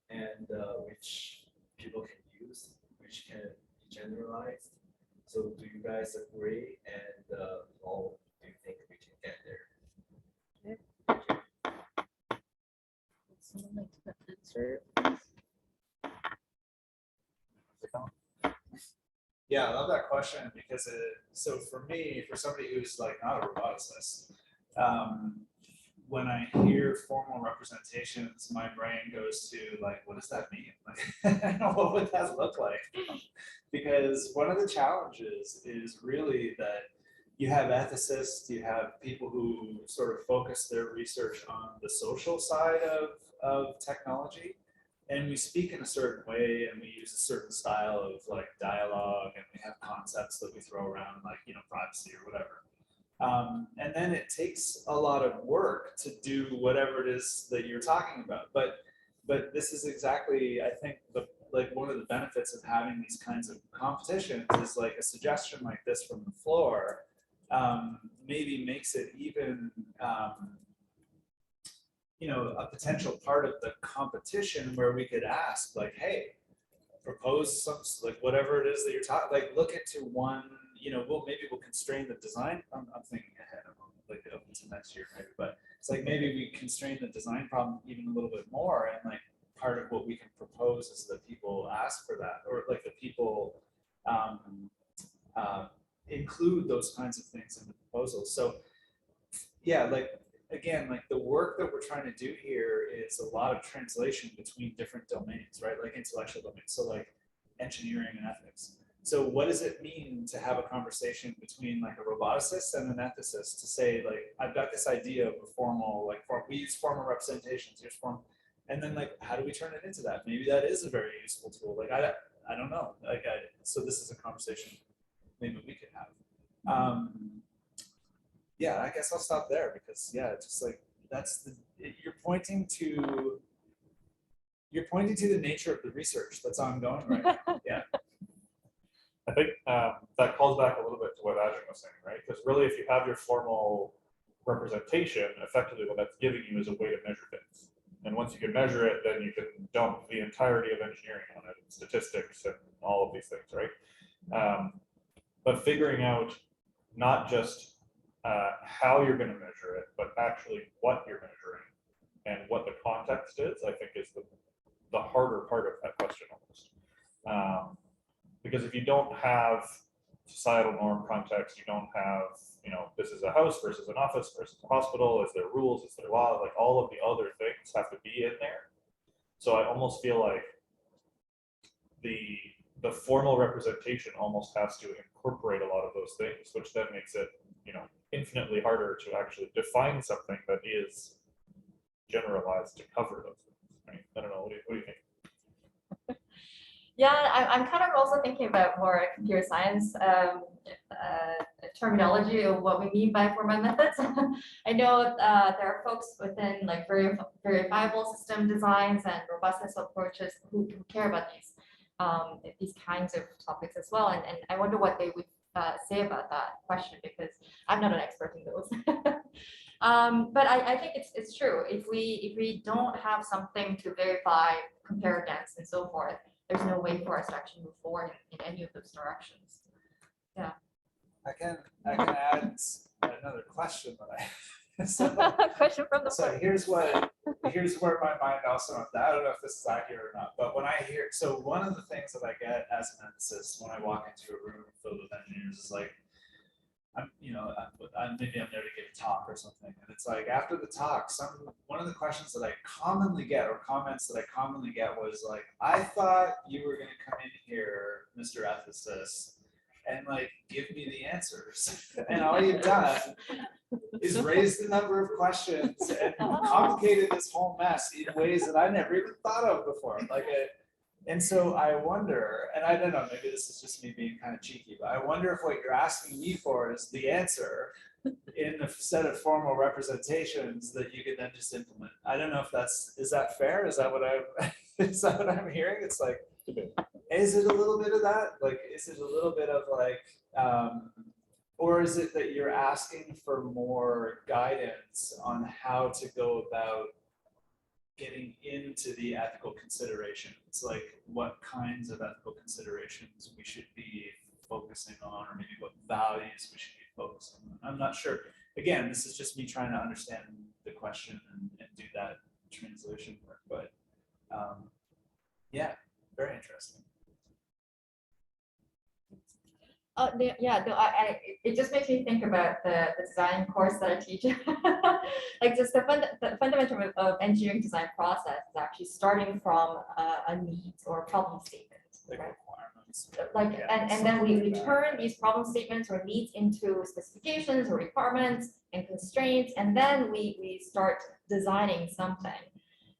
and which people can use, which can be generalized. So do you guys agree, and how do you think we can get there? Would someone like to answer, please? Yeah, I love that question because so for me, for somebody who's like not a roboticist, when I hear formal representations, my brain goes to like, what does that mean? Like, what would that look like? Because one of the challenges is really that you have ethicists, you have people who sort of focus their research on the social side of technology. And we speak in a certain way, and we use a certain style of like dialogue, and we have concepts that we throw around, like, you know, privacy or whatever. And then it takes a lot of work to do whatever it is that you're talking about. But this is exactly, I think, like one of the benefits of having these kinds of competitions is like a suggestion like this from the floor maybe makes it even you know, a potential part of the competition where we could ask like, hey, propose some, like whatever it is that you're talking, like look into one, you know, maybe we'll constrain the design. I'm thinking ahead of like up to next year maybe, but it's like maybe we constrain the design problem even a little bit more, and like part of what we can propose is that people ask for that, or like the people include those kinds of things in the proposals. So yeah, like again, like the work that we're trying to do here is a lot of translation between different domains, right? Like intellectual domains, so like engineering and ethics. So what does it mean to have a conversation between like a roboticist and an ethicist to say like, I've got this idea of a formal, like we use formal representations, here's form, and then like, how do we turn it into that? Maybe that is a very useful tool. Like I don't know. Like so this is a conversation maybe we could have. Yeah, I guess I'll stop there because yeah, it's just like you're pointing to the nature of the research that's ongoing right now. Yeah. I think that calls back a little bit to what Ajahn was saying, right? Because really, if you have your formal representation, effectively what that's giving you is a way to measure things. And once you can measure it, then you can dump the entirety of engineering on it, statistics and all of these things, right? But figuring out not just how you're going to measure it, but actually what you're measuring and what the context is, I think is the harder part of that question almost. Because if you don't have societal norm context, you don't have, this is a house versus an office versus a hospital, is there rules, is there law, like all of the other things have to be in there. So I almost feel like the formal representation almost has to incorporate a lot of those things, which then makes it, infinitely harder to actually define something that is generalized to cover those things, right? I don't know, what do you think? Yeah, I'm kind of also thinking about more computer science terminology of what we mean by format methods. I know there are folks within like verifiable system designs and robustness approaches who care about these kinds of topics as well. And I wonder what they would say about that question, because I'm not an expert in those. But I think it's true. If we don't have something to verify, compare against, and so forth, there's no way for us to actually move forward in any of those directions. Yeah. I can add another question that question from the so here's where my mind also went. I don't know if this is accurate or not, but when I hear, so one of the things that I get as an ethicist when I walk into a room filled with engineers is like, maybe I'm there to give a talk or something, and it's like after the talk, one of the questions that I commonly get, or comments that I commonly get, was like, I thought you were going to come in here, Mr. Ethicist, and like give me the answers, and all you've done is raise the number of questions and complicated this whole mess in ways that I never even thought of before. And so I wonder, and I don't know, maybe this is just me being kind of cheeky, but I wonder if what you're asking me for is the answer in a set of formal representations that you can then just implement. I don't know if is that fair? Is that what I'm hearing? It's like, is it a little bit of that? Like, is it a little bit of like, or is it that you're asking for more guidance on how to go about getting into the ethical considerations, like what kinds of ethical considerations we should be focusing on, or maybe what values we should be focusing on? I'm not sure. Again, this is just me trying to understand the question and do that translation work, but yeah, very interesting. It just makes me think about the design course that I teach. Like just the fundamental of engineering design process is actually starting from a need or problem statement. Right? Like, and then we turn these problem statements or needs into specifications or requirements and constraints, and then we start designing something.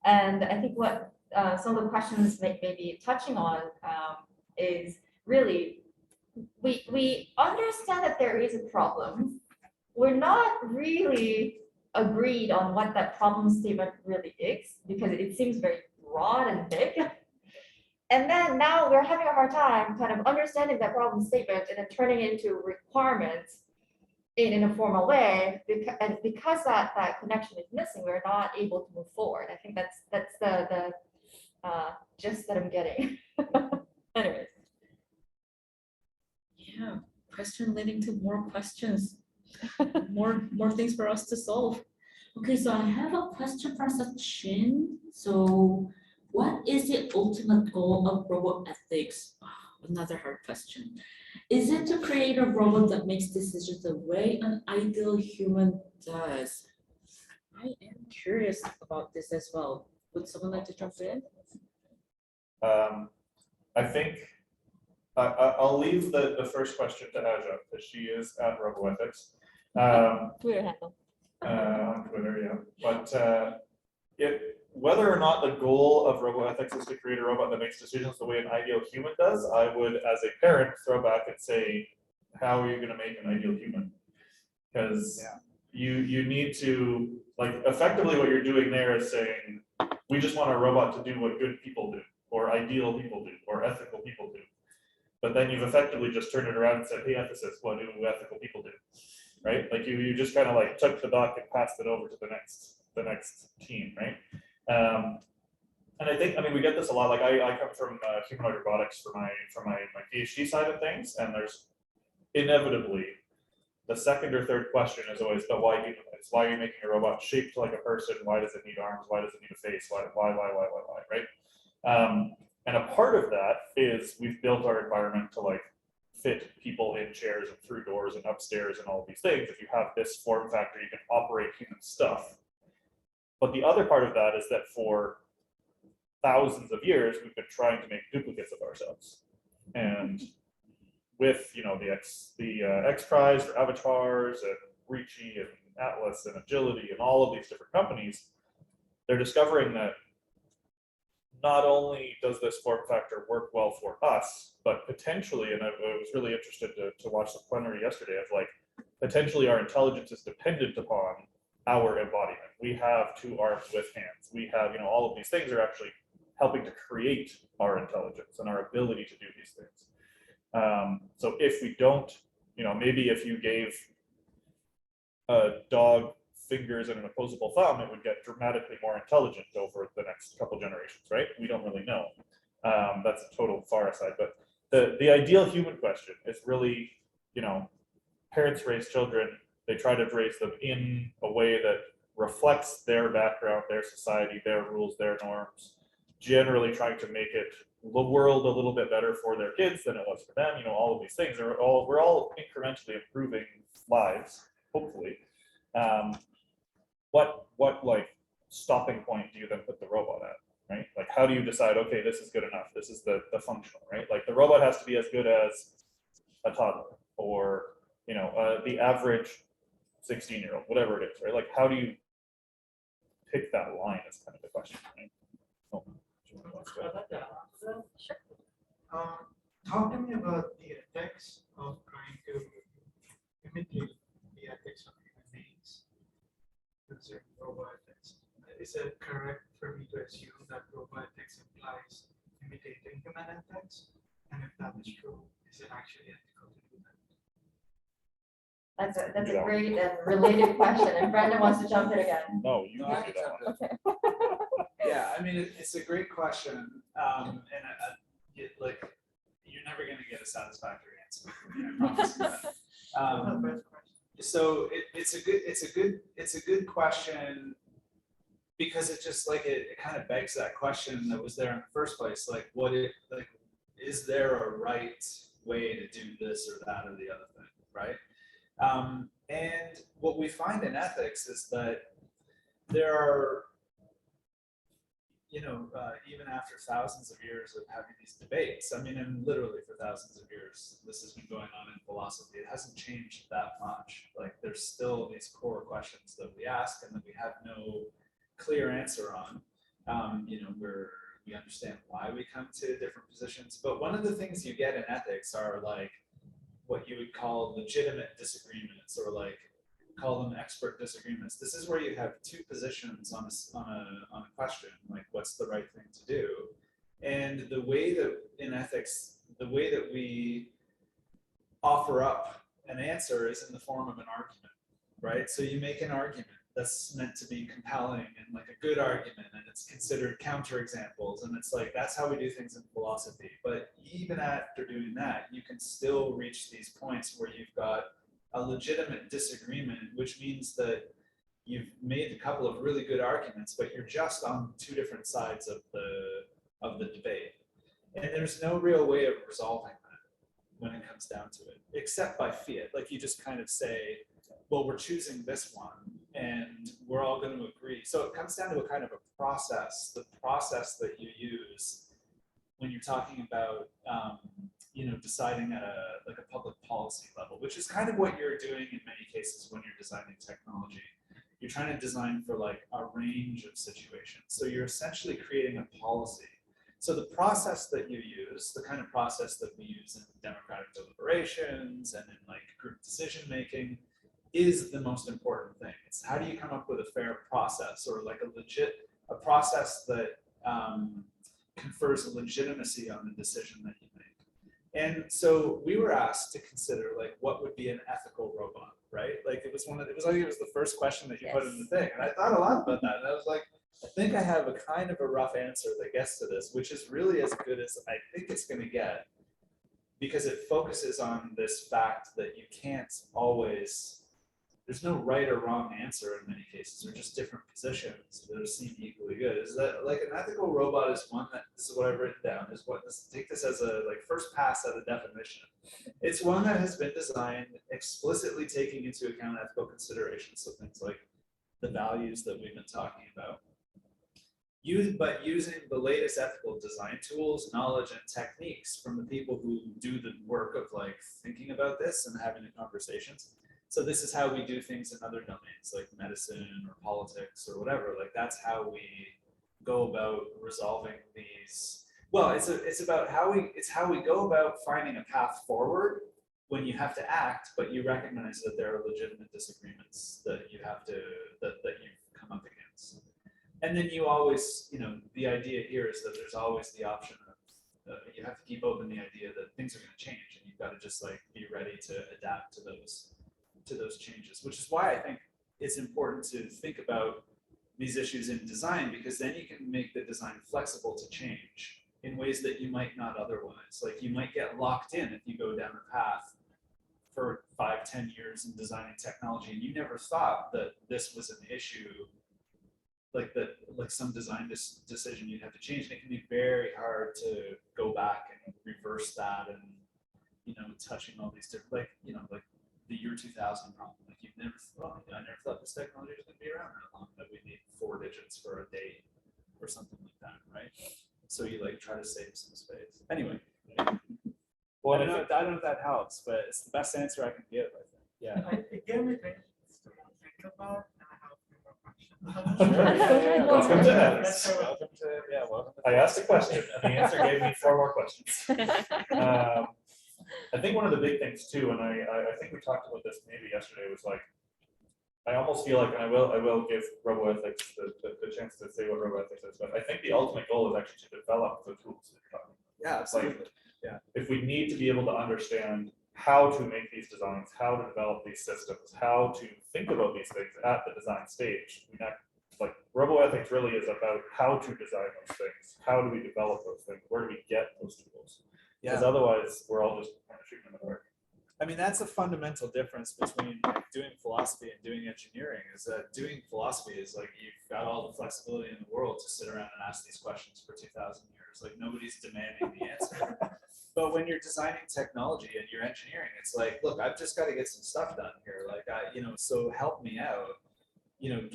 And I think what some of the questions may be touching on is really, we understand that there is a problem. We're not really agreed on what that problem statement really is, because it seems very broad and big. And then now we're having a hard time kind of understanding that problem statement and then turning it into requirements in a formal way. And because that connection is missing, we're not able to move forward. I think that's the gist that I'm getting. Anyways. Yeah, question leading to more questions, more things for us to solve. Okay, so I have a question for Sachin. So what is the ultimate goal of roboethics? Oh, another hard question. Is it to create a robot that makes decisions the way an ideal human does? I am curious about this as well. Would someone like to jump in? I think I'll leave the first question to Aja, because she is at Roboethics. Twitter handle. On Twitter, yeah. But whether or not the goal of Roboethics is to create a robot that makes decisions the way an ideal human does, I would, as a parent, throw back and say, how are you going to make an ideal human? Because you need to, like, effectively what you're doing there is saying, we just want a robot to do what good people do, or ideal people do, or ethical people do. But then you've effectively just turned it around and said, hey, ethicists, what do ethical people do? Right? Like you just kind of like took the doc and passed it over to the next team, right? And I think, I mean, we get this a lot. Like I come from humanoid robotics for my PhD side of things, and there's inevitably the second or third question is always, but why humanoids? Why are you making a robot shaped like a person? Why does it need arms? Why does it need a face? Why, right? And a part of that is we've built our environment to like fit people in chairs and through doors and upstairs and all of these things. If you have this form factor, you can operate human stuff. But the other part of that is that for thousands of years, we've been trying to make duplicates of ourselves. And with, you know, the X Prize for avatars and Reachy and Atlas and Agility and all of these different companies, they're discovering that not only does this form factor work well for us, but potentially, and I was really interested to watch the plenary yesterday of like, potentially our intelligence is dependent upon our embodiment. We have 2 arms with hands. We have, you know, all of these things are actually helping to create our intelligence and our ability to do these things. So if we don't, you know, maybe if you gave a dog fingers and an opposable thumb, it would get dramatically more intelligent over the next couple generations, right? We don't really know. That's a total far aside, but the ideal human question is really, you know, parents raise children, they try to raise them in a way that reflects their background, their society, their rules, their norms, generally trying to make it the world a little bit better for their kids than it was for them. You know, all of these things we're all incrementally improving lives, hopefully. What like stopping point do you then put the robot at, right? Like, how do you decide, okay, this is good enough, this is the functional, right? Like the robot has to be as good as a toddler or, you know, the average 16-year-old, whatever it is, right? Like, how do you pick that line is kind of the question, right? Oh, talk to me about the ethics of trying to imitate the ethics of human beings concerning roboethics. Is it correct for me to assume that roboethics implies imitating human ethics? And if that is true, is it actually ethical to do that? That's a great and related question, and Brandon wants to jump in again. No, you can do that one. Okay. Yeah, I mean, it's a great question, and like you're never going to get a satisfactory answer. I promise you that. So it's a good question because it just like it kind of begs that question that was there in the first place. Like, is there a right way to do this or that or the other thing, right? And what we find in ethics is that there are, you know, even after thousands of years of having these debates, I mean, and literally for thousands of years, this has been going on in philosophy. It hasn't changed that much. Like, there's still these core questions that we ask and that we have no clear answer on. You know, we understand why we come to different positions, but one of the things you get in ethics are like what you would call legitimate disagreements, or like call them expert disagreements. This is where you have 2 positions on a question, like what's the right thing to do. And the way that in ethics, the way that we offer up an answer is in the form of an argument, right? So you make an argument that's meant to be compelling and like a good argument, and it's considered counterexamples, and it's like that's how we do things in philosophy. But even after doing that, you can still reach these points where you've got a legitimate disagreement, which means that you've made a couple of really good arguments, but you're just on 2 different sides of the debate. And there's no real way of resolving that when it comes down to it, except by fiat. Like, you just kind of say, well, we're choosing this one and we're all going to agree. So it comes down to a kind of a process, the process that you use when you're talking about you know, deciding at a public policy level, which is kind of what you're doing in many cases when you're designing technology. You're trying to design for like a range of situations. So you're essentially creating a policy. So the process that you use, the kind of process that we use in democratic deliberations and in like group decision making, is the most important thing. It's how do you come up with a fair process, or like a process that confers legitimacy on the decision that you make. And so we were asked to consider like what would be an ethical robot, right? Like it was the first question that you put in the thing. And I thought a lot about that. And I was like, I think I have a kind of a rough answer that gets to this, which is really as good as I think it's going to get, because it focuses on this fact that you can't always, there's no right or wrong answer in many cases. They're just different positions that seem equally good. Is that like an ethical robot is one that, this is what I've written down, is what this, take this as a like first pass at a definition. It's one that has been designed explicitly taking into account ethical considerations. So things like the values that we've been talking about. But using the latest ethical design tools, knowledge, and techniques from the people who do the work of like thinking about this and having the conversations. So this is how we do things in other domains like medicine or politics or whatever. Like that's how we go about resolving these. Well, it's about how we go about finding a path forward when you have to act, but you recognize that there are legitimate disagreements that you have to that you've come up against. And then you always, you know, the idea here is that there's always the option of you have to keep open the idea that things are going to change, and you've got to just like be ready to adapt to those changes. Which is why I think it's important to think about these issues in design, because then you can make the design flexible to change in ways that you might not otherwise. Like you might get locked in if you go down a path for 5-10 years in designing technology, and you never thought that this was an issue. Like some design decision you'd have to change, and it can be very hard to go back and reverse that, and you know, touching all these different, like you know, like the year 2000 problem. Like I never thought this technology was going to be around that long, that we need 4 digits for a date or something like that, right? So you like try to save some space. Anyway, well, I don't know if that helps, but it's the best answer I can give, I think. Yeah. It gave me things to think about. Welcome to welcome to I asked a question and the answer gave me 4 more questions. I think one of the big things too, and I think we talked about this maybe yesterday, was like, I almost feel like, and I will give Roboethics the chance to say what Roboethics is, but I think the ultimate goal is actually to develop the tools that you're talking about. Yeah, absolutely. Like, yeah. If we need to be able to understand how to make these designs, how to develop these systems, how to think about these things at the design stage. Like Roboethics really is about how to design those things. How do we develop those things? Where do we get those tools? Because otherwise we're all just kind of shooting in the dark. I mean, that's a fundamental difference between like doing philosophy and doing engineering, is that doing philosophy is like you've got all the flexibility in the world to sit around and ask these questions for 2000 years. Like nobody's demanding the answer. But when you're designing technology and you're engineering, it's like, look, I've just got to get some stuff done here. Like, you know, so help me out. You know,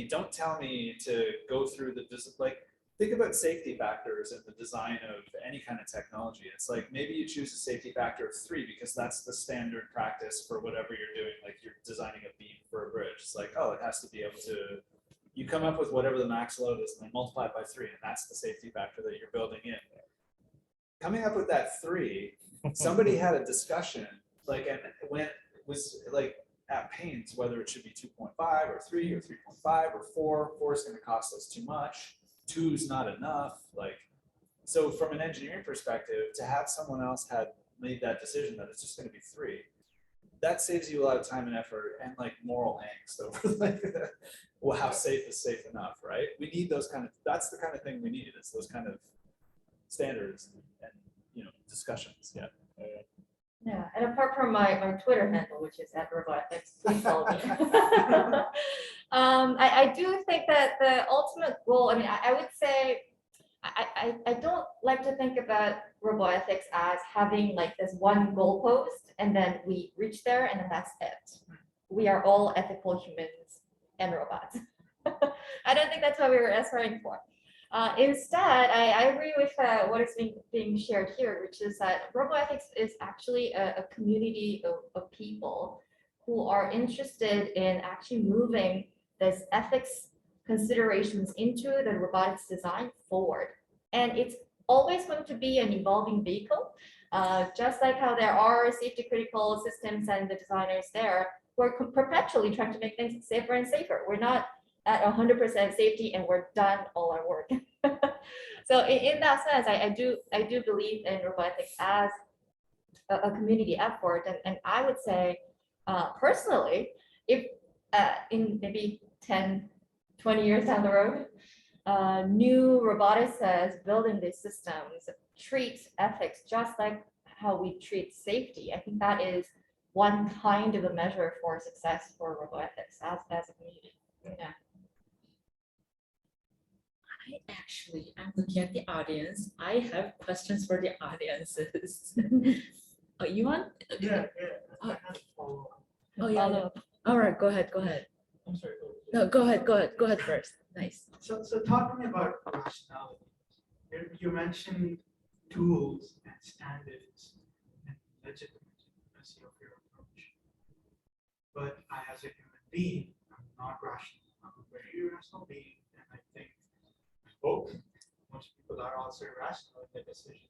don't tell me to go through like, think about safety factors in the design of any kind of technology. It's like, maybe you choose a safety factor of 3 because that's the standard practice for whatever you're doing. Like you're designing a beam for a bridge. It's like, oh, it has to be able to, you come up with whatever the max load is and then multiply it by 3. And that's the safety factor that you're building in. Coming up with that 3, somebody had a discussion, like, and when it was like at pains, whether it should be 2.5 or 3 or 3.5 or 4. 4 is going to cost us too much. 2 is not enough. Like, so from an engineering perspective, to have someone else had made that decision that it's just going to be 3, that saves you a lot of time and effort and like moral angst over like, well, how safe is safe enough, right? We need those kind of, that's the kind of thing we need. It's those kind of standards and you know, discussions. Yeah. Yeah, and apart from my Twitter handle, which is @Roboethics, please follow me. I do think that the ultimate goal, I mean, I would say, I don't like to think about Roboethics as having like this one goalpost and then we reach there and then that's it. We are all ethical humans and robots. I don't think that's what we were aspiring for. Instead, I agree with what is being shared here, which is that Roboethics is actually a community of people who are interested in actually moving this ethics considerations into the robotics design forward. And it's always going to be an evolving vehicle, just like how there are safety critical systems and the designers there who are perpetually trying to make things safer and safer. We're not at 100% safety and we're done all our work. So in that sense, I do believe in Roboethics as a community effort. And I would say, personally, if in maybe 10, 20 years down the road, new roboticists building these systems treat ethics just like how we treat safety. I think that is one kind of a measure for success for roboethics as a community. Yeah. I'm looking at the audience. I have questions for the audiences. Oh, you want? Yeah. Oh. Follow up. Oh yeah. All right, go ahead. I'm sorry. No, go ahead first. Nice. So talking about rationality, you mentioned tools and standards and legitimacy of your approach. But I, as a human being, I'm not rational. I'm a very irrational being, and I think, I hope, most people are also irrational in their decisions.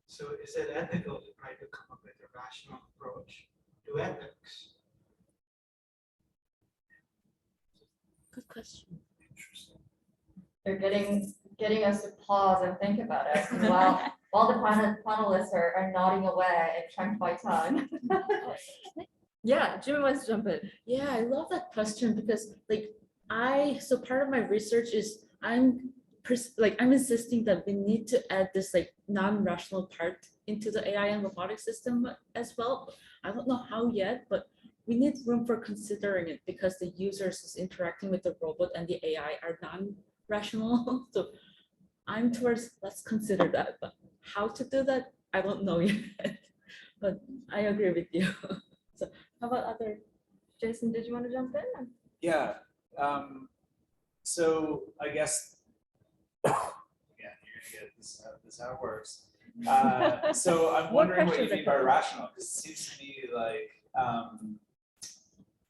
So is it ethical to try to come up with a rational approach to ethics? Good question. Interesting. They're getting us to pause and think about it while the panelists are nodding away and trying to bite time. Yeah, Jimmy wants to jump in. Yeah, I love that question because so part of my research is I'm insisting that we need to add this non-rational part into the AI and robotic system as well. I don't know how yet, but we need room for considering it because the users is interacting with the robot and the AI are non-rational. So I'm towards let's consider that, but how to do that, I don't know yet. But I agree with you. So how about other? Jason, did you want to jump in? Yeah. So I guess again, you're gonna get this is how it works. So I'm wondering what you mean by rational, because it seems to me like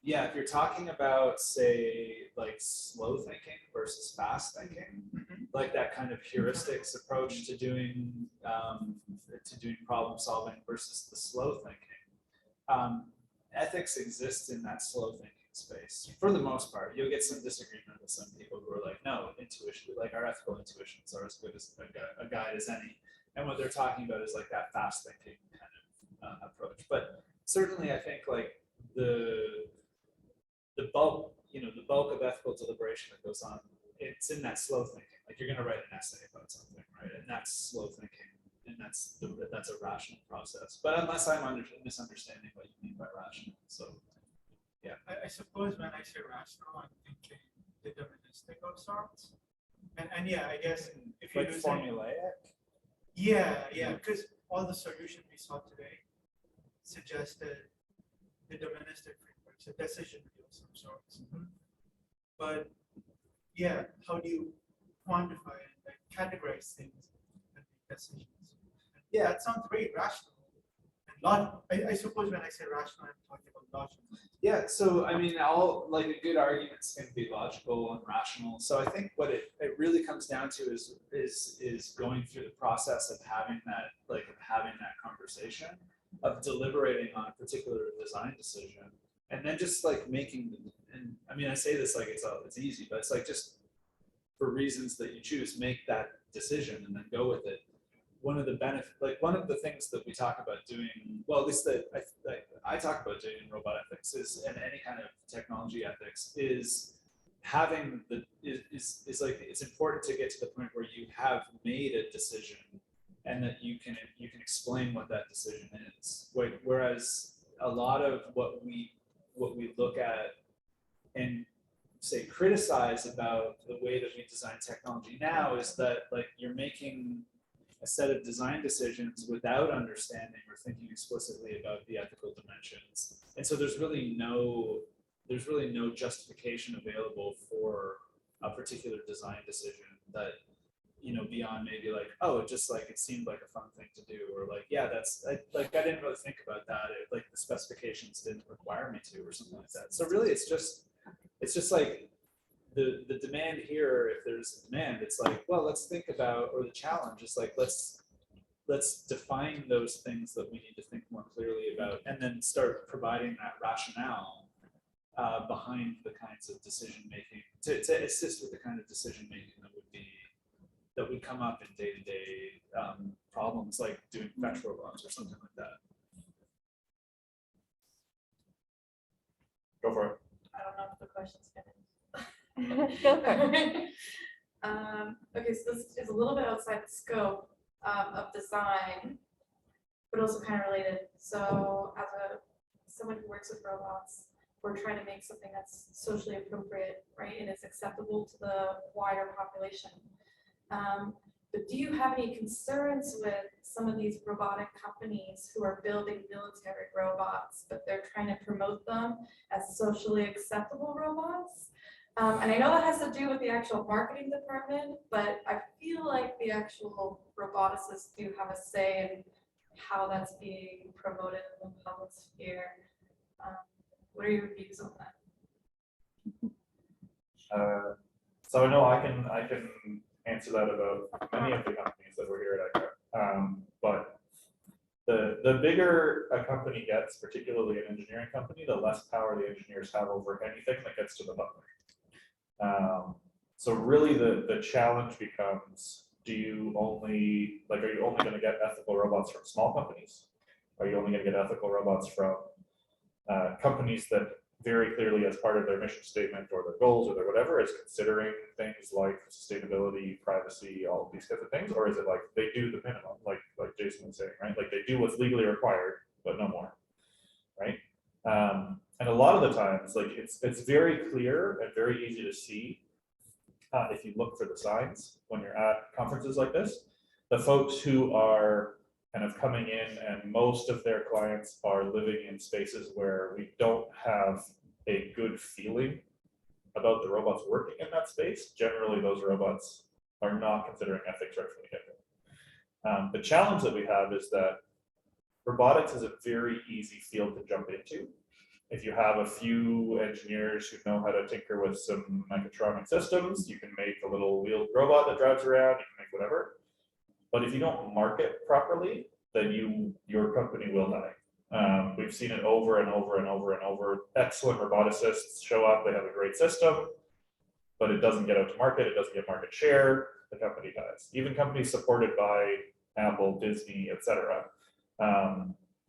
yeah, if you're talking about say slow thinking versus fast thinking, like that kind of heuristics approach to doing problem solving versus the slow thinking. Ethics exists in that slow thinking space for the most part. You'll get some disagreement with some people who are like, no, intuition, our ethical intuitions are as good as a guide as any. And what they're talking about is that fast thinking kind of approach. But certainly, I think the bulk of ethical deliberation that goes on, it's in that slow thinking. You're going to write an essay about something, right? And that's slow thinking, and that's a rational process. But unless I'm misunderstanding what you mean by rational, so yeah. I suppose when I say rational, I'm thinking deterministic of sorts. And yeah, I guess if you formulaic. Yeah, because all the solutions we saw today suggested deterministic frameworks, a decision tree of some sorts. But yeah, how do you quantify and categorize things and make decisions? Yeah, that sounds very rational. And I suppose when I say rational, I'm talking about logic. Yeah, so I mean, all good arguments can be logical and rational. So I think what it really comes down to is going through the process of having that conversation, of deliberating on a particular design decision, and then just making. And I mean, I say this it's easy, but it's just for reasons that you choose, make that decision and then go with it. One of the things that we talk about doing, well, at least that I talk about doing in robot ethics is, and any kind of technology ethics, is having it's important to get to the point where you have made a decision and that you can explain what that decision is. Whereas a lot of what we look at and say criticize about the way that we design technology now is that you're making a set of design decisions without understanding or thinking explicitly about the ethical dimensions. And so there's really no justification available for a particular design decision that, beyond maybe oh, it just it seemed like a fun thing to do, or yeah, I didn't really think about that. The specifications didn't require me to, or something like that. So really it's just the demand here, if there's a demand, it's well, let's think about, or the challenge is let's define those things that we need to think more clearly about, and then start providing that rationale behind the kinds of decision making to assist with the kind of decision making that would come up in day-to-day problems, like doing fetch robots or something like that. Go for it. I don't know if the question's finished. Go for it. Okay, so this is a little bit outside the scope of design, but also kind of related. So as someone who works with robots, we're trying to make something that's socially appropriate, right? And is acceptable to the wider population. But do you have any concerns with some of these robotic companies who are building military robots, but they're trying to promote them as socially acceptable robots? And I know that has to do with the actual marketing department, but I feel like the actual roboticists do have a say in how that's being promoted in the public sphere. What are your views on that? So I know I can answer that about many of the companies that were here at ICA. But the bigger a company gets, particularly an engineering company, the less power the engineers have over anything that gets to the public. So really the challenge becomes, are you only going to get ethical robots from small companies? Are you only going to get ethical robots from companies that very clearly, as part of their mission statement or their goals or their whatever, is considering things like sustainability, privacy, all of these kinds of things? Or is it like they do the minimum, like Jason was saying, right? Like they do what's legally required, but no more, right? And a lot of the times, like it's very clear and very easy to see if you look for the signs when you're at conferences like this. The folks who are kind of coming in, and most of their clients are living in spaces where we don't have a good feeling about the robots working in that space. Generally, those robots are not considering ethics right from the get-go. The challenge that we have is that robotics is a very easy field to jump into. If you have a few engineers who know how to tinker with some mechatronic systems, you can make a little wheeled robot that drives around, you can make whatever. But if you don't market properly, then your company will die. We've seen it over and over and over and over. Excellent roboticists show up, they have a great system, but it doesn't get out to market, it doesn't get market share, the company dies. Even companies supported by Apple, Disney, etc.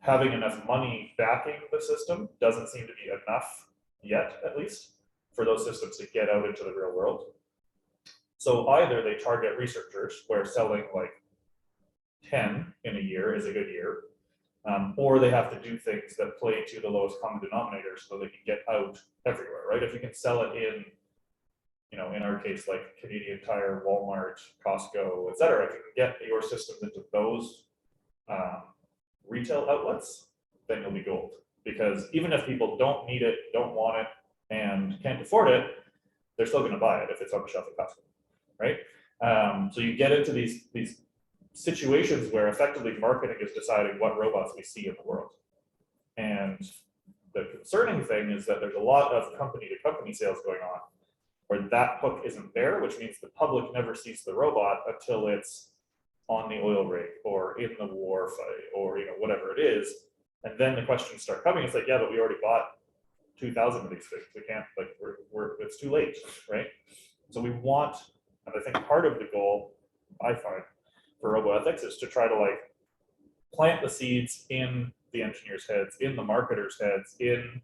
Having enough money backing the system doesn't seem to be enough yet, at least, for those systems to get out into the real world. So either they target researchers, where selling like 10 in a year is a good year, or they have to do things that play to the lowest common denominator so they can get out everywhere, right? If you can sell it in, in our case, like Canadian Tire, Walmart, Costco, et cetera, if you can get your systems into those retail outlets, then you'll be gold. Because even if people don't need it, don't want it, and can't afford it, they're still going to buy it if it's on the shelf at Costco, right? So you get into these situations where effectively marketing is deciding what robots we see in the world. And the concerning thing is that there's a lot of company-to-company sales going on where that hook isn't there, which means the public never sees the robot until it's on the oil rig or in the war fight or whatever it is. And then the questions start coming. It's like, yeah, but we already bought 2,000 of these things. We can't, like, it's too late, right? So we want, and I think part of the goal I find for Roboethics is to try to like plant the seeds in the engineers' heads, in the marketers' heads, in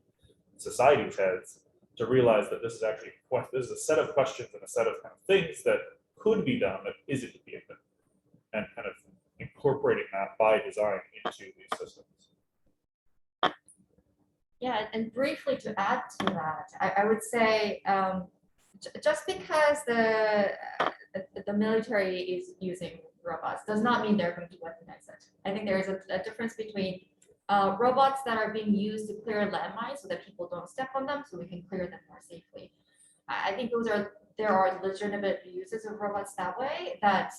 society's heads, to realize that this is actually a set of questions and a set of kind of things that could be done that isn't being done, and kind of incorporating that by design into these systems. Yeah, and briefly to add to that, I would say just because the military is using robots does not mean they're going to weaponize it. I think there is a difference between robots that are being used to clear landmines so that people don't step on them, so we can clear them more safely. I think there are legitimate uses of robots that way, that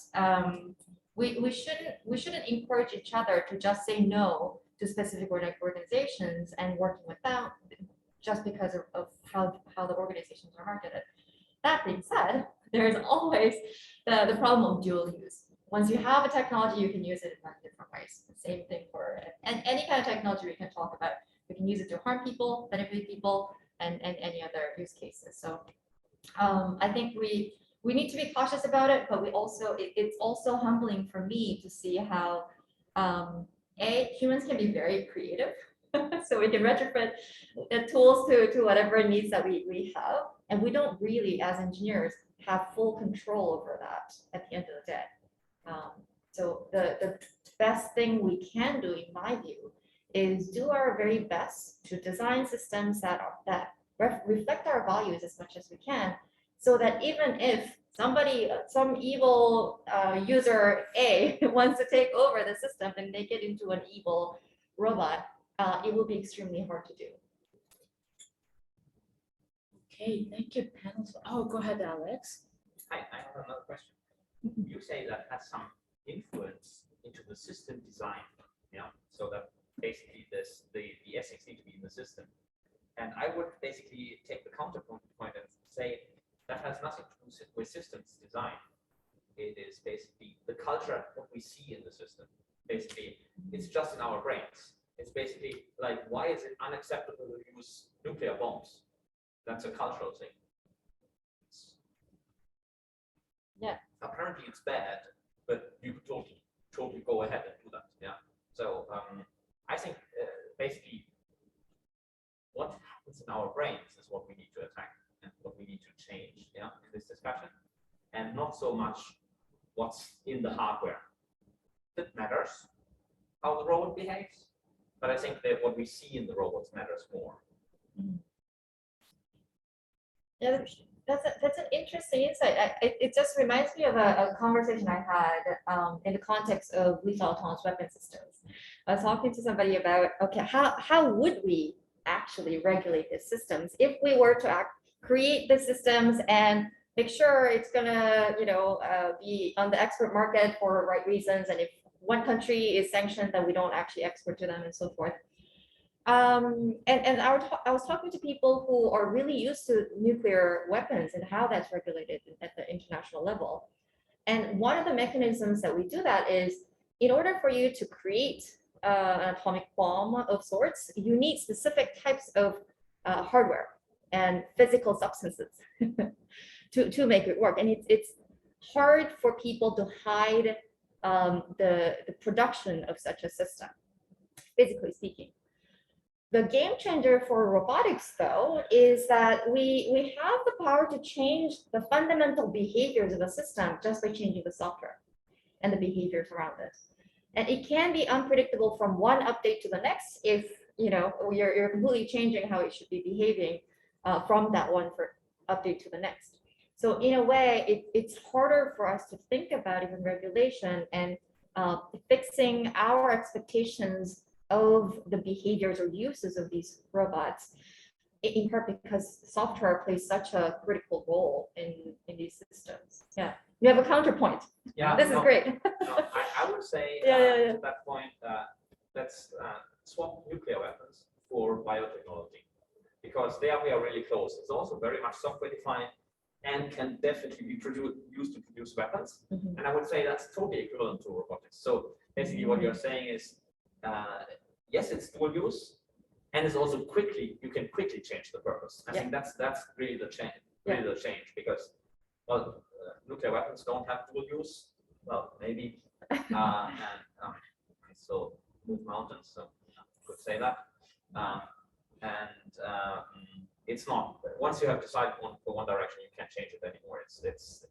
we shouldn't encourage each other to just say no to specific organizations and working with them just because of how the organizations are marketed. That being said, there is always the problem of dual use. Once you have a technology, you can use it in many different ways. Same thing for any kind of technology we can talk about. We can use it to harm people, benefit people, and any other use cases. So I think we need to be cautious about it, but it's also humbling for me to see how humans can be very creative So we can retrofit the tools to whatever needs that we have. And we don't really, as engineers, have full control over that at the end of the day. So the best thing we can do, in my view, is do our very best to design systems that reflect our values as much as we can, so that even if somebody, some evil user A wants to take over the system and make it into an evil robot, it will be extremely hard to do. Okay, thank you, panel. Oh, go ahead, Alex. I have another question. You say that has some influence into the system design, so that basically the ethics need to be in the system. And I would basically take the counterpoint and say that has nothing to do with systems design. It is basically the culture, what we see in the system. Basically, it's just in our brains. It's basically like, why is it unacceptable to use nuclear bombs? That's a cultural thing. Yeah. Apparently it's bad, but you could totally go ahead and do that. Yeah. So I think basically what happens in our brains is what we need to attack and what we need to change, in this discussion, and not so much what's in the hardware. That matters, how the robot behaves, but I think that what we see in the robots matters more. Yeah, that's an interesting insight. It just reminds me of a conversation I had in the context of lethal autonomous weapon systems. I was talking to somebody about, okay, how would we actually regulate these systems if we were to create the systems and make sure it's gonna, be on the export market for right reasons, and if one country is sanctioned, then we don't actually export to them and so forth. And I was talking to people who are really used to nuclear weapons and how that's regulated at the international level. And one of the mechanisms that we do that is, in order for you to create an atomic bomb of sorts, you need specific types of hardware and physical substances to make it work. And it's hard for people to hide the production of such a system, physically speaking. The game changer for robotics, though, is that we have the power to change the fundamental behaviors of a system just by changing the software and the behaviors around it. And it can be unpredictable from one update to the next if you're completely changing how it should be behaving from that one update to the next. So in a way, it's harder for us to think about even regulation and fixing our expectations of the behaviors or uses of these robots, in part because software plays such a critical role in these systems. Yeah, you have a counterpoint. Yeah, this is great. I would say to that point, let's swap nuclear weapons for biotechnology, because there we are really close. It's also very much software defined and can definitely be used to produce weapons. And I would say that's totally equivalent to robotics. So basically what you're saying is, yes, it's dual use, and it's also you can quickly change the purpose. I think that's really the change, because nuclear weapons don't have dual use. Well, maybe, and so move mountains, so could say that. It's not, once you have decided for one direction, you can't change it anymore.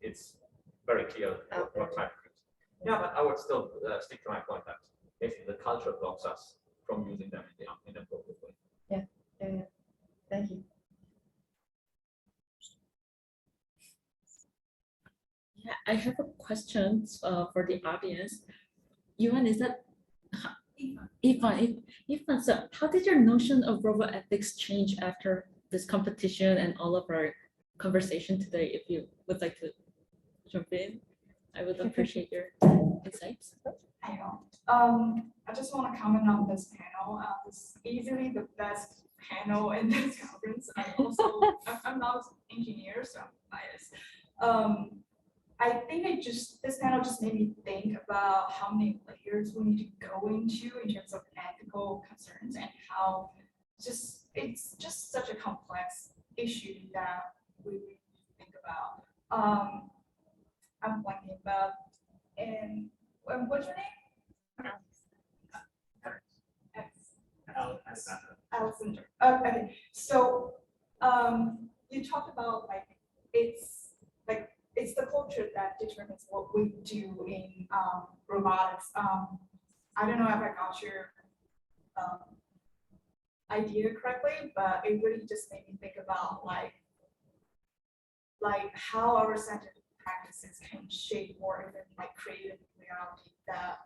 It's very clear what type of use. Yeah, but I would still stick to my point that basically the culture blocks us from using them in an appropriate way. Yeah. Thank you. Yeah, I have a question for the audience. Yuan, is that Ifan, so how did your notion of roboethics change after this competition and all of our conversation today? If you would like to jump in, I would appreciate your insights. I just want to comment on this panel. It's easily the best panel in this conference. I'm not an engineer, so I'm biased. I think this panel just made me think about how many layers we need to go into in terms of ethical concerns, and how it's just such a complex issue that we think about. I'm blanking about, and what's your name? Alexander. Okay, so you talked about it's the culture that determines what we do in robotics. I don't know if I got your idea correctly, but it really just made me think about like how our scientific practices can shape or even like create a reality that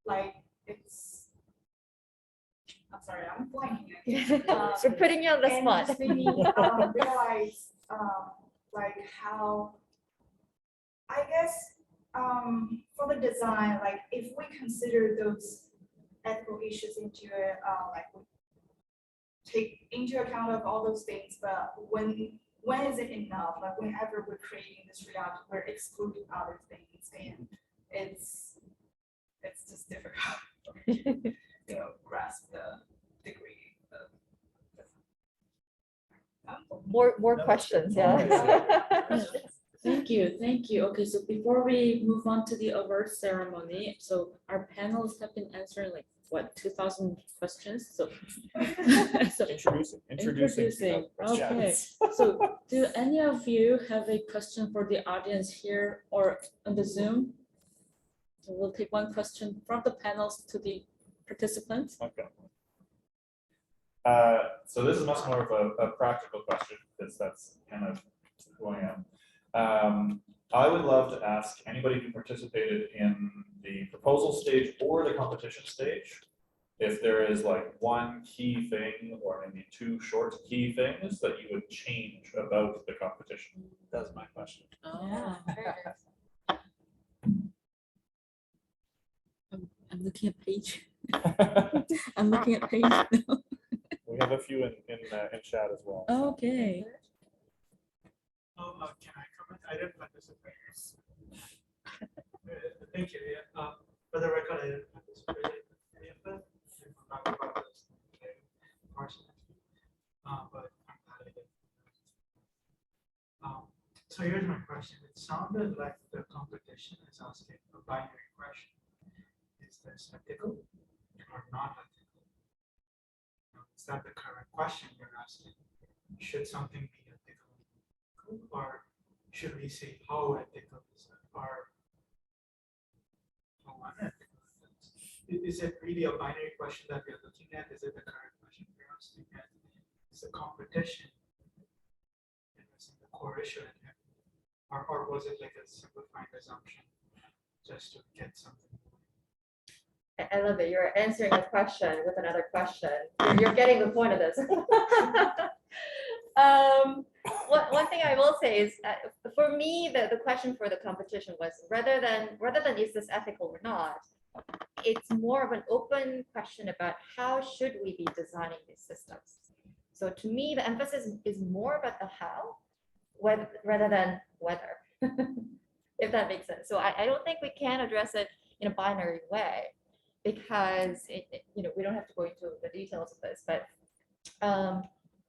like it's. I'm sorry, I'm blanking. We're putting you on the and spot. just made me realize like how I guess for the design, like if we consider those ethical issues into it, like we take into account of all those things, but when is it enough? Like whenever we're creating this reality, we're excluding other things, and it's just difficult to grasp the degree of More questions, yeah. Thank you, thank you. Okay, so before we move on to the award ceremony, so our panelists have been answering like what 2,000 questions. So, introducing. Okay, so do any of you have a question for the audience here or on the Zoom? So we'll take one question from the panels to the participants. Okay. So this is much more of a practical question because that's kind of who I am. I would love to ask anybody who participated in the proposal stage or the competition stage, if there is like one key thing or maybe two short key things that you would change about the competition. That's my question. Oh, I'm looking at page. I'm looking at page. We have a few in chat as well. Okay. Can I comment? I didn't participate. Thank you. Yeah. For the record, I didn't participate in any of that. I'm not about this personally, but I'm glad I did. So here's my question. It sounded like the competition is asking a binary question. Is this ethical or not ethical? Is that the current question you're asking? Should something be ethical, or should we say how ethical is it, or how unethical is it? Is it really a binary question that we're looking at? Is it the current question we're asking at? Is the competition the core issue at hand? Or was it like a simplified assumption just to get something? I love it. You're answering a question with another question. You're getting the point of this. One thing I will say is, for me, the question for the competition was rather than is this ethical or not, it's more of an open question about how should we be designing these systems. So to me, the emphasis is more about the how, rather than whether, if that makes sense. So I don't think we can address it in a binary way, because we don't have to go into the details of this, but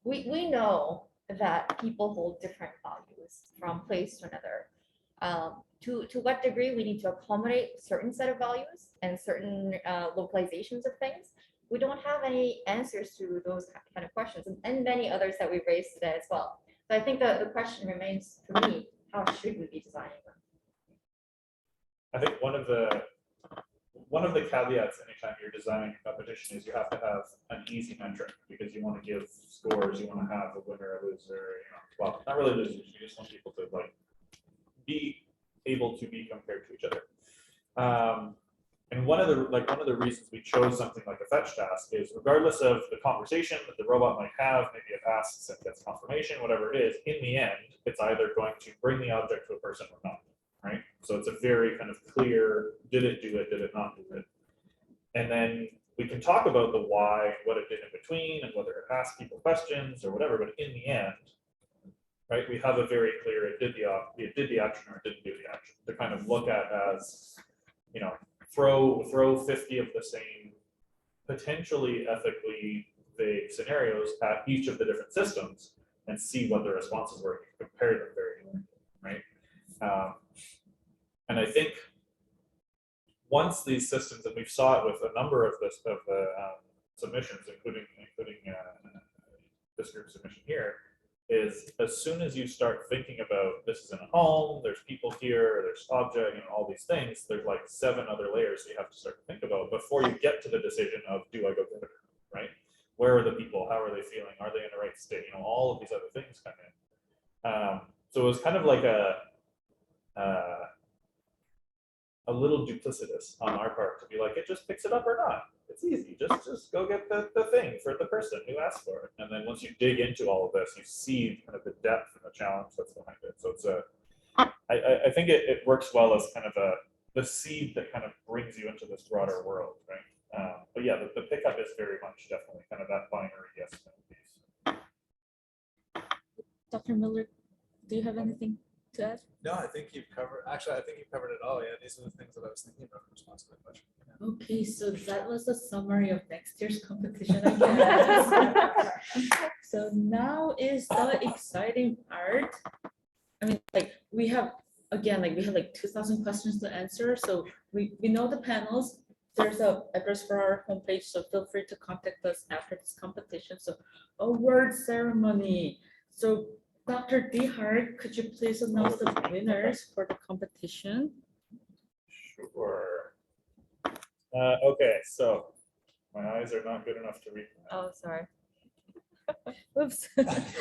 we know that people hold different values from place to another. To what degree we need to accommodate certain set of values and certain localizations of things. We don't have any answers to those kind of questions, and many others that we raised today as well. So I think the question remains for me, how should we be designing them? I think one of the caveats anytime you're designing a competition is you have to have an easy metric, because you want to give scores, you want to have a winner, a loser, well, not really losers, you just want people to like be able to be compared to each other. And one of the reasons we chose something like a fetch task is, regardless of the conversation that the robot might have, maybe it asks and gets confirmation, whatever it is, in the end, it's either going to bring the object to a person or not, right? So it's a very kind of clear, did it do it, did it not do it? And then we can talk about the why, what it did in between, and whether it asked people questions or whatever, but in the end, right, we have a very clear, it did the action or it didn't do the action, to kind of look at as, throw 50 of the same potentially ethically vague scenarios at each of the different systems and see what the responses were, compare them very, right? And I think once these systems, and we saw it with a number of the submissions, including this group submission here, is as soon as you start thinking about this is in a home, there's people here, there's object, all these things, there's like 7 other layers you have to start to think about before you get to the decision of, do I go get it, right? Where are the people? How are they feeling? Are they in the right state? All of these other things come in. So it was kind of like a little duplicitous on our part to be like, it just picks it up or not. It's easy. Just go get the thing for the person who asked for it. And then once you dig into all of this, you see kind of the depth and the challenge that's behind it. So it's I think it works well as kind of the seed that kind of brings you into this broader world, right? But yeah, the pickup is very much definitely kind of that binary yes no piece. Dr. Miller, do you have anything to add? No, I think you've covered. Actually, I think you've covered it all. Yeah, these are the things that I was thinking about in response to the question. Yeah. Okay, so that was a summary of next year's competition, I guess. So now is the exciting part. I mean, like we have 2,000 questions to answer. So we know the panels. There's an address for our homepage, so feel free to contact us after this competition. So award ceremony. So Dr. DeHart, could you please announce the winners for the competition? Sure. Okay, so my eyes are not good enough to read that. Oh, sorry. Oops.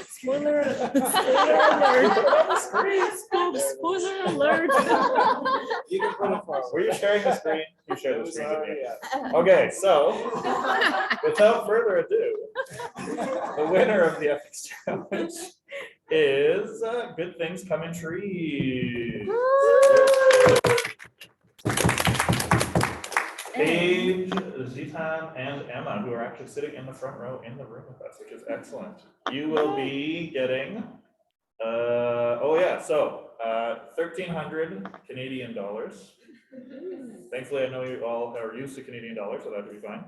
Spoiler alert. Spoiler alert. You can put it forward. Were you sharing the screen? You shared the screen with me. Okay, so without further ado, the winner of the Ethics Challenge is Good Things Come in Trees. Paige, Zitan, and Emma, who are actually sitting in the front row in the room with us, which is excellent. You will be getting, so 1,300 Canadian dollars. Thankfully, I know you all are used to Canadian dollars, so that would be fine.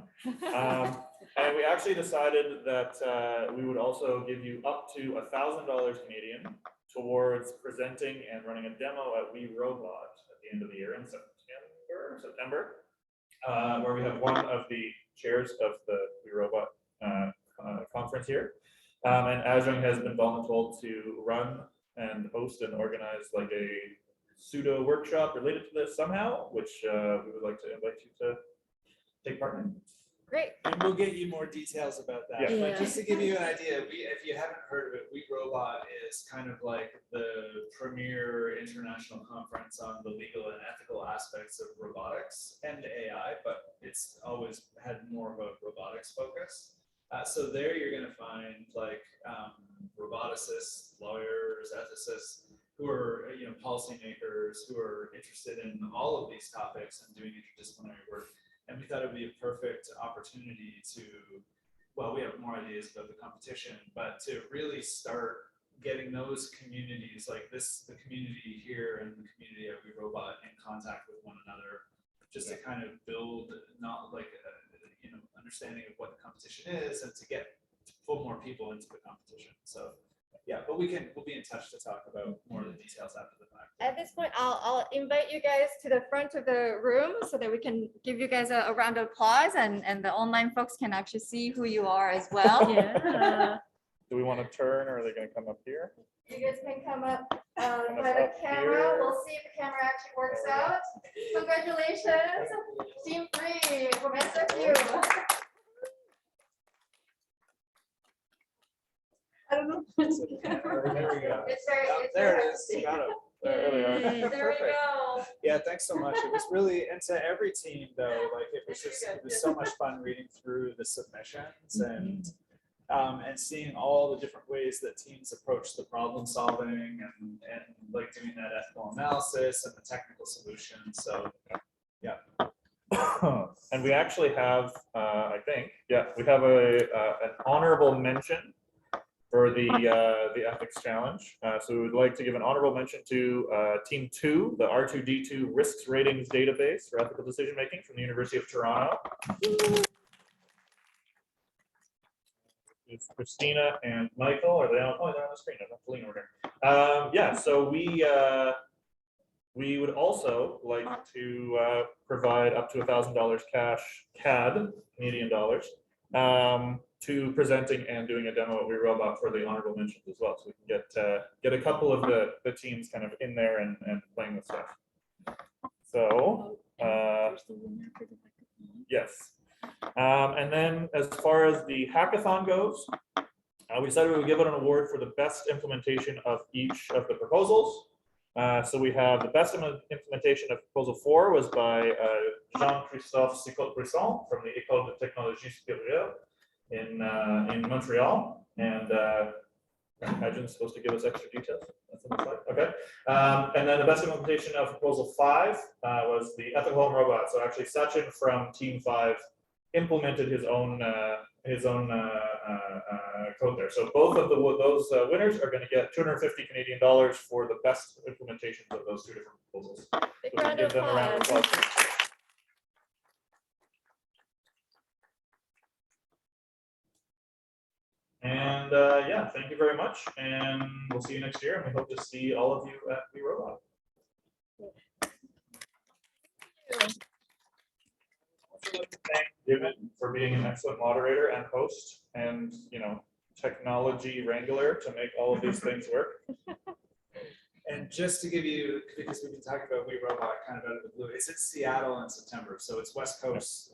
And we actually decided that we would also give you up to $1,000 Canadian towards presenting and running a demo at We Robot at the end of the year in September. Where we have one of the chairs of the We Robot conference here. And Ajahn has been voluntold to run and host and organize like a pseudo workshop related to this somehow, which we would like to invite you to take part in. Great. And we'll get you more details about that. Yeah. But just to give you an idea, if you haven't heard of it, We Robot is kind of like the premier international conference on the legal and ethical aspects of robotics and AI, but it's always had more of a robotics focus. So there you're going to find like roboticists, lawyers, ethicists, who are policymakers who are interested in all of these topics and doing interdisciplinary work. And we thought it would be a perfect opportunity to, well, we have more ideas about the competition, but to really start getting those communities like this, the community here and the community at We Robot in contact with one another, just to kind of build not like understanding of what the competition is and to pull more people into the competition. So yeah, but we'll be in touch to talk about more of the details after the fact. At this point, I'll invite you guys to the front of the room so that we can give you guys a round of applause and the online folks can actually see who you are as well. Yeah. Do we want to turn or are they going to come up here? You guys can come up by the camera. Here. We'll see if the camera actually works out. Congratulations, Team 3 from SFU. I don't know. There we go. There it is. Got it. There we are. There we go. Yeah, thanks so much. It was really, and to every team though, like it was so much fun reading through the submissions and seeing all the different ways that teams approach the problem solving and like doing that ethical analysis and the technical solutions. So yeah. And we actually have, I think, we have an honorable mention for the ethics challenge. So we would like to give an honorable mention to Team 2, the R2D2 Risks Ratings Database for Ethical Decision Making from the University of Toronto. It's Christina and Michael. Are they on? Oh, they're on the screen. I'm not pulling over here. So we would also like to provide up to $1,000 cash, CAD, Canadian dollars, to presenting and doing a demo at We Robot for the honorable mentions as well. So we can get a couple of the teams kind of in there and playing with stuff. So yes. And then as far as the hackathon goes, we decided we would give it an award for the best implementation of each of the proposals. So we have the best implementation of proposal 4 was by Jean-Christophe Sicotte-Brisson from the École de Technologie Supérieure in Montreal. And I imagine it's supposed to give us extra details. That's on the slide. Okay. And then the best implementation of proposal 5 was the ethical home robot. So actually Sachin from team 5 implemented his own code there. So both of those winners are going to get 250 Canadian dollars for the best implementations of those 2 different proposals. So we can give them a round of applause. And yeah, thank you very much, and we'll see you next year. And we hope to see all of you at We Robot. Also like to thank David for being an excellent moderator and host, and technology wrangler to make all of these things work. And just to give you, because we've been talking about We Robot kind of out of the blue, it's in Seattle in September, so it's West Coast.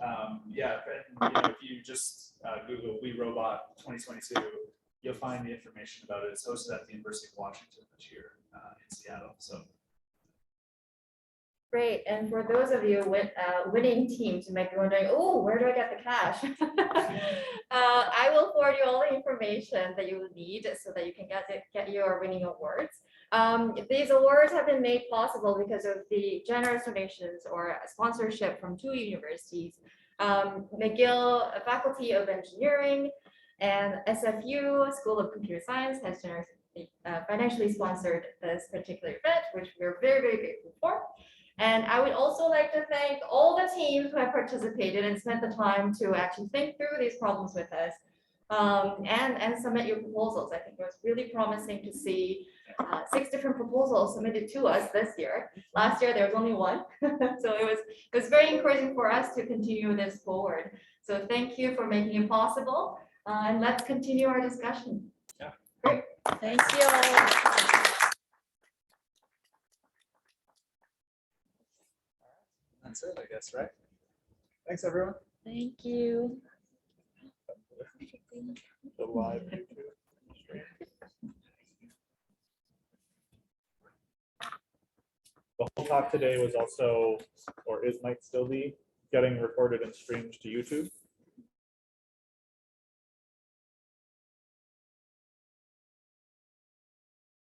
Yeah, and if you just Google We Robot 2022, you'll find the information about it. It's hosted at the University of Washington this year in Seattle. So great. And for those of you with winning teams, you might be wondering, oh, where do I get the cash? I will forward you all the information that you will need so that you can get your winning awards. These awards have been made possible because of the generous donations or sponsorship from 2 universities. McGill Faculty of Engineering and SFU School of Computer Science has generously financially sponsored this particular event, which we're very, very grateful for. And I would also like to thank all the teams who have participated and spent the time to actually think through these problems with us and submit your proposals. I think it was really promising to see 6 different proposals submitted to us this year. Last year there was only 1, so it was very encouraging for us to continue this forward. So thank you for making it possible, and let's continue our discussion. Yeah. Great. Thank you. that's it, I guess, right? Thanks, everyone. Thank you. The live YouTube stream. The whole talk today was also, or might still be, getting recorded and streamed to YouTube.